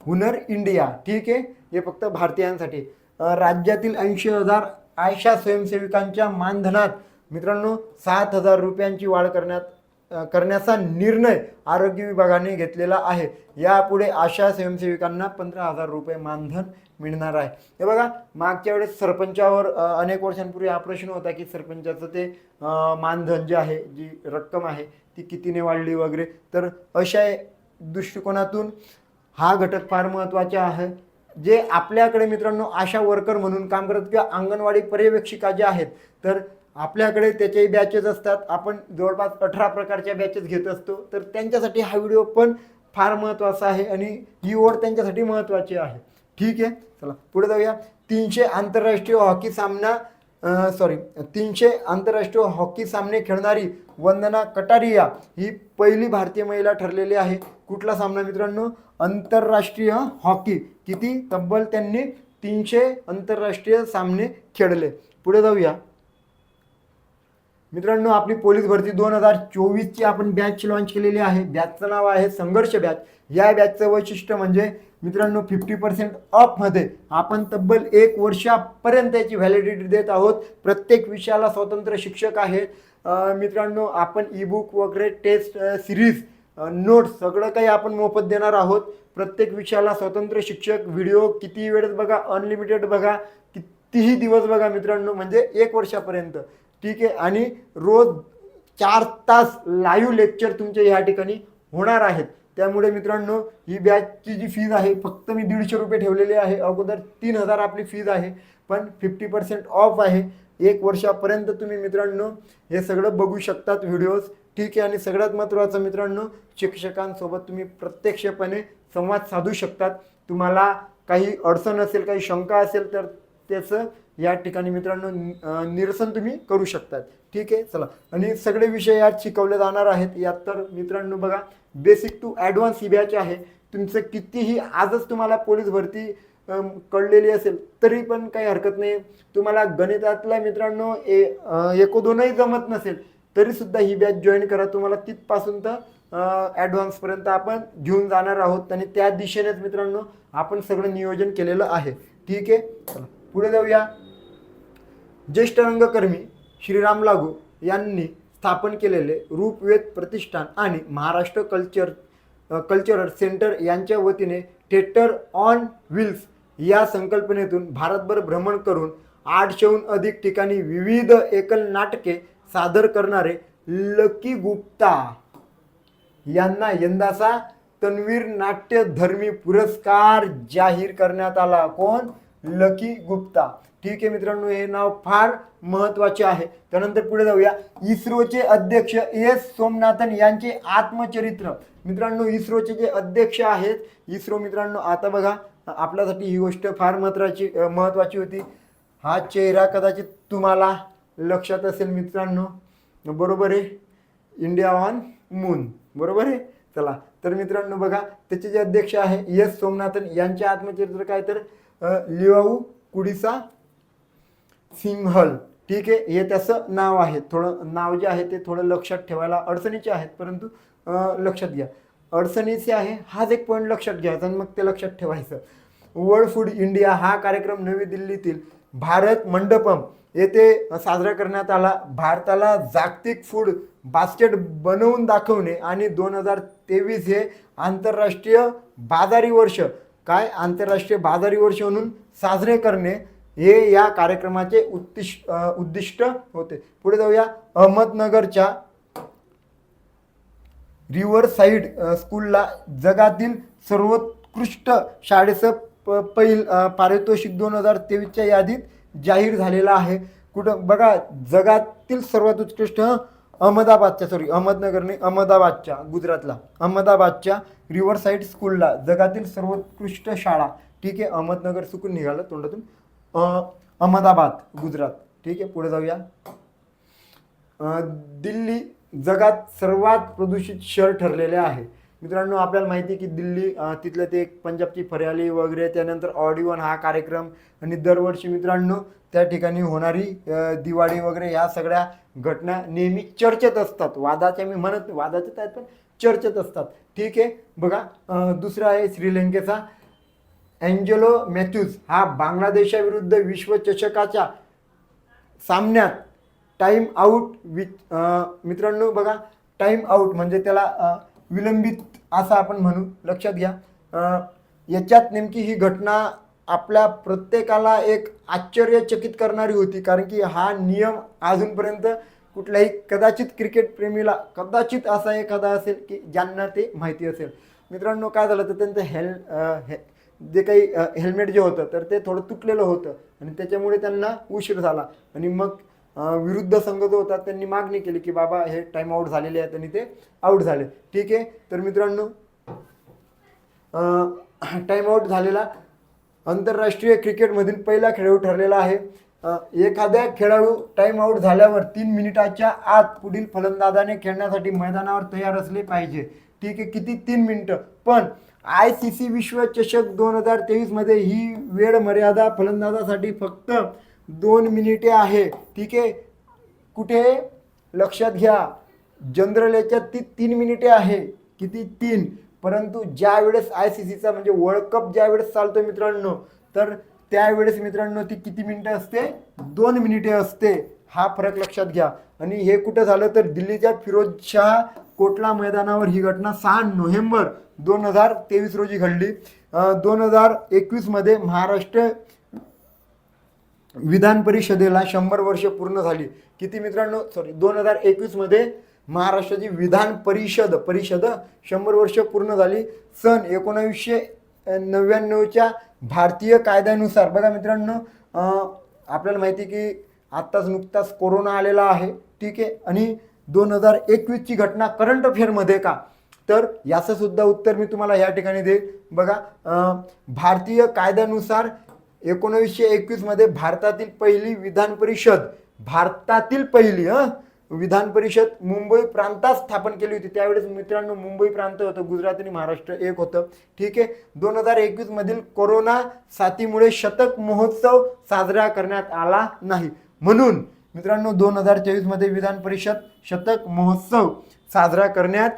हुनर इंडिया. ठीक आहे. हे फक्त भारतीयांसाठी. राज्यातील 80,000 आयशा स्वयंसेविकांच्या मानधनात मित्रांनो 7,000 रुपयांची वाढ करण्याचा निर्णय आरोग्य विभागाने घेतलेला आहे. यापुढे आशा स्वयंसेविकांना 15,000 रुपये मानधन मिळणार आहे. हे बघा, मागच्या वेळेस सरपंचावर अनेक वर्षांपूर्वी हा प्रश्न होता की सरपंचाचं ते मानधन जे आहे, जी रक्कम आहे ती कितीने वाढली वगैरे. तर अशा दृष्टिकोनातून हा घटक फार महत्त्वाचा आहे. जे आपल्याकडे मित्रांनो आशा वर्कर म्हणून काम करतात किंवा अंगणवाडी पर्यवेक्षिका ज्या आहेत, तर आपल्याकडे त्याच्याही बॅचेस असतात. आपण जवळपास 18 प्रकारच्या बॅचेस घेत असतो. तर त्यांच्यासाठी हा व्हिडिओ पण फार महत्त्वाचा आहे आणि ही ओढ त्यांच्यासाठी महत्त्वाची आहे. ठीक आहे. चला पुढे जाऊया. 300 आंतरराष्ट्रीय हॉकी सामने खेळणारी वंदना कटारिया ही पहिली भारतीय महिला ठरलेली आहे. कुठला सामना मित्रांनो, आंतरराष्ट्रीय हॉकी. किती, तब्बल त्यांनी 300 आंतरराष्ट्रीय सामने खेळले. पुढे जाऊया मित्रांनो. आपली पोलीस भरती 2024ची आपण बॅच लॉन्च केलेली आहे. बॅचचं नाव आहे संघर्ष बॅच. या बॅचचं वैशिष्ट्य म्हणजे मित्रांनो 50% ऑफमध्ये आपण तब्बल 1 वर्षापर्यंत याची व्हॅलिडिटी देत आहोत. प्रत्येक विषयाला स्वतंत्र शिक्षक आहेत. मित्रांनो, आपण ईबुक वगैरे, टेस्ट सिरीज, नोट्स सगळं काही आपण मोफत देणार आहोत. प्रत्येक विषयाला स्वतंत्र शिक्षक. व्हिडिओ कितीही वेळेस बघा, अनलिमिटेड बघा, कितीही दिवस बघा मित्रांनो, म्हणजे 1 वर्षापर्यंत. ठीक आहे. आणि रोज 4 तास लाईव्ह लेक्चर तुमच्या ह्या ठिकाणी होणार आहेत. त्यामुळे मित्रांनो ही बॅचची जी फीज आहे फक्त मी 150 रुपये ठेवलेली आहे. अगोदर 3,000 आपली फीज आहे, पण 50% ऑफ आहे. 1 वर्षापर्यंत तुम्ही मित्रांनो हे सगळं बघू शकतात व्हिडिओज. ठीक आहे. आणि सगळ्यात महत्त्वाचं मित्रांनो, शिक्षकांसोबत तुम्ही प्रत्यक्षपणे संवाद साधू शकतात. तुम्हाला काही अडचण असेल, काही शंका असेल, तर त्याचं या ठिकाणी मित्रांनो निरसन तुम्ही करू शकतात. ठीक आहे. चला, आणि सगळे विषय यात शिकवले जाणार आहेत. यात तर मित्रांनो बघा, बेसिक टू ॲडव्हान्स ही बॅच आहे. तुमचं कितीही आजच तुम्हाला पोलीस भरती कळलेली असेल तरी पण काही हरकत नाही. तुम्हाला गणितातला मित्रांनो 1-2ही जमत नसेल तरी सुद्धा ही बॅच जॉईन करा. तुम्हाला तिथपासून तर ॲडव्हान्सपर्यंत आपण घेऊन जाणार आहोत आणि त्या दिशेनेच मित्रांनो आपण सगळं नियोजन केलेलं आहे. ठीक आहे. चला पुढे जाऊया. ज्येष्ठ रंगकर्मी श्रीराम लागू यांनी स्थापन केलेले रूपवेध प्रतिष्ठान आणि महाराष्ट्र कल्चरल सेंटर यांच्या वतीने थिएटर ऑन व्हील्स या संकल्पनेतून भारतभर भ्रमण करून 800हून अधिक ठिकाणी विविध एकल नाटके सादर करणारे लकी गुप्ता यांना यंदाचा तन्वीर नाट्यधर्मी पुरस्कार जाहीर करण्यात आला. कोण, लकी गुप्ता. ठीक आहे मित्रांनो, हे नाव फार महत्त्वाचे आहे. त्यानंतर पुढे जाऊया. इस्रोचे अध्यक्ष एस सोमनाथन यांचे आत्मचरित्र. मित्रांनो, इस्रोचे जे अध्यक्ष आहेत, इस्रो मित्रांनो आता बघा, आपल्यासाठी ही गोष्ट फार महत्त्वाची होती. हा चेहरा कदाचित तुम्हाला लक्षात असेल मित्रांनो, बरोबर आहे, इंडिया ऑन मून, बरोबर आहे. चला, तर मित्रांनो बघा, त्याचे जे अध्यक्ष आहे एस सोमनाथन यांचे आत्मचरित्र काय, तर लिवाऊ कुडिसा सिंहल. ठीक आहे, हे त्याचं नाव आहे. थोडं नाव जे आहे ते थोडं लक्षात ठेवायला अडचणीचे आहेत, परंतु लक्षात घ्या. अडचणीचे आहे हाच एक पॉईंट लक्षात घ्यायचा आणि मग ते लक्षात ठेवायचं. वर्ल्ड फूड इंडिया हा कार्यक्रम नवी दिल्लीतील भारत मंडपम येथे साजरा करण्यात आला. भारताला जागतिक फूड बास्केट बनवून दाखवणे आणि 2023 हे आंतरराष्ट्रीय बाजारी वर्ष, काय आंतरराष्ट्रीय बाजारी वर्ष म्हणून साजरे करणे हे या कार्यक्रमाचे उद्दिष्ट होते. पुढे जाऊया. अहमदनगरच्या रिव्हर साईड स्कूलला जगातील सर्वोत्कृष्ट शाळेचं पारितोषिक 2023च्या यादीत जाहीर झालेला आहे. कुठं बघा, जगातील सर्वात उत्कृष्ट अहमदाबादच्या गुजरातला अहमदाबादच्या रिव्हरसाईड स्कूलला जगातील सर्वोत्कृष्ट शाळा. ठीक आहे, अहमदनगर चुकून निघालं तोंडातून, अहमदाबाद गुजरात. ठीक आहे, पुढे जाऊया. दिल्ली जगात सर्वात प्रदूषित शहर ठरलेले आहे. मित्रांनो, आपल्याला माहिती आहे की दिल्ली तिथलं ते पंजाबची फरियाली वगैरे, त्यानंतर ऑडिओन हा कार्यक्रम, आणि दरवर्षी मित्रांनो त्या ठिकाणी होणारी दिवाळी वगैरे ह्या सगळ्या घटना नेहमी चर्चेत असतात. वादाच्या मी म्हणत वादाच्याच आहेत पण चर्चेत असतात. ठीक आहे, बघा दुसरा आहे श्रीलंकेचा एंजेलो मॅथ्यूज हा बांगलादेशाविरुद्ध विश्वचषकाच्या सामन्यात टाईम आऊट मित्रांनो बघा, टाईम आऊट म्हणजे त्याला विलंबित असं आपण म्हणू, लक्षात घ्या. याच्यात नेमकी ही घटना आपल्या प्रत्येकाला एक आश्चर्यचकित करणारी होती, कारण की हा नियम अजूनपर्यंत कुठल्याही कदाचित क्रिकेट प्रेमीला कदाचित असा एखादा असेल की ज्यांना ते माहिती असेल. मित्रांनो, काय झालं तर त्यांचं जे काही हेल्मेट जे होतं तर ते थोडं तुटलेलं होतं आणि त्याच्यामुळे त्यांना उशीर झाला, आणि मग विरुद्ध संघ जो होता त्यांनी मागणी केली की बाबा हे टाईम आऊट झालेले आहेत, आणि ते आऊट झाले. ठीक आहे, तर मित्रांनो टाईम आऊट झालेला आंतरराष्ट्रीय क्रिकेटमधील पहिला खेळाडू ठरलेला आहे. एखाद्या खेळाडू टाईम आऊट झाल्यावर 3 मिनिटाच्या आत पुढील फलंदाजाने खेळण्यासाठी मैदानावर तयार असले पाहिजे. ठीक आहे, किती? 3 मिनिटं. पण ICC विश्वचषक 2023 मध्ये ही वेळ मर्यादा फलंदाजासाठी फक्त 2 मिनिटे आहे. ठीक आहे, कुठे लक्षात घ्या, जनरल याच्यात ती 3 मिनिटे आहे. किती? 3. परंतु ज्या वेळेस ICCचा म्हणजे वर्ल्ड कप ज्या वेळेस चालतो मित्रांनो, तर त्यावेळेस मित्रांनो ती किती मिनिटं असते? 2 मिनिटे असते. हा फरक लक्षात घ्या. आणि हे कुठं झालं तर दिल्लीच्या फिरोजशाह कोटला मैदानावर ही घटना 6 नोव्हेंबर 2023 रोजी घडली. 2021 मध्ये महाराष्ट्र विधान परिषदेला 100 वर्ष पूर्ण झाली. किती मित्रांनो? 2021 मध्ये महाराष्ट्राची विधान परिषद 100 वर्ष पूर्ण झाली. सन 1999च्या भारतीय कायद्यानुसार बघा मित्रांनो, आपल्याला माहिती की आत्ताच नुकताच कोरोना आलेला आहे. ठीक आहे, आणि 2021 ची घटना करंट अफेअरमध्ये का, तर याचं सुद्धा उत्तर मी तुम्हाला या ठिकाणी देईल. बघा, भारतीय कायद्यानुसार 1921 मध्ये भारतातील पहिली विधान परिषद मुंबई प्रांतात स्थापन केली होती. त्यावेळेस मित्रांनो मुंबई प्रांत होतं, गुजरात आणि महाराष्ट्र एक होतं. ठीक आहे, 2021 मधील कोरोना साथीमुळे शतक महोत्सव साजरा करण्यात आला नाही. म्हणून मित्रांनो 2024 मध्ये विधान परिषद शतक महोत्सव साजरा करण्यात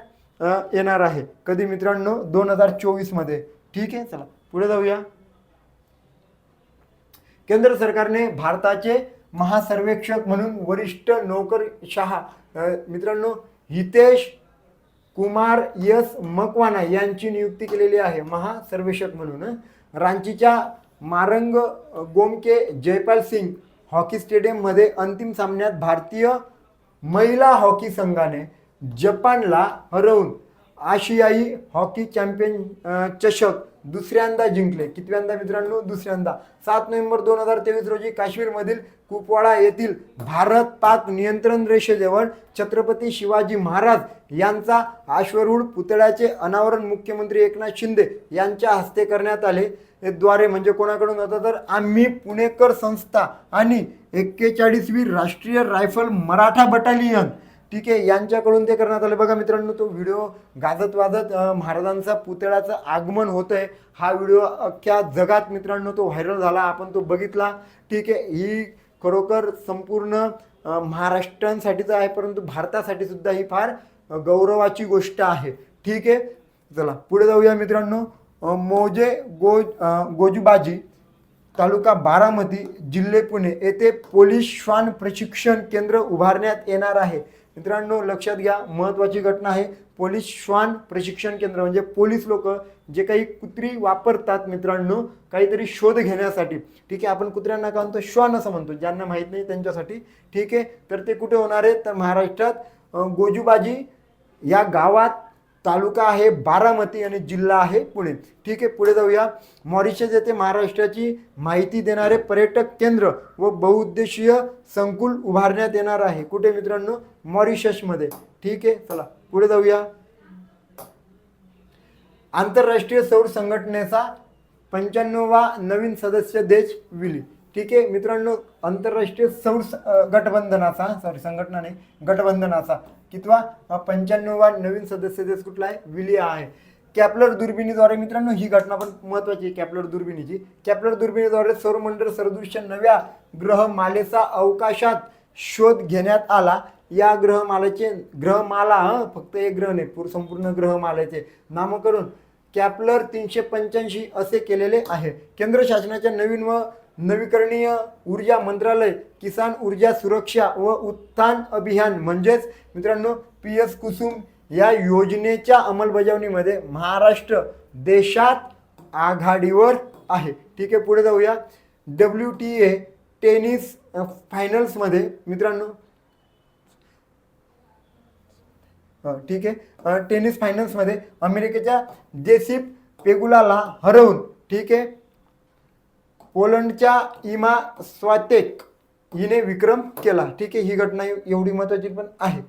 येणार आहे. कधी मित्रांनो? 2024 मध्ये. ठीक आहे, चला पुढे जाऊया. केंद्र सरकारने भारताचे महासर्वेक्षक म्हणून वरिष्ठ नोकरशहा मित्रांनो हितेश कुमार यस मकवाना यांची नियुक्ती केलेली आहे महासर्वेक्षक म्हणून. रांचीच्या मारंग गोमके जयपाल सिंग हॉकी स्टेडियममध्ये अंतिम सामन्यात भारतीय महिला हॉकी संघाने जपानला हरवून आशियाई हॉकी चॅम्पियन चषक दुसऱ्यांदा जिंकले. कितव्यांदा मित्रांनो? दुसऱ्यांदा. 7 नोव्हेंबर 2023 रोजी काश्मीरमधील कुपवाडा येथील भारत पाक नियंत्रण रेषेजवळ छत्रपती शिवाजी महाराज यांचा अश्वारूढ पुतळ्याचे अनावरण मुख्यमंत्री एकनाथ शिंदे यांच्या हस्ते करण्यात आले. द्वारे म्हणजे कोणाकडून होतं तर आम्ही पुणेकर संस्था आणि 41वी राष्ट्रीय रायफल मराठा बटालियन, ठीक आहे, यांच्याकडून ते करण्यात आले. बघा मित्रांनो, तो व्हिडिओ गाजत वाजत महाराजांचा पुतळ्याचं आगमन होतंय. हा व्हिडिओ अख्ख्या जगात मित्रांनो तो व्हायरल झाला, आपण तो बघितला. ठीक आहे, ही खरोखर संपूर्ण महाराष्ट्रांसाठीच आहे, परंतु भारतासाठी सुद्धा ही फार गौरवाची गोष्ट आहे. ठीक आहे, चला पुढे जाऊया मित्रांनो. मौजे गोजुबाजी तालुका बारामती जिल्हे पुणे येथे पोलीस श्वान प्रशिक्षण केंद्र उभारण्यात येणार आहे. मित्रांनो लक्षात घ्या, महत्त्वाची घटना आहे. पोलीस श्वान प्रशिक्षण केंद्र म्हणजे पोलीस लोक जे काही कुत्री वापरतात मित्रांनो काहीतरी शोध घेण्यासाठी. ठीक आहे, आपण कुत्र्यांना काय म्हणतो? श्वान असं म्हणतो, ज्यांना माहीत नाही त्यांच्यासाठी. ठीक आहे, तर ते कुठे होणार आहे तर महाराष्ट्रात गोजुबाजी या गावात तालुका आहे बारामती आणि जिल्हा आहे पुणे. ठीक आहे, पुढे जाऊया. मॉरिशस येथे महाराष्ट्राची माहिती देणारे पर्यटक केंद्र व बहुउद्देशीय संकुल उभारण्यात येणार आहे. कुठे मित्रांनो? मॉरिशसमध्ये. ठीक आहे, चला पुढे जाऊया. आंतरराष्ट्रीय सौर संघटनेचा 95वा नवीन सदस्य देश विली. ठीक आहे मित्रांनो, आंतरराष्ट्रीय सौर गठबंधनाचा संघटना नाही, गठबंधनाचा कितवा 95वा नवीन सदस्य देश कुठला आहे? विली आहे. कॅप्लर दुर्बिणीद्वारे मित्रांनो, ही घटना पण महत्त्वाची आहे कॅप्लर दुर्बिणीची. कॅप्लर दुर्बिणीद्वारे सौरमंडळ सदृश्य नव्या ग्रहमालेचा अवकाशात शोध घेण्यात आला. या ग्रहमाला फक्त एक ग्रह नाही, संपूर्ण ग्रहमालेचे नामकरण कॅप्लर 385 असे केलेले आहे. केंद्र शासनाच्या नवीन व नवीकरणीय ऊर्जा मंत्रालय किसान ऊर्जा सुरक्षा व उत्थान अभियान म्हणजेच मित्रांनो PS कुसुम या योजनेच्या अंमलबजावणीमध्ये महाराष्ट्र देशात आघाडीवर आहे. ठीक आहे, पुढे जाऊया. WTA टेनिस फायनल्समध्ये मित्रांनो, ठीक आहे, टेनिस फायनल्समध्ये अमेरिकेच्या जेसिप पेगुलाला हरवून, ठीक आहे, पोलंडच्या इमा स्वातेक हिने विक्रम केला. ठीक आहे, ही घटना एवढी महत्त्वाची पण आहे.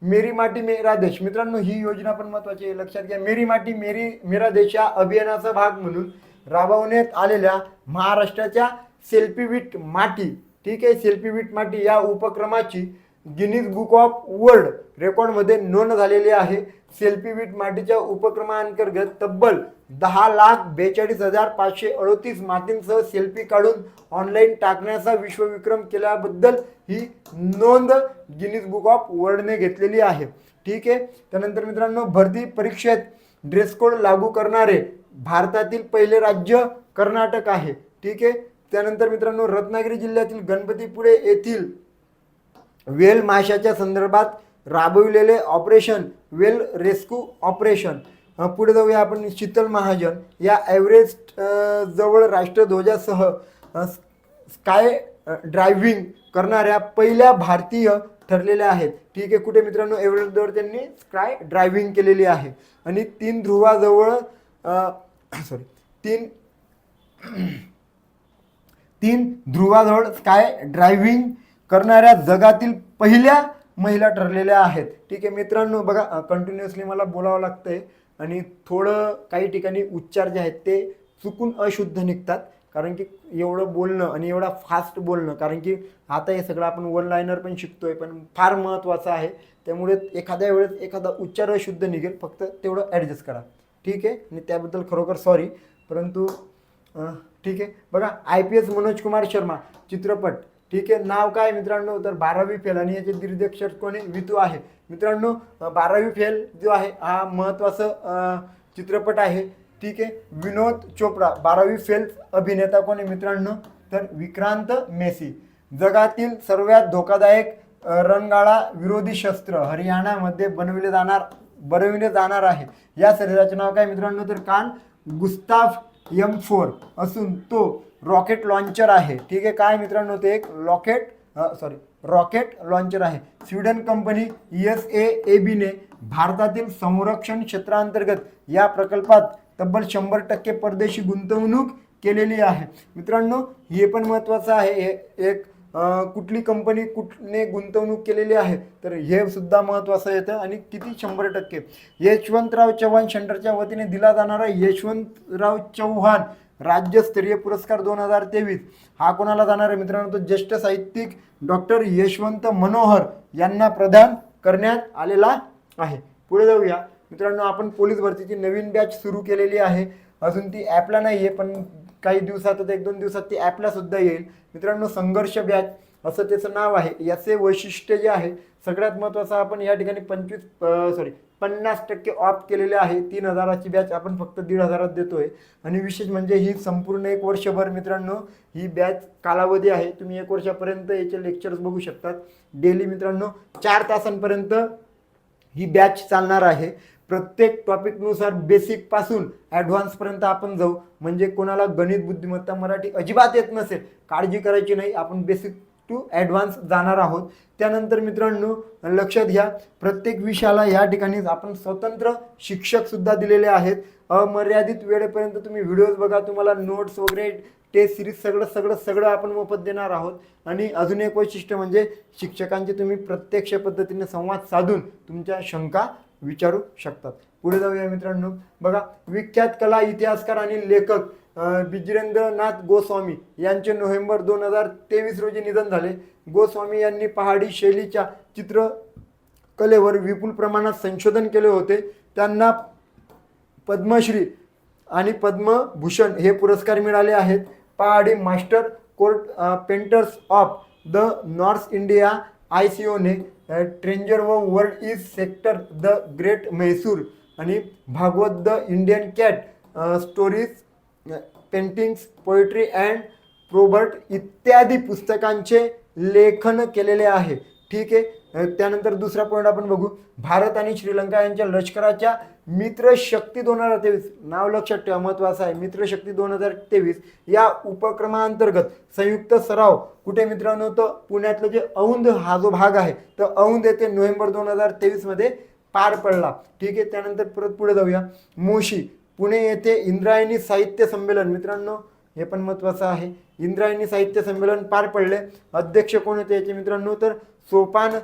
मेरी माटी मेरा देश मित्रांनो, ही योजना पण महत्त्वाची आहे, लक्षात घ्या. मेरी माटी मेरा देश या अभियानाचा भाग म्हणून राबवण्यात आलेल्या महाराष्ट्राच्या सेल्फी विथ माटी, ठीक आहे, सेल्फी विथ माटी या उपक्रमाची गिनीज बुक ऑफ वर्ल्ड रेकॉर्डमध्ये नोंद झालेली आहे. सेल्फी विथ माटीच्या उपक्रमांतर्गत तब्बल 10,42,538 मातींसह सेल्फी काढून ऑनलाईन टाकण्याचा विश्वविक्रम केल्याबद्दल ही नोंद गिनीज बुक ऑफ वर्ल्डने घेतलेली आहे. ठीक आहे, त्यानंतर मित्रांनो, भरती परीक्षेत ड्रेस कोड लागू करणारे भारतातील पहिले राज्य कर्नाटक आहे. ठीक आहे, त्यानंतर मित्रांनो, रत्नागिरी जिल्ह्यातील गणपतीपुळे येथील वेल माशाच्या संदर्भात राबविलेले ऑपरेशन वेल रेस्क्यू ऑपरेशन. पुढे जाऊया आपण. शीतल महाजन या एव्हरेस्ट जवळ राष्ट्रध्वजासह स्काय ड्रायव्हिंग करणाऱ्या पहिल्या भारतीय ठरलेल्या आहेत. ठीक आहे, कुठे मित्रांनो? एव्हरेस्टवर त्यांनी स्काय ड्रायव्हिंग केलेली आहे. आणि 3 ध्रुवाजवळ स्काय ड्रायव्हिंग करणाऱ्या जगातील पहिल्या महिला ठरलेल्या आहेत. ठीक आहे मित्रांनो, बघा कंटिन्युअसली मला बोलावं लागतंय आणि थोडं काही ठिकाणी उच्चार जे आहेत ते चुकून अशुद्ध निघतात, कारण की एवढं बोलणं आणि एवढा फास्ट बोलणं, कारण की आता हे सगळं आपण वन लायनर पण शिकतोय, पण फार महत्त्वाचं आहे, त्यामुळे एखाद्या वेळेस एखादा उच्चार अशुद्ध निघेल, फक्त तेवढं ॲडजस्ट करा. ठीक आहे, आणि त्याबद्दल खरोखर सॉरी, परंतु ठीक आहे. बघा IPS मनोज कुमार शर्मा चित्रपट, ठीक आहे, नाव काय मित्रांनो? तर 12वी फेल, आणि याचे दिग्दर्शक कोणी? वितू आहे. मित्रांनो 12वी फेल जो आहे हा महत्त्वाचा चित्रपट आहे. ठीक आहे, विनोद चोपडा 12वी फेल अभिनेता कोणी मित्रांनो? तर विक्रांत मेसी. जगातील सर्वात धोकादायक रणगाडा विरोधी शस्त्र हरियाणामध्ये बनविले जाणार आहे. या शरीराचे नाव काय मित्रांनो? तर कान गुस्ताफ M4 असून तो रॉकेट लॉन्चर आहे. ठीक आहे, काय मित्रांनो? ते एक रॉकेट लॉन्चर आहे. स्वीडन कंपनी ESAAB ने भारतातील संरक्षण क्षेत्रांतर्गत या प्रकल्पात तब्बल 100% परदेशी गुंतवणूक केलेली आहे. मित्रांनो हे पण महत्त्वाचं आहे. हे एक कुठली कंपनी कुठने गुंतवणूक केलेली आहे, तर हे सुद्धा महत्त्वाचं येतं. आणि किती? 100%. यशवंतराव चव्हाण सेंटरच्या वतीने दिला जाणारा यशवंतराव चव्हाण राज्यस्तरीय पुरस्कार 2023 हा कोणाला जाणार आहे मित्रांनो? तर ज्येष्ठ साहित्यिक डॉक्टर यशवंत मनोहर यांना प्रदान करण्यात आलेला आहे. पुढे जाऊया मित्रांनो, आपण पोलीस भरतीची नवीन बॅच सुरू केलेली आहे. अजून ती ॲपला नाही आहे, पण काही दिवसातच 1-2 दिवसात ती ॲपला सुद्धा येईल मित्रांनो. संघर्ष बॅच असं त्याचं नाव आहे. याचे वैशिष्ट्य जे आहे सगळ्यात महत्त्वाचं, आपण या ठिकाणी 50% ऑफ केलेले आहे. 3000ची बॅच आपण फक्त 1500 देतोय. आणि विशेष म्हणजे ही संपूर्ण 1 वर्षभर मित्रांनो ही बॅच कालावधी आहे. तुम्ही 1 वर्षापर्यंत याचे लेक्चर्स बघू शकतात. डेली मित्रांनो 4 तासांपर्यंत ही बॅच चालणार आहे. प्रत्येक टॉपिकनुसार बेसिकपासून ॲडव्हान्सपर्यंत आपण जाऊ. म्हणजे कोणाला गणित, बुद्धिमत्ता, मराठी अजिबात येत नसेल, काळजी करायची नाही. आपण बेसिक टू ॲडव्हान्स जाणार आहोत. त्यानंतर मित्रांनो लक्षात घ्या, प्रत्येक विषयाला या ठिकाणी आपण स्वतंत्र शिक्षक सुद्धा दिलेले आहेत. अमर्यादित वेळेपर्यंत तुम्ही व्हिडिओज बघा, तुम्हाला नोट्स वगैरे टेस्ट सिरीज सगळं आपण मोफत देणार आहोत. आणि अजून एक वैशिष्ट्य म्हणजे शिक्षकांचे तुम्ही प्रत्यक्ष पद्धतीने संवाद साधून तुमच्या शंका विचारू शकतात. पुढे जाऊया मित्रांनो. बघा, विख्यात कला इतिहासकार आणि लेखक बिजेंद्रनाथ गोस्वामी यांचे नोव्हेंबर 2023 रोजी निधन झाले. गोस्वामी यांनी पहाडी शैलीच्या चित्रकलेवर विपुल प्रमाणात संशोधन केले होते. त्यांना पद्मश्री आणि पद्मभूषण हे पुरस्कार मिळाले आहेत. Pahari master court painters of the north India ICOने ट्रेंजर व world is sector the great Mysore आणि Bhagavat the Indian cat stories paintings poetry and proverbs इत्यादी पुस्तकांचे लेखन केलेले आहे. ठीक आहे. त्यानंतर दुसरा पॉईंट आपण बघू, भारत आणि श्रीलंका यांच्या लष्कराच्या मित्रशक्ती 2023, नाव लक्षात ठेवा, महत्त्वाचं आहे, मित्रशक्ती 2023 या उपक्रमांतर्गत संयुक्त सराव कुठे मित्रांनो, तर पुण्यातलं जे औंध हा जो भाग आहे तर औंध येथे नोव्हेंबर 2023 मध्ये पार पडला. ठीक आहे. त्यानंतर परत पुढे जाऊया, मोशी पुणे येथे इंद्रायणी साहित्य संमेलन, मित्रांनो हे पण महत्त्वाचं आहे, इंद्रायणी साहित्य संमेलन पार पडले. अध्यक्ष कोण होते याचे मित्रांनो, तर सोपान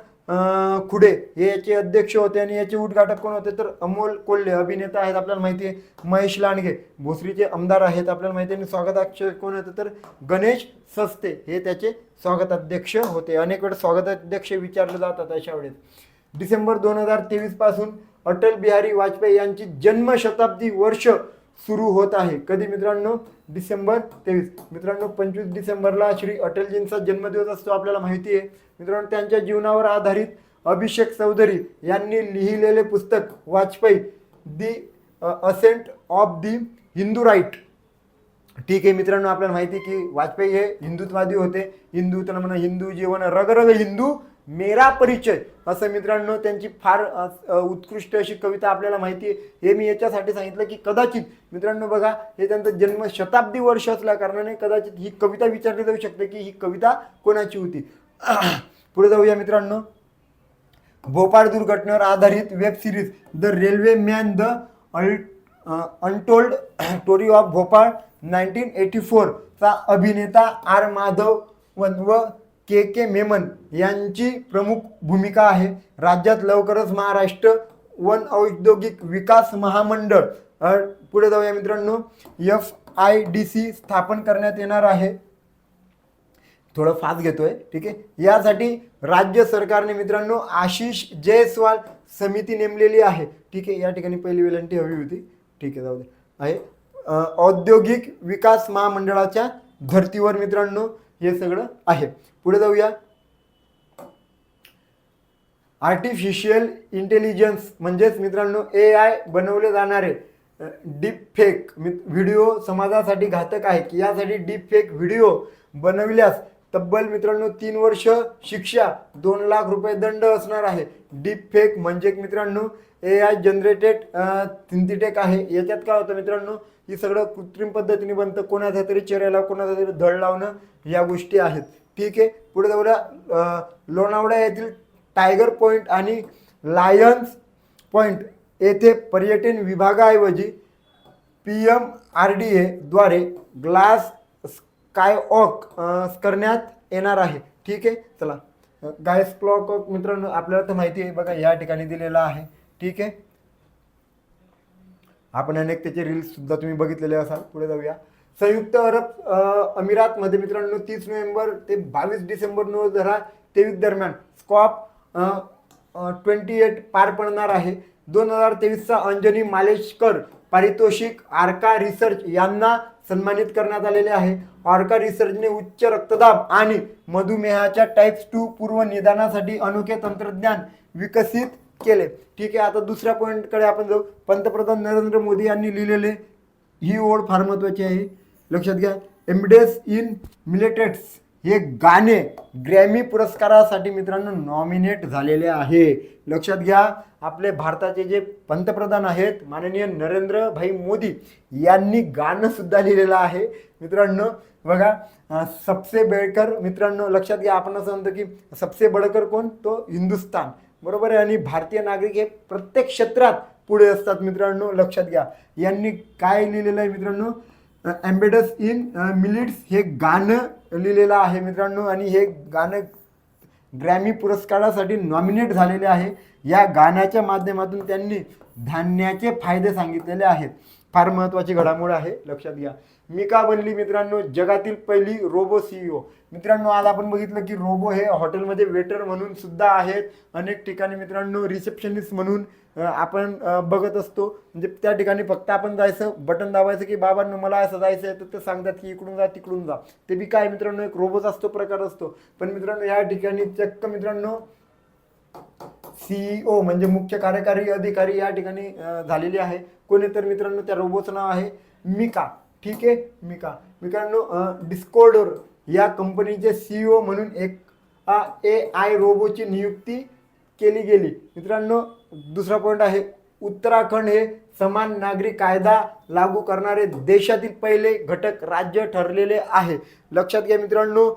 खुडे हे याचे अध्यक्ष होते आणि याचे उद्घाटक कोण होते, तर अमोल कोल्हे अभिनेता आहेत आपल्याला माहिती आहे. महेश लांडगे भोसरीचे आमदार आहेत आपल्याला माहिती आहे. आणि स्वागताध्यक्ष कोण होते, तर गणेश सस्ते हे त्याचे स्वागताध्यक्ष होते. अनेक वेळा स्वागताध्यक्ष विचारले जातात अशा वेळेस. डिसेंबर 2023 पासून अटल बिहारी वाजपेयी यांची जन्मशताब्दी वर्ष सुरू होत आहे. कधी मित्रांनो, डिसेंबर 23. मित्रांनो 25 डिसेंबरला श्री अटलजींचा जन्मदिवस असतो आपल्याला माहिती आहे. मित्रांनो त्यांच्या जीवनावर आधारित अभिषेक चौधरी यांनी लिहिलेले पुस्तक Vajpayee the ascent of the Hindu right. ठीक आहे मित्रांनो, आपल्याला माहिती आहे की वाजपेयी हे हिंदुत्ववादी होते. हिंदू त्यांना म्हणा हिंदू जीवन रगरग हिंदू मेरा परिचय असं मित्रांनो त्यांची फार उत्कृष्ट अशी कविता आपल्याला माहिती आहे. हे मी याच्यासाठी सांगितलं की कदाचित मित्रांनो बघा, हे त्यांचं जन्म शताब्दी वर्ष असल्या कारणाने कदाचित ही कविता विचारली जाऊ शकते की ही कविता कोणाची होती. पुढे जाऊया मित्रांनो, भोपाळ दुर्घटनेवर आधारित web series the railway man the untold story of Bhopal 1984 चा अभिनेता R माधवन व के मेमन यांची प्रमुख भूमिका आहे. राज्यात लवकरच महाराष्ट्र वन औद्योगिक विकास महामंडळ पुढे जाऊया मित्रांनो FIDC स्थापन करण्यात येणार आहे. थोडं फास्ट घेतोय. ठीक आहे. यासाठी राज्य सरकारने मित्रांनो आशिष जयस्वाल समिती नेमलेली आहे. ठीक आहे. या ठिकाणी पहिली विनंती हवी होती. ठीक आहे, जाऊ दे आहे. औद्योगिक विकास महामंडळाच्या धर्तीवर मित्रांनो हे सगळं आहे. पुढे जाऊया, आर्टिफिशियल इंटेलिजन्स म्हणजेच मित्रांनो AI बनवले जाणारे डीप फेक व्हिडिओ समाजासाठी घातक आहे की यासाठी डीप फेक व्हिडिओ बनविल्यास तब्बल मित्रांनो 3 वर्ष शिक्षा 2 लाख रुपये दंड असणार आहे. डीप फेक म्हणजे मित्रांनो AI जनरेटेड सिंथेटिक आहे. याच्यात काय होतं मित्रांनो, ही सगळं कृत्रिम पद्धतीने बनतं, कोणाच्या तरी चेहऱ्याला कोणाचा तरी धड लावणं या गोष्टी आहेत. ठीक आहे. पुढे जाऊया, लोणावळा येथील टायगर पॉईंट आणि लायन्स पॉईंट येथे पर्यटन विभागाऐवजी PMRDA द्वारे ग्लास स्कायवॉक करण्यात येणार आहे. ठीक आहे. चला, गायस क्लॉक मित्रांनो आपल्याला तर माहिती आहे बघा, या ठिकाणी दिलेला आहे. ठीक आहे. आपण अनेक त्याचे रील्स सुद्धा तुम्ही बघितलेले असाल. पुढे जाऊया, संयुक्त अरब अमिरातमध्ये मित्रांनो 30 नोव्हेंबर ते 22 डिसेंबर 2023 दरम्यान स्कॉप 28 पार पडणार आहे. 2023चा अंजनी मालेशकर पारितोषिक आर्का रिसर्च यांना सन्मानित करण्यात आलेले आहे. आर्का रिसर्चने उच्च रक्तदाब आणि मधुमेहाच्या टाईप 2 पूर्व निदानासाठी अनोखे तंत्रज्ञान विकसित केले. ठीक आहे. आता दुसऱ्या पॉईंटकडे आपण जाऊ. पंतप्रधान नरेंद्र मोदी यांनी लिहिलेले ही ओळ फार महत्त्वाची आहे, लक्षात घ्या. एम्बेडेस इन मिलेटेट्स हे गाणे ग्रॅमी पुरस्कारासाठी मित्रांनो नॉमिनेट झालेले आहे. लक्षात घ्या, आपले भारताचे जे पंतप्रधान आहेत माननीय नरेंद्र भाई मोदी यांनी गाणं सुद्धा लिहिलेलं आहे मित्रांनो. बघा, सबसे बडकर मित्रांनो लक्षात घ्या, आपण असं म्हणतो की सबसे बडकर कोण, तो हिंदुस्तान, बरोबर आहे. आणि भारतीय नागरिक हे प्रत्येक क्षेत्रात पुढे असतात मित्रांनो, लक्षात घ्या. यांनी काय लिहिलेलं आहे मित्रांनो, एम्बेडस इन मिलिट्स हे गाणं लिहिलेलं आहे मित्रांनो. आणि हे गाणं ग्रॅमी पुरस्कारासाठी नॉमिनेट झालेले आहे. या गाण्याच्या माध्यमातून त्यांनी धान्याचे फायदे सांगितलेले आहेत. फार महत्त्वाची घडामोड आहे, लक्षात घ्या. मिका बनली मित्रांनो जगातील पहिली रोबो CEO. मित्रांनो आज आपण बघितलं की रोबो हे हॉटेलमध्ये वेटर म्हणून सुद्धा आहेत. अनेक ठिकाणी मित्रांनो रिसेप्शनिस्ट म्हणून आपण बघत असतो. म्हणजे त्या ठिकाणी फक्त आपण जायचं, बटन दाबायचं की बाबांनो मला असं जायचं आहे, तर ते सांगतात की इकडून जा तिकडून जा. ते बी काय मित्रांनो एक रोबोच असतो, प्रकार असतो. पण मित्रांनो या ठिकाणी चक्क मित्रांनो CEO म्हणजे मुख्य कार्यकारी अधिकारी या ठिकाणी झालेली आहे. कोणी तर मित्रांनो त्या रोबोचं नाव आहे मिका. ठीक आहे, मिका. मित्रांनो डिस्कॉर्डर या कंपनीचे CEO म्हणून एक AI रोबोची नियुक्ती केली गेली मित्रांनो. दुसरा पॉईंट आहे, उत्तराखंड हे समान नागरी कायदा लागू करणारे देशातील पहिले घटक राज्य ठरलेले आहे. लक्षात घ्या मित्रांनो,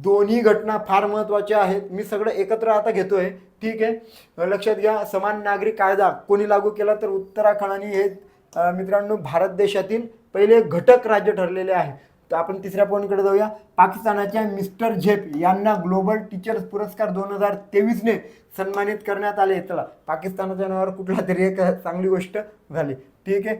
दोन्ही घटना फार महत्त्वाच्या आहेत. मी सगळं एकत्र आता घेतोय, ठीक आहे. लक्षात घ्या, समान नागरी कायदा कोणी लागू केला, तर उत्तराखंड. आणि हे मित्रांनो भारत देशातील पहिले घटक राज्य ठरलेले आहे. तर आपण तिसऱ्या पॉईंटकडे जाऊया. पाकिस्तानाच्या मिस्टर झेप यांना ग्लोबल टीचर्स पुरस्कार 2023ने सन्मानित करण्यात आले. चला, पाकिस्तानाच्या नावावर कुठला तरी एक चांगली गोष्ट झाली. ठीक आहे,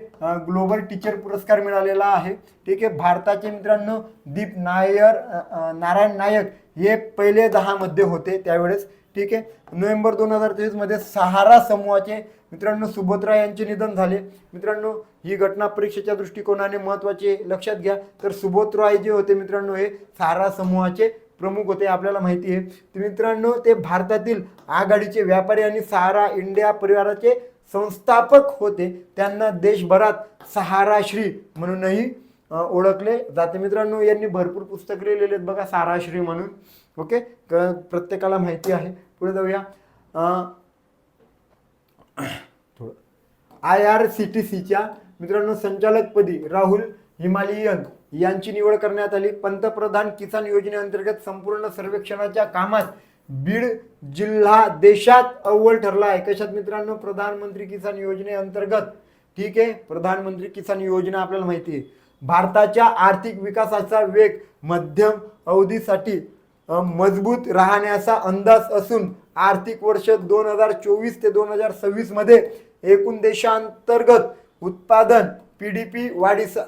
ग्लोबल टीचर पुरस्कार मिळालेला आहे. ठीक आहे, भारताचे मित्रांनो दीप नारायण नायक हे पहिले 10 मध्ये होते त्यावेळेस. ठीक आहे, नोव्हेंबर 2023 मध्ये सहारा समूहाचे मित्रांनो सुभद्रा यांचे निधन झाले. मित्रांनो ही घटना परीक्षेच्या दृष्टिकोनाने महत्त्वाची, लक्षात घ्या. तर सुभद्रा जे होते मित्रांनो हे सहारा समूहाचे प्रमुख होते, आपल्याला माहिती आहे. तर मित्रांनो ते भारतातील आघाडीचे व्यापारी आणि सहारा इंडिया परिवाराचे संस्थापक होते. त्यांना देशभरात सहाराश्री म्हणूनही ओळखले जाते. मित्रांनो यांनी भरपूर पुस्तक लिहिलेले आहेत बघा, सहाराश्री म्हणून. ओके, प्रत्येकाला माहिती आहे. पुढे जाऊया. थोडं IRCTCच्या मित्रांनो संचालकपदी राहुल हिमालयन यांची निवड करण्यात आली. पंतप्रधान किसान योजनेअंतर्गत संपूर्ण सर्वेक्षणाच्या कामात बीड जिल्हा देशात अव्वल ठरला आहे. कशात मित्रांनो, प्रधानमंत्री किसान योजनेअंतर्गत. ठीक आहे, प्रधानमंत्री किसान योजना आपल्याला माहिती आहे. भारताच्या आर्थिक विकासाचा वेग मध्यम अवधीसाठी मजबूत राहण्याचा अंदाज असून आर्थिक वर्ष 2024 ते 2026 मध्ये एकूण देशांतर्गत उत्पादन PDP वाढीचा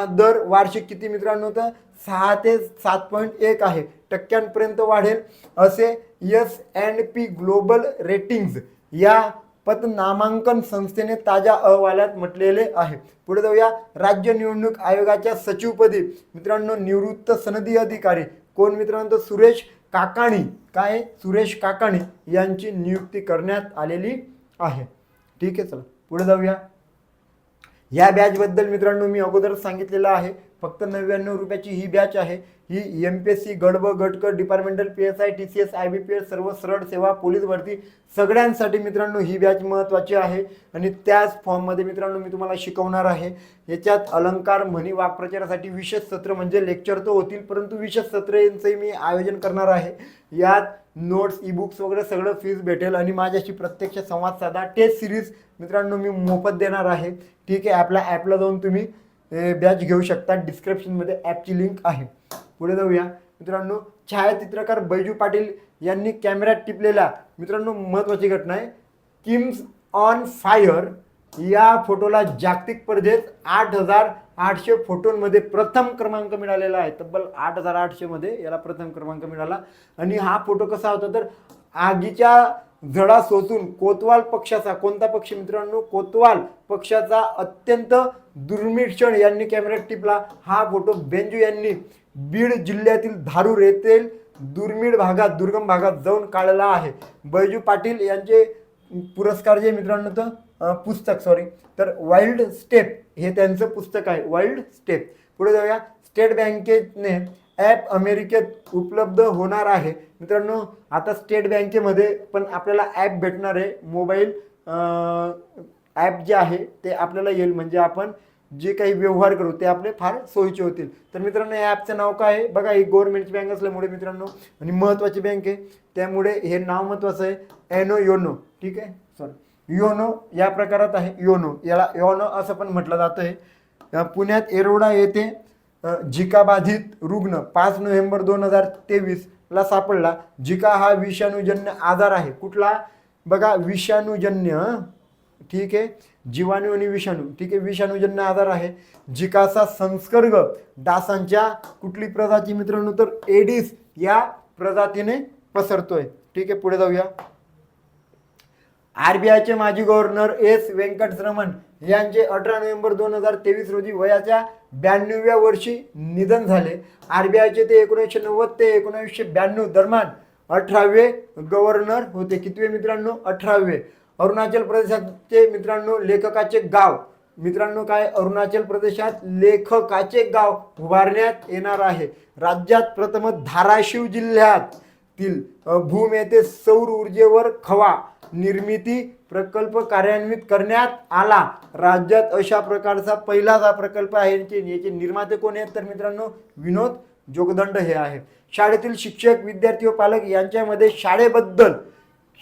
दर वार्षिक किती मित्रांनो, तर 6 ते 7.1 आहे टक्क्यांपर्यंत वाढेल असे S&P ग्लोबल रेटिंग्ज या पतनामांकन संस्थेने ताज्या अहवालात म्हटलेले आहे. पुढे जाऊया. राज्य निवडणूक आयोगाच्या सचिवपदी मित्रांनो निवृत्त सनदी अधिकारी कोण मित्रांनो, सुरेश काकाणी. काय, सुरेश काकाणी यांची नियुक्ती करण्यात आलेली आहे. ठीक आहे, चला पुढे जाऊया. या बॅचबद्दल मित्रांनो मी अगोदरच सांगितलेलं आहे, फक्त 99 रुपयाची ही बॅच आहे. ही MPSC गडब गटकर डिपार्टमेंटल PSI TCS IBPS सर्व सरळ सेवा पोलीस भरती सगळ्यांसाठी मित्रांनो ही बॅच महत्त्वाची आहे. आणि त्याच फॉर्ममध्ये मित्रांनो मी तुम्हाला शिकवणार आहे. याच्यात अलंकार म्हणी वाक्प्रचारासाठी विशेष सत्र म्हणजे लेक्चर तर होतील, परंतु विशेष सत्रांचंही मी आयोजन करणार आहे. यात नोट्स ई-बुक्स वगैरे सगळं फीज भेटेल. आणि माझ्याशी प्रत्यक्ष संवाद साधा. टेस्ट सिरीज मित्रांनो मी मोफत देणार आहे. ठीक आहे, आपल्या ॲपला जाऊन तुम्ही बॅच घेऊ शकता. डिस्क्रिप्शनमध्ये ॲपची लिंक आहे. पुढे जाऊया मित्रांनो. छायाचित्रकार बैजू पाटील यांनी कॅमेऱ्यात टिपलेल्या मित्रांनो महत्त्वाची घटना आहे, किम्स ऑन फायर या फोटोला जागतिक स्पर्धेत 8,800 फोटोंमध्ये प्रथम क्रमांक मिळालेला आहे. तब्बल 8,800 मध्ये याला प्रथम क्रमांक मिळाला. आणि हा फोटो कसा होता, तर आगीच्या झळा सोसून कोतवाल पक्षाचा, कोणता पक्ष मित्रांनो, कोतवाल पक्षाचा अत्यंत दुर्मिळ क्षण यांनी कॅमेऱ्यात टिपला. हा फोटो बेंजू यांनी बीड जिल्ह्यातील धारूर येथील दुर्मिळ भागात, दुर्गम भागात जाऊन काढला आहे. बैजू पाटील यांचे पुरस्कार जे मित्रांनो तर पुस्तक तर वाईल्ड स्टेप हे त्यांचं पुस्तक आहे, वाईल्ड स्टेप. पुढे जाऊया. स्टेट बँकेने ॲप अमेरिकेत उपलब्ध होणार आहे. मित्रांनो आता स्टेट बँकेमध्ये पण आपल्याला ॲप भेटणार आहे. मोबाईल ॲप जे आहे ते आपल्याला येईल, म्हणजे आपण जे काही व्यवहार करू ते आपले फार सोयीचे होतील. तर मित्रांनो या ॲपचं नाव काय आहे बघा, ही गव्हर्नमेंटची बँक असल्यामुळे मित्रांनो आणि महत्त्वाची बँक आहे त्यामुळे हे नाव महत्त्वाचं आहे. योनो, ठीक आहे, सॉरी योनो या प्रकारात आहे. याला योनो असं पण म्हटलं जातं आहे. पुण्यात येरवडा येथे झिका बाधित रुग्ण 5 नोव्हेंबर 2023 ला सापडला. झिका हा विषाणूजन्य आजार आहे. कुठला बघा, विषाणूजन्य, ठीक आहे, जीवाणू आणि विषाणू, ठीक आहे, विषाणूजन्य आजार आहे. झिकाचा संसर्ग डासांच्या कुठली प्रजाती मित्रांनो, तर एडिस या प्रजातीने पसरतोय. ठीक आहे, पुढे जाऊया. आरबीआयचे माजी गव्हर्नर एस व्यंकटरमण यांचे 18 नोव्हेंबर 2023 रोजी वयाच्या 92व्या वर्षी निधन झाले. आरबीआयचे ते 1990 ते 1992 दरम्यान 18वे गव्हर्नर होते. कितवे मित्रांनो, 18वे. अरुणाचल प्रदेशाचे मित्रांनो लेखकाचे गाव, मित्रांनो काय, अरुणाचल प्रदेशात लेखकाचे गाव उभारण्यात येणार आहे. राज्यात प्रथमच धाराशिव जिल्ह्यातील भूम येथे सौर ऊर्जेवर खवा निर्मिती प्रकल्प कार्यान्वित करण्यात आला. राज्यात अशा प्रकारचा पहिलाच हा प्रकल्प आहे. याचे निर्माते कोण आहेत तर मित्रांनो विनोद जोगदंड हे आहे. शाळेतील शिक्षक, विद्यार्थी व पालक यांच्यामध्ये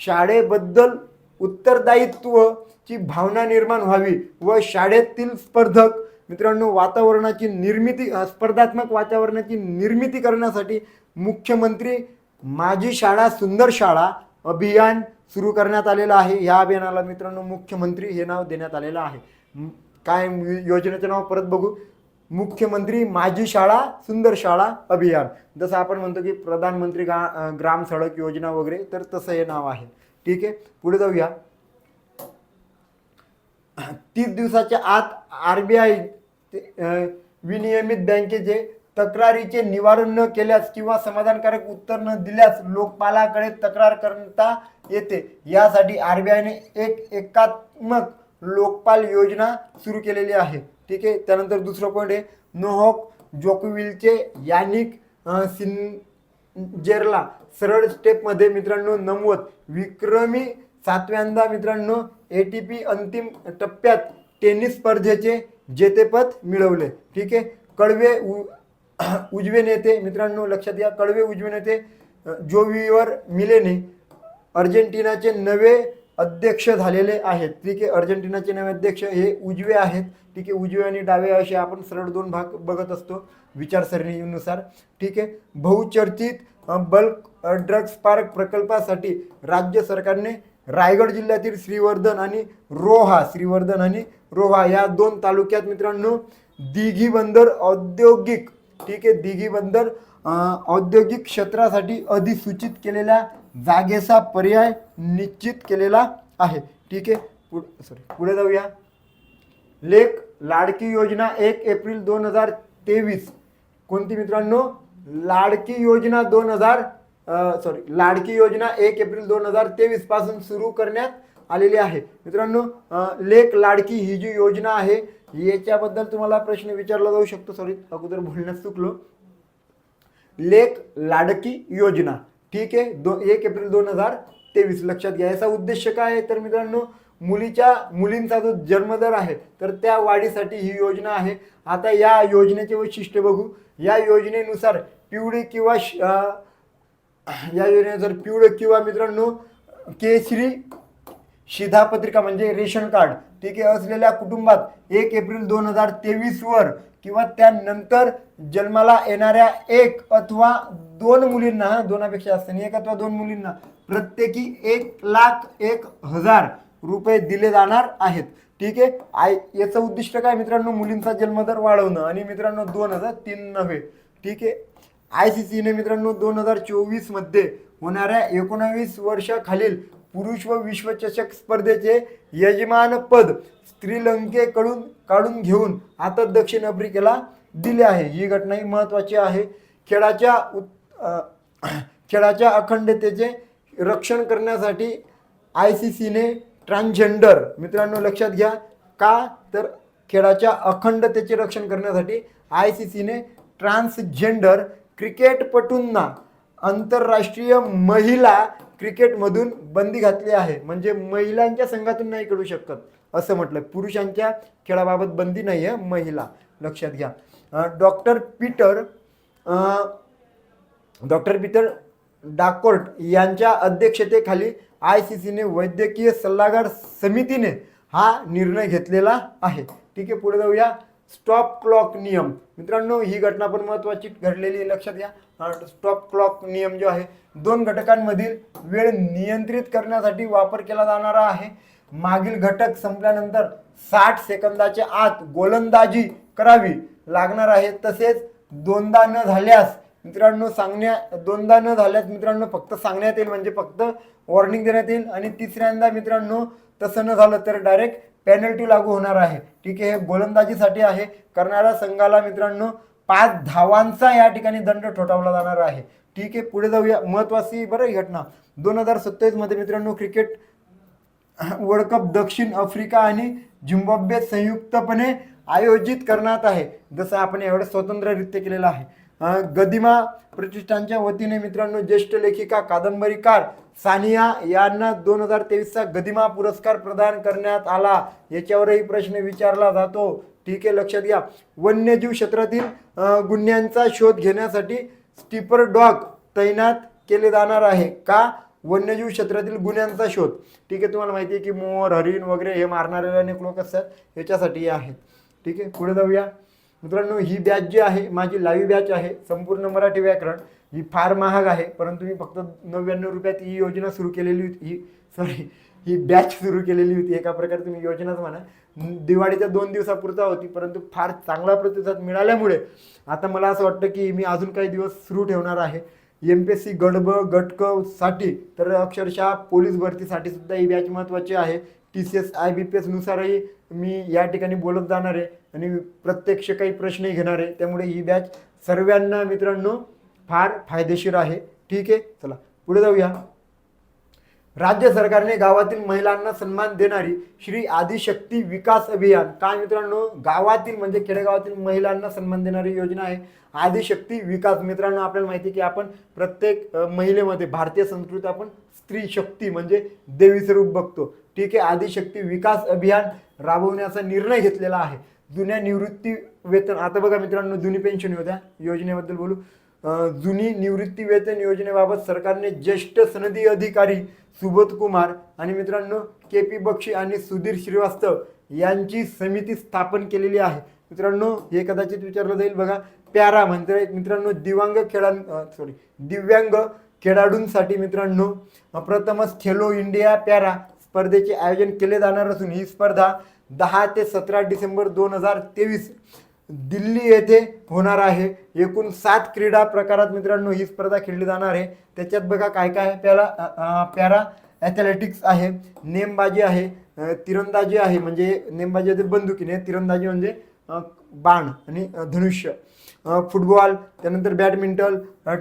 शाळेबद्दल उत्तरदायित्वाची भावना निर्माण व्हावी व शाळेतील मित्रांनो स्पर्धात्मक वातावरणाची निर्मिती करण्यासाठी मुख्यमंत्री माझी शाळा सुंदर शाळा अभियान सुरू करण्यात आलेलं आहे. या अभियानाला मित्रांनो मुख्यमंत्री हे नाव देण्यात आलेलं आहे. काय योजनेचं नाव परत बघू, मुख्यमंत्री माझी शाळा सुंदर शाळा अभियान. जसं आपण म्हणतो की प्रधानमंत्री ग्राम सडक योजना वगैरे, तर तसं हे नाव आहे. ठीक आहे, पुढे जाऊया. 30 दिवसाच्या आत आरबीआय विनियमित बँकेचे तक्रारीचे निवारण न केल्यास किंवा समाधानकारक उत्तर न दिल्यास लोकपालाकडे तक्रार करता येते. यासाठी आरबीआयने एक एकात्मक लोकपाल योजना सुरू केलेली आहे. ठीक आहे, त्यानंतर दुसरं पॉईंट आहे, नोव्हाक जोकोविचचे यानिक सिन्जरला सरळ स्टेपमध्ये मित्रांनो नमवत विक्रमी 7व्यांदा मित्रांनो ATP अंतिम टप्प्यात टेनिस स्पर्धेचे जेतेपद मिळवले. ठीक आहे, उजवे नेते मित्रांनो लक्षात घ्या, उजवे नेते जोवियर मिलेने अर्जेंटिनाचे नवे अध्यक्ष झालेले आहेत. ठीक आहे, अर्जेंटिनाचे नवे अध्यक्ष हे उजवे आहेत. ठीक आहे, उजवे आणि डावे असे आपण सरळ दोन भाग बघत असतो विचारसरणीनुसार. ठीक आहे, बहुचर्चित बल्क ड्रग्स पार्क प्रकल्पासाठी राज्य सरकारने रायगड जिल्ह्यातील श्रीवर्धन आणि रोहा या 2 तालुक्यात मित्रांनो दिघी बंदर औद्योगिक, ठीक आहे, दिघी बंदर औद्योगिक क्षेत्रासाठी अधिसूचित केलेल्या जागेचा पर्याय निश्चित केलेला आहे. ठीक आहे, पुढे जाऊया. लेख लाडकी योजना 1 एप्रिल 2023 कोणती मित्रांनो, लाडकी योजना लाडकी योजना 1 एप्रिल 2023 पासून सुरू करण्यात आलेली आहे. मित्रांनो लेख लाडकी ही जी योजना आहे याच्याबद्दल तुम्हाला प्रश्न विचारला जाऊ शकतो. अगोदर बोलण्यास चुकलो. लेख लाडकी योजना, ठीक आहे, 1 एप्रिल 2023 लक्षात घ्या. याचा उद्देश काय आहे तर मित्रांनो मुलींचा जो जन्मदर आहे तर त्या वाढीसाठी ही योजना आहे. आता या योजनेचे वैशिष्ट्य बघू. या योजनेनुसार पिवळी किंवा मित्रांनो केशरी शिधापत्रिका म्हणजे रेशन कार्ड, ठीक आहे, असलेल्या कुटुंबात 1 एप्रिल 2023 वर किंवा त्यानंतर जन्माला येणाऱ्या 1 अथवा 2 मुलींना, 2पेक्षा जास्त नाही, 1 अथवा 2 मुलींना प्रत्येकी 1,01,000 रुपये दिले जाणार आहेत. ठीक आहे, याचं उद्दिष्ट काय मित्रांनो, मुलींचा जन्मदर वाढवणं आणि मित्रांनो 2003 नव्हे. ठीक आहे, ICCने मित्रांनो 2024 मध्ये होणाऱ्या 19 वर्षाखालील पुरुष व विश्वचषक स्पर्धेचे यजमानपद श्रीलंकेकडून काढून घेऊन आता दक्षिण आफ्रिकेला दिले आहे. ही घटना ही महत्त्वाची आहे. खेळाच्या अखंडतेचे रक्षण करण्यासाठी ICCने ट्रान्सजेंडर, मित्रांनो लक्षात घ्या, का तर खेळाच्या अखंडतेचे रक्षण करण्यासाठी ICCने ट्रान्सजेंडर क्रिकेटपटूंना आंतरराष्ट्रीय महिला क्रिकेटमधून बंदी घातली आहे. म्हणजे महिलांच्या संघातून नाही खेळू शकत असं म्हटलं. पुरुषांच्या खेळाबाबत बंदी नाही आहे, महिला लक्षात घ्या. डॉक्टर पीटर डाकोर्ट यांच्या अध्यक्षतेखाली ICCने वैद्यकीय सल्लागार समितीने हा निर्णय घेतलेला आहे. ठीक आहे, पुढे जाऊया. स्टॉप क्लॉक नियम. मित्रांनो, ही घटना पण महत्त्वाची घडलेली लक्षात घ्या. स्टॉप क्लॉक नियम जो आहे 2 घटकांमधील वेळ नियंत्रित करण्यासाठी वापर केला जाणारा आहे. मागील घटक संपल्यानंतर 60 सेकंदाच्या आत गोलंदाजी करावी लागणार आहे. तसेच दोनदा न झाल्यास मित्रांनो फक्त सांगण्यात येईल, म्हणजे फक्त वॉर्निंग देण्यात येईल. आणि तिसऱ्यांदा मित्रांनो तसं न झालं तर डायरेक्ट पेनल्टी लागू होणार आहे. ठीक आहे, हे गोलंदाजीसाठी आहे. करणाऱ्या संघाला मित्रांनो 5 धावांचा या ठिकाणी दंड ठोठावला जाणार आहे. ठीक आहे, पुढे जाऊया. महत्वाची बरं ही घटना 2027 मध्ये मित्रांनो क्रिकेट वर्ल्ड कप दक्षिण आफ्रिका आणि झिम्बाब्वे संयुक्तपणे आयोजित करण्यात आहे. जसं आपण यावेळेस स्वतंत्ररित्या केलेलं आहे. गदिमा प्रतिष्ठानच्या वतीने मित्रांनो ज्येष्ठ लेखिका कादंबरीकार सानिया यांना 2023चा गदिमा पुरस्कार प्रदान करण्यात आला. याच्यावरही प्रश्न विचारला जातो. ठीक आहे, लक्षात घ्या. वन्यजीव क्षेत्रातील गुन्ह्यांचा शोध घेण्यासाठी स्टिपर डॉग तैनात केले जाणार आहे. का? वन्यजीव क्षेत्रातील गुन्ह्यांचा शोध. ठीक आहे, तुम्हाला माहिती आहे की मोर, हरिण वगैरे हे मारणारे अनेक लोक असतात, याच्यासाठी आहेत. ठीक आहे, पुढे जाऊया. मित्रांनो, ही बॅच जी आहे माझी लाईव्ह बॅच आहे, संपूर्ण मराठी व्याकरण. ही फार महाग आहे, परंतु मी फक्त 99 रुपयात ही योजना सुरू केलेली होती. ही बॅच सुरू केलेली होती. एका प्रकारे तुम्ही योजनाच म्हणा. दिवाळीच्या 2 दिवसापुरता होती, परंतु फार चांगला प्रतिसाद मिळाल्यामुळे आता मला असं वाटतं की मी अजून काही दिवस सुरू ठेवणार आहे. MPSC गटक साठी तर अक्षरशः पोलीस भरतीसाठी सुद्धा ही बॅच महत्त्वाची आहे. TCS IBPS नुसारही मी या ठिकाणी बोलत जाणार आहे आणि प्रत्यक्ष काही प्रश्नही घेणार आहे. त्यामुळे ही बॅच सर्वांना मित्रांनो फार फायदेशीर आहे. ठीक आहे, चला पुढे जाऊया. राज्य सरकारने गावातील महिलांना सन्मान देणारी श्री आदिशक्ती विकास अभियान. काय मित्रांनो, गावातील म्हणजे खेडेगावातील महिलांना सन्मान देणारी योजना आहे आदिशक्ती विकास. मित्रांनो, आपल्याला माहिती आहे की आपण प्रत्येक महिलेमध्ये भारतीय संस्कृती आपण स्त्री शक्ती म्हणजे देवीचं रूप बघतो. ठीक आहे, आदिशक्ती विकास अभियान राबवण्याचा निर्णय घेतलेला आहे. जुन्या निवृत्ती वेतन, आता बघा मित्रांनो, जुनी पेन्शन होत्या योजनेबद्दल बोलू. जुनी निवृत्ती वेतन योजनेबाबत सरकारने ज्येष्ठ सनदी अधिकारी सुबोध कुमार आणि मित्रांनो KP बक्षी आणि सुधीर श्रीवास्तव यांची समिती स्थापन केलेली आहे. मित्रांनो, हे कदाचित विचारलं जाईल बघा. पॅरा म्हणजे मित्रांनो दिव्यांग खेळाडूंसाठी मित्रांनो प्रथमच खेलो इंडिया पॅरा स्पर्धेचे आयोजन केले जाणार असून ही स्पर्धा 10 ते 17 डिसेंबर 2023 दिल्ली येथे होणार आहे. एकूण 7 क्रीडा प्रकारात मित्रांनो ही स्पर्धा खेळली जाणार आहे. त्याच्यात बघा काय काय आहे. पॅरा ॲथलेटिक्स आहे, नेमबाजी आहे, तिरंदाजी आहे म्हणजे नेमबाजी आहे बंदुकीने, तिरंदाजी म्हणजे बाण आणि धनुष्य, फुटबॉल, त्यानंतर बॅडमिंटन,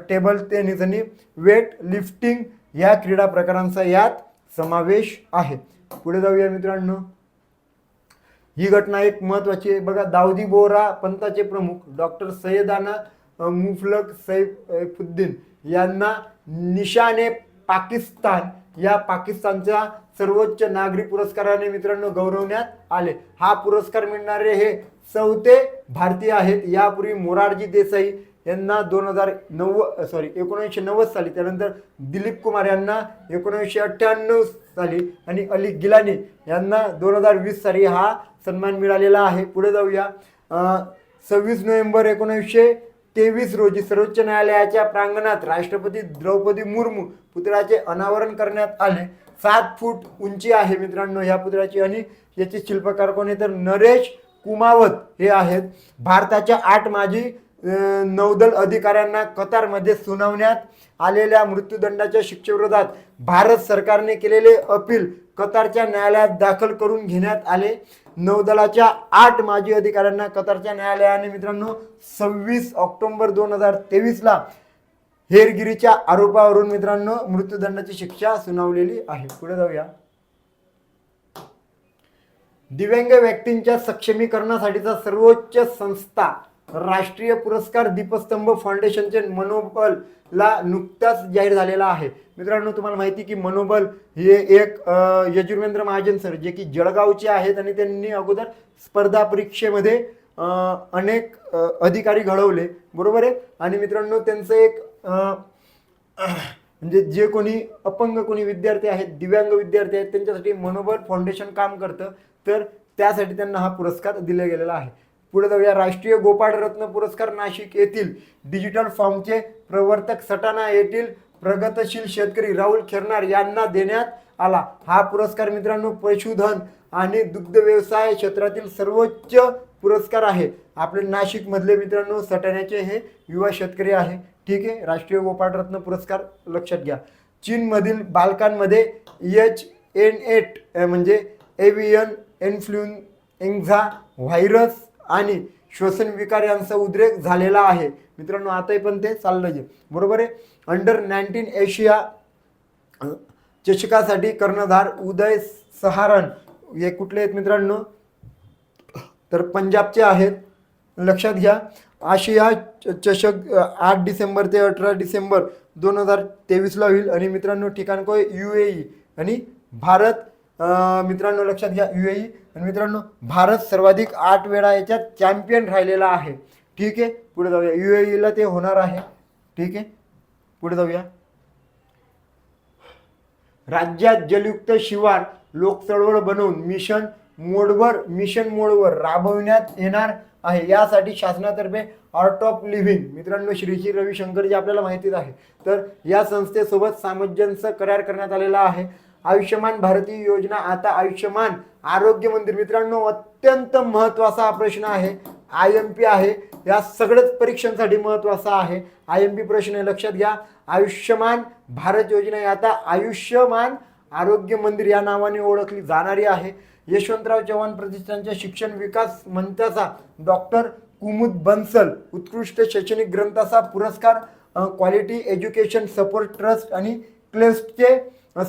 टेबल टेनिस आणि वेट लिफ्टिंग या क्रीडा प्रकारांचा यात समावेश आहे. पुढे जाऊया मित्रांनो. ही घटना एक महत्त्वाची आहे बघा. दाऊदी बोहरा पंथाचे प्रमुख डॉक्टर सैयदाना मुफलक सैफुद्दीन यांना निशाने पाकिस्तान या पाकिस्तानच्या सर्वोच्च नागरी पुरस्काराने मित्रांनो गौरवण्यात आले. हा पुरस्कार मिळणारे हे 4थे भारतीय आहेत. यापूर्वी मोरारजी देसाई यांना 1990 साली, त्यानंतर दिलीप कुमार यांना 1998 साली आणि अली गिलानी यांना 2020 साली हा सन्मान मिळालेला आहे. पुढे जाऊया. 26 नोव्हेंबर 1923 रोजी सर्वोच्च न्यायालयाच्या प्रांगणात राष्ट्रपती द्रौपदी मुर्मू पुतळ्याचे अनावरण करण्यात आले. 7 फूट उंची आहे मित्रांनो ह्या पुतळ्याची आणि याचे शिल्पकार कोण आहे तर नरेश कुमावत हे आहेत. भारताच्या 8 माजी नौदल अधिकाऱ्यांना कतारमध्ये सुनावण्यात आलेल्या मृत्यूदंडाच्या शिक्षेविरोधात भारत सरकारने केलेले अपील कतारच्या न्यायालयात दाखल करून घेण्यात आले. नौदलाच्या 8 माजी अधिकाऱ्यांना कतारच्या न्यायालयाने मित्रांनो 26 ऑक्टोबर 2023 हेरगिरीच्या आरोपावरून मित्रांनो मृत्यूदंडाची शिक्षा सुनावलेली आहे. पुढे जाऊया. दिव्यांग व्यक्तींच्या सक्षमीकरणासाठीचा सर्वोच्च संस्था राष्ट्रीय पुरस्कार दीपस्तंभ फाउंडेशनचे मनोबलला नुकताच जाहीर झालेला आहे. मित्रांनो तुम्हाला माहिती की मनोबल हे एक यजुर्वेंद्र महाजन सर जे की जळगावचे आहेत आणि त्यांनी अगोदर स्पर्धा परीक्षेमध्ये अनेक अधिकारी घडवले, बरोबर आहे. आणि मित्रांनो त्यांचं एक म्हणजे जे कोणी अपंग कोणी विद्यार्थी आहेत, दिव्यांग विद्यार्थी आहेत, त्यांच्यासाठी मनोबल फाउंडेशन काम करतं, तर त्यासाठी त्यांना हा पुरस्कार दिला गेलेला आहे. पुढे जाऊया. राष्ट्रीय गोपाळ रत्न पुरस्कार नाशिक येथील डिजिटल फॉर्मचे प्रवर्तक सटाणा येथील प्रगतशील शेतकरी राहुल खिरनार यांना देण्यात आला. हा पुरस्कार मित्रांनो पशुधन आणि दुग्ध व्यवसाय क्षेत्रातील सर्वोच्च पुरस्कार आहे. आपले नाशिक मधले मित्रांनो सटाण्याचे हे युवा शेतकरी आहे. ठीक आहे. राष्ट्रीय गोपाळ रत्न पुरस्कार लक्षात घ्या. चीनमधील बालकांमध्ये H8N8 म्हणजे एव्हियन इन्फ्लुएन्झा व्हायरस आणि श्वसन विकार यांचा उद्रेक झालेला आहे. मित्रांनो आताही पण ते चाललं आहे, बरोबर आहे. अंडर 19 एशिया चषकासाठी कर्णधार उदय सहारण हे कुठले आहेत मित्रांनो, तर पंजाबचे आहेत. लक्षात घ्या. आशिया चषक 8 डिसेंबर ते 18 डिसेंबर 2023 होईल आणि मित्रांनो ठिकाण कोय UAE आणि भारत. मित्रांनो लक्षात घ्या UAE आणि मित्रांनो भारत सर्वाधिक 8 वेळा याच्यात चॅम्पियन राहिलेला आहे. ठीक आहे. पुढे जाऊया. UAEला ते होणार आहे. ठीक आहे. पुढे जाऊया. राज्यात जलयुक्त शिवार लोक चळवळ बनवून मिशन मोडवर राबविण्यात येणार आहे. यासाठी शासनातर्फे आर्ट ऑफ लिव्हिंग मित्रांनो श्री रविशंकर जे आपल्याला माहितीच आहे, तर या संस्थेसोबत सामंजस्य करार करण्यात आलेला आहे. आयुष्यमान भारतीय योजना आता आयुष्यमान आरोग्य मंदिर. मित्रांनो अत्यंत महत्त्वाचा हा प्रश्न आहे. IMP आहे. या सगळ्याच परीक्षांसाठी महत्त्वाचा आहे. IMP प्रश्न लक्षात घ्या. आयुष्यमान भारत योजना आता आयुष्यमान आरोग्य मंदिर या नावाने ओळखली जाणारी आहे. यशवंतराव चव्हाण प्रतिष्ठानच्या शिक्षण विकास मंचाचा डॉक्टर कुमुद बन्सल उत्कृष्ट शैक्षणिक ग्रंथाचा पुरस्कार क्वालिटी एज्युकेशन सपोर्ट ट्रस्ट आणि क्लेस्टचे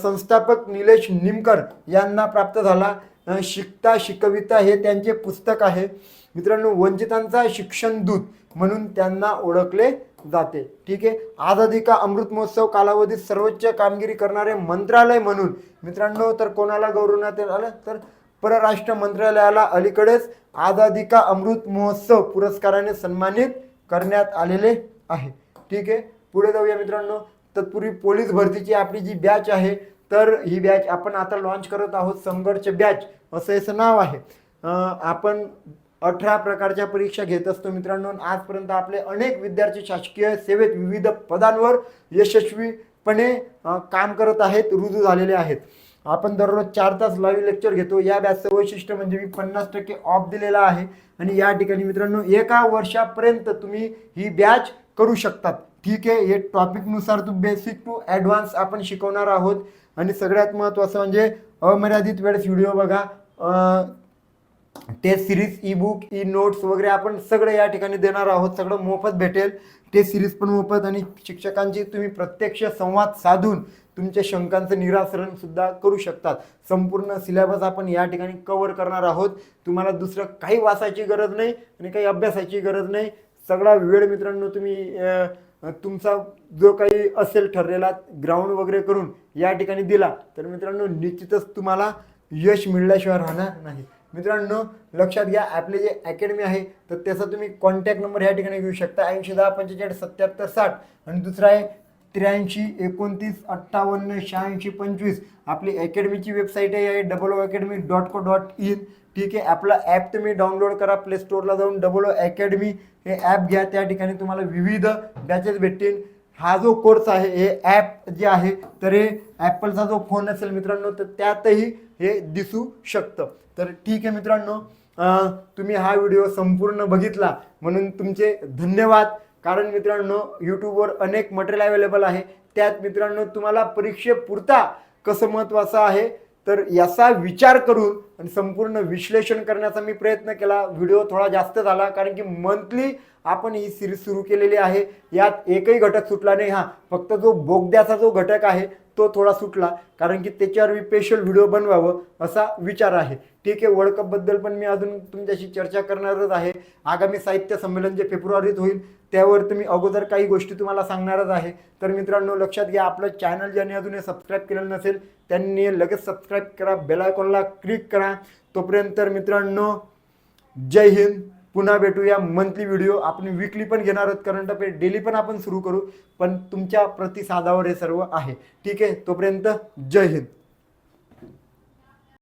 संस्थापक निलेश निमकर यांना प्राप्त झाला. शिकता शिकविता हे त्यांचे पुस्तक आहे. मित्रांनो वंचितांचा शिक्षण दूत म्हणून त्यांना ओळखले जाते. ठीक आहे. आझादी का अमृत महोत्सव कालावधीत सर्वोच्च कामगिरी करणारे मंत्रालय म्हणून मित्रांनो तर कोणाला गौरवण्यात आलं, तर परराष्ट्र मंत्रालयाला अलीकडेच आझादी का अमृत महोत्सव पुरस्काराने सन्मानित करण्यात आलेले आहे. ठीक आहे. पुढे जाऊया मित्रांनो. तत्पूर्वी पोलीस भरतीची आपली जी बॅच आहे, तर ही बॅच आपण आता लॉन्च करत आहोत. संघर्ष बॅच असं याचं नाव आहे. आपण 18 प्रकारच्या परीक्षा घेत असतो मित्रांनो. आजपर्यंत आपले अनेक विद्यार्थी शासकीय सेवेत विविध पदांवर यशस्वीपणे काम करत आहेत, रुजू झालेले आहेत. आपण दररोज 4 तास लाईव्ह लेक्चर घेतो. या बॅचचं वैशिष्ट्य म्हणजे मी 50% ऑफ दिलेला आहे आणि या ठिकाणी मित्रांनो 1 वर्षापर्यंत तुम्ही ही बॅच करू शकतात. ठीक आहे. हे टॉपिकनुसार तू बेसिक टू ॲडव्हान्स आपण शिकवणार आहोत आणि सगळ्यात महत्त्वाचं म्हणजे अमर्यादित वेळेस व्हिडिओ बघा. Test series e book e notes वगैरे आपण सगळं या ठिकाणी देणार आहोत. सगळं मोफत भेटेल. टेस्ट सिरीज पण मोफत आणि शिक्षकांची तुम्ही प्रत्यक्ष संवाद साधून तुमच्या शंकांचं निराकरण सुद्धा करू शकतात. संपूर्ण सिलेबस आपण या ठिकाणी कव्हर करणार आहोत. तुम्हाला दुसरं काही वाचायची गरज नाही आणि काही अभ्यासाची गरज नाही. सगळा वेळ मित्रांनो तुम्ही तुमचा जो काही असेल ठरलेला ग्राउंड वगैरे करून या ठिकाणी दिला तर मित्रांनो निश्चितच तुम्हाला यश मिळल्याशिवाय राहणार नाही. मित्रांनो लक्षात घ्या. आपले जे अकॅडमी आहे तर त्याचा तुम्ही कॉन्टॅक्ट नंबर या ठिकाणी घेऊ शकता 8010457760 आणि दुसरा आहे 8329285625. आपली अकॅडमीची वेबसाईट आहे www.academy.co.in. ठीक आहे. आपला ॲप तुम्ही डाउनलोड करा. प्ले स्टोअरला जाऊन अकॅडमी हे ॲप घ्या. त्या ठिकाणी तुम्हाला विविध बॅचेस भेटतील. हा जो कोर्स आहे हे ॲप जे आहे तर हे ॲपलचा जो फोन असेल मित्रांनो तर त्यातही हे दिसू शकतं. तर ठीक आहे मित्रांनो, तुम्ही हा व्हिडिओ संपूर्ण बघितला म्हणून तुमचे धन्यवाद. कारण मित्रांनो यूट्यूबवर अनेक मटेरियल अवेलेबल आहे. त्यात मित्रांनो तुम्हाला परीक्षेपुरता कसं महत्त्वाचं आहे तर याचा विचार करून आणि संपूर्ण विश्लेषण करण्याचा मी प्रयत्न केला. व्हिडिओ थोडा जास्त झाला कारण की मंथली आपण ही सिरीज सुरू केलेली आहे. यात एकही घटक सुटला नाही. फक्त जो बोगद्याचा जो घटक आहे तो थोडा सुटला, कारण की त्याच्यावर मी स्पेशल व्हिडिओ बनवावं असा विचार आहे. ठीक आहे, वर्ल्ड कपबद्दल पण मी अजून तुमच्याशी चर्चा करणारच आहे. आगामी साहित्य संमेलन जे फेब्रुवारीत होईल त्यावर तुम्ही अगोदर काही गोष्टी तुम्हाला सांगणारच आहे. तर मित्रांनो लक्षात घ्या, आपलं चॅनल ज्यांनी अजून सबस्क्राईब केलेलं नसेल त्यांनी लगेच सबस्क्राईब करा, बेल आयकॉनला क्लिक करा. तोपर्यंत मित्रांनो जय हिंद. पुन्हा भेटूया मंथली व्हिडिओ. आपण विकली पण घेणार आहोत करंट अफेअर, डेली पण आपण सुरू करू, पण तुमच्या प्रतिसादावर हे सर्व आहे. ठीक आहे, तोपर्यंत जय हिंद.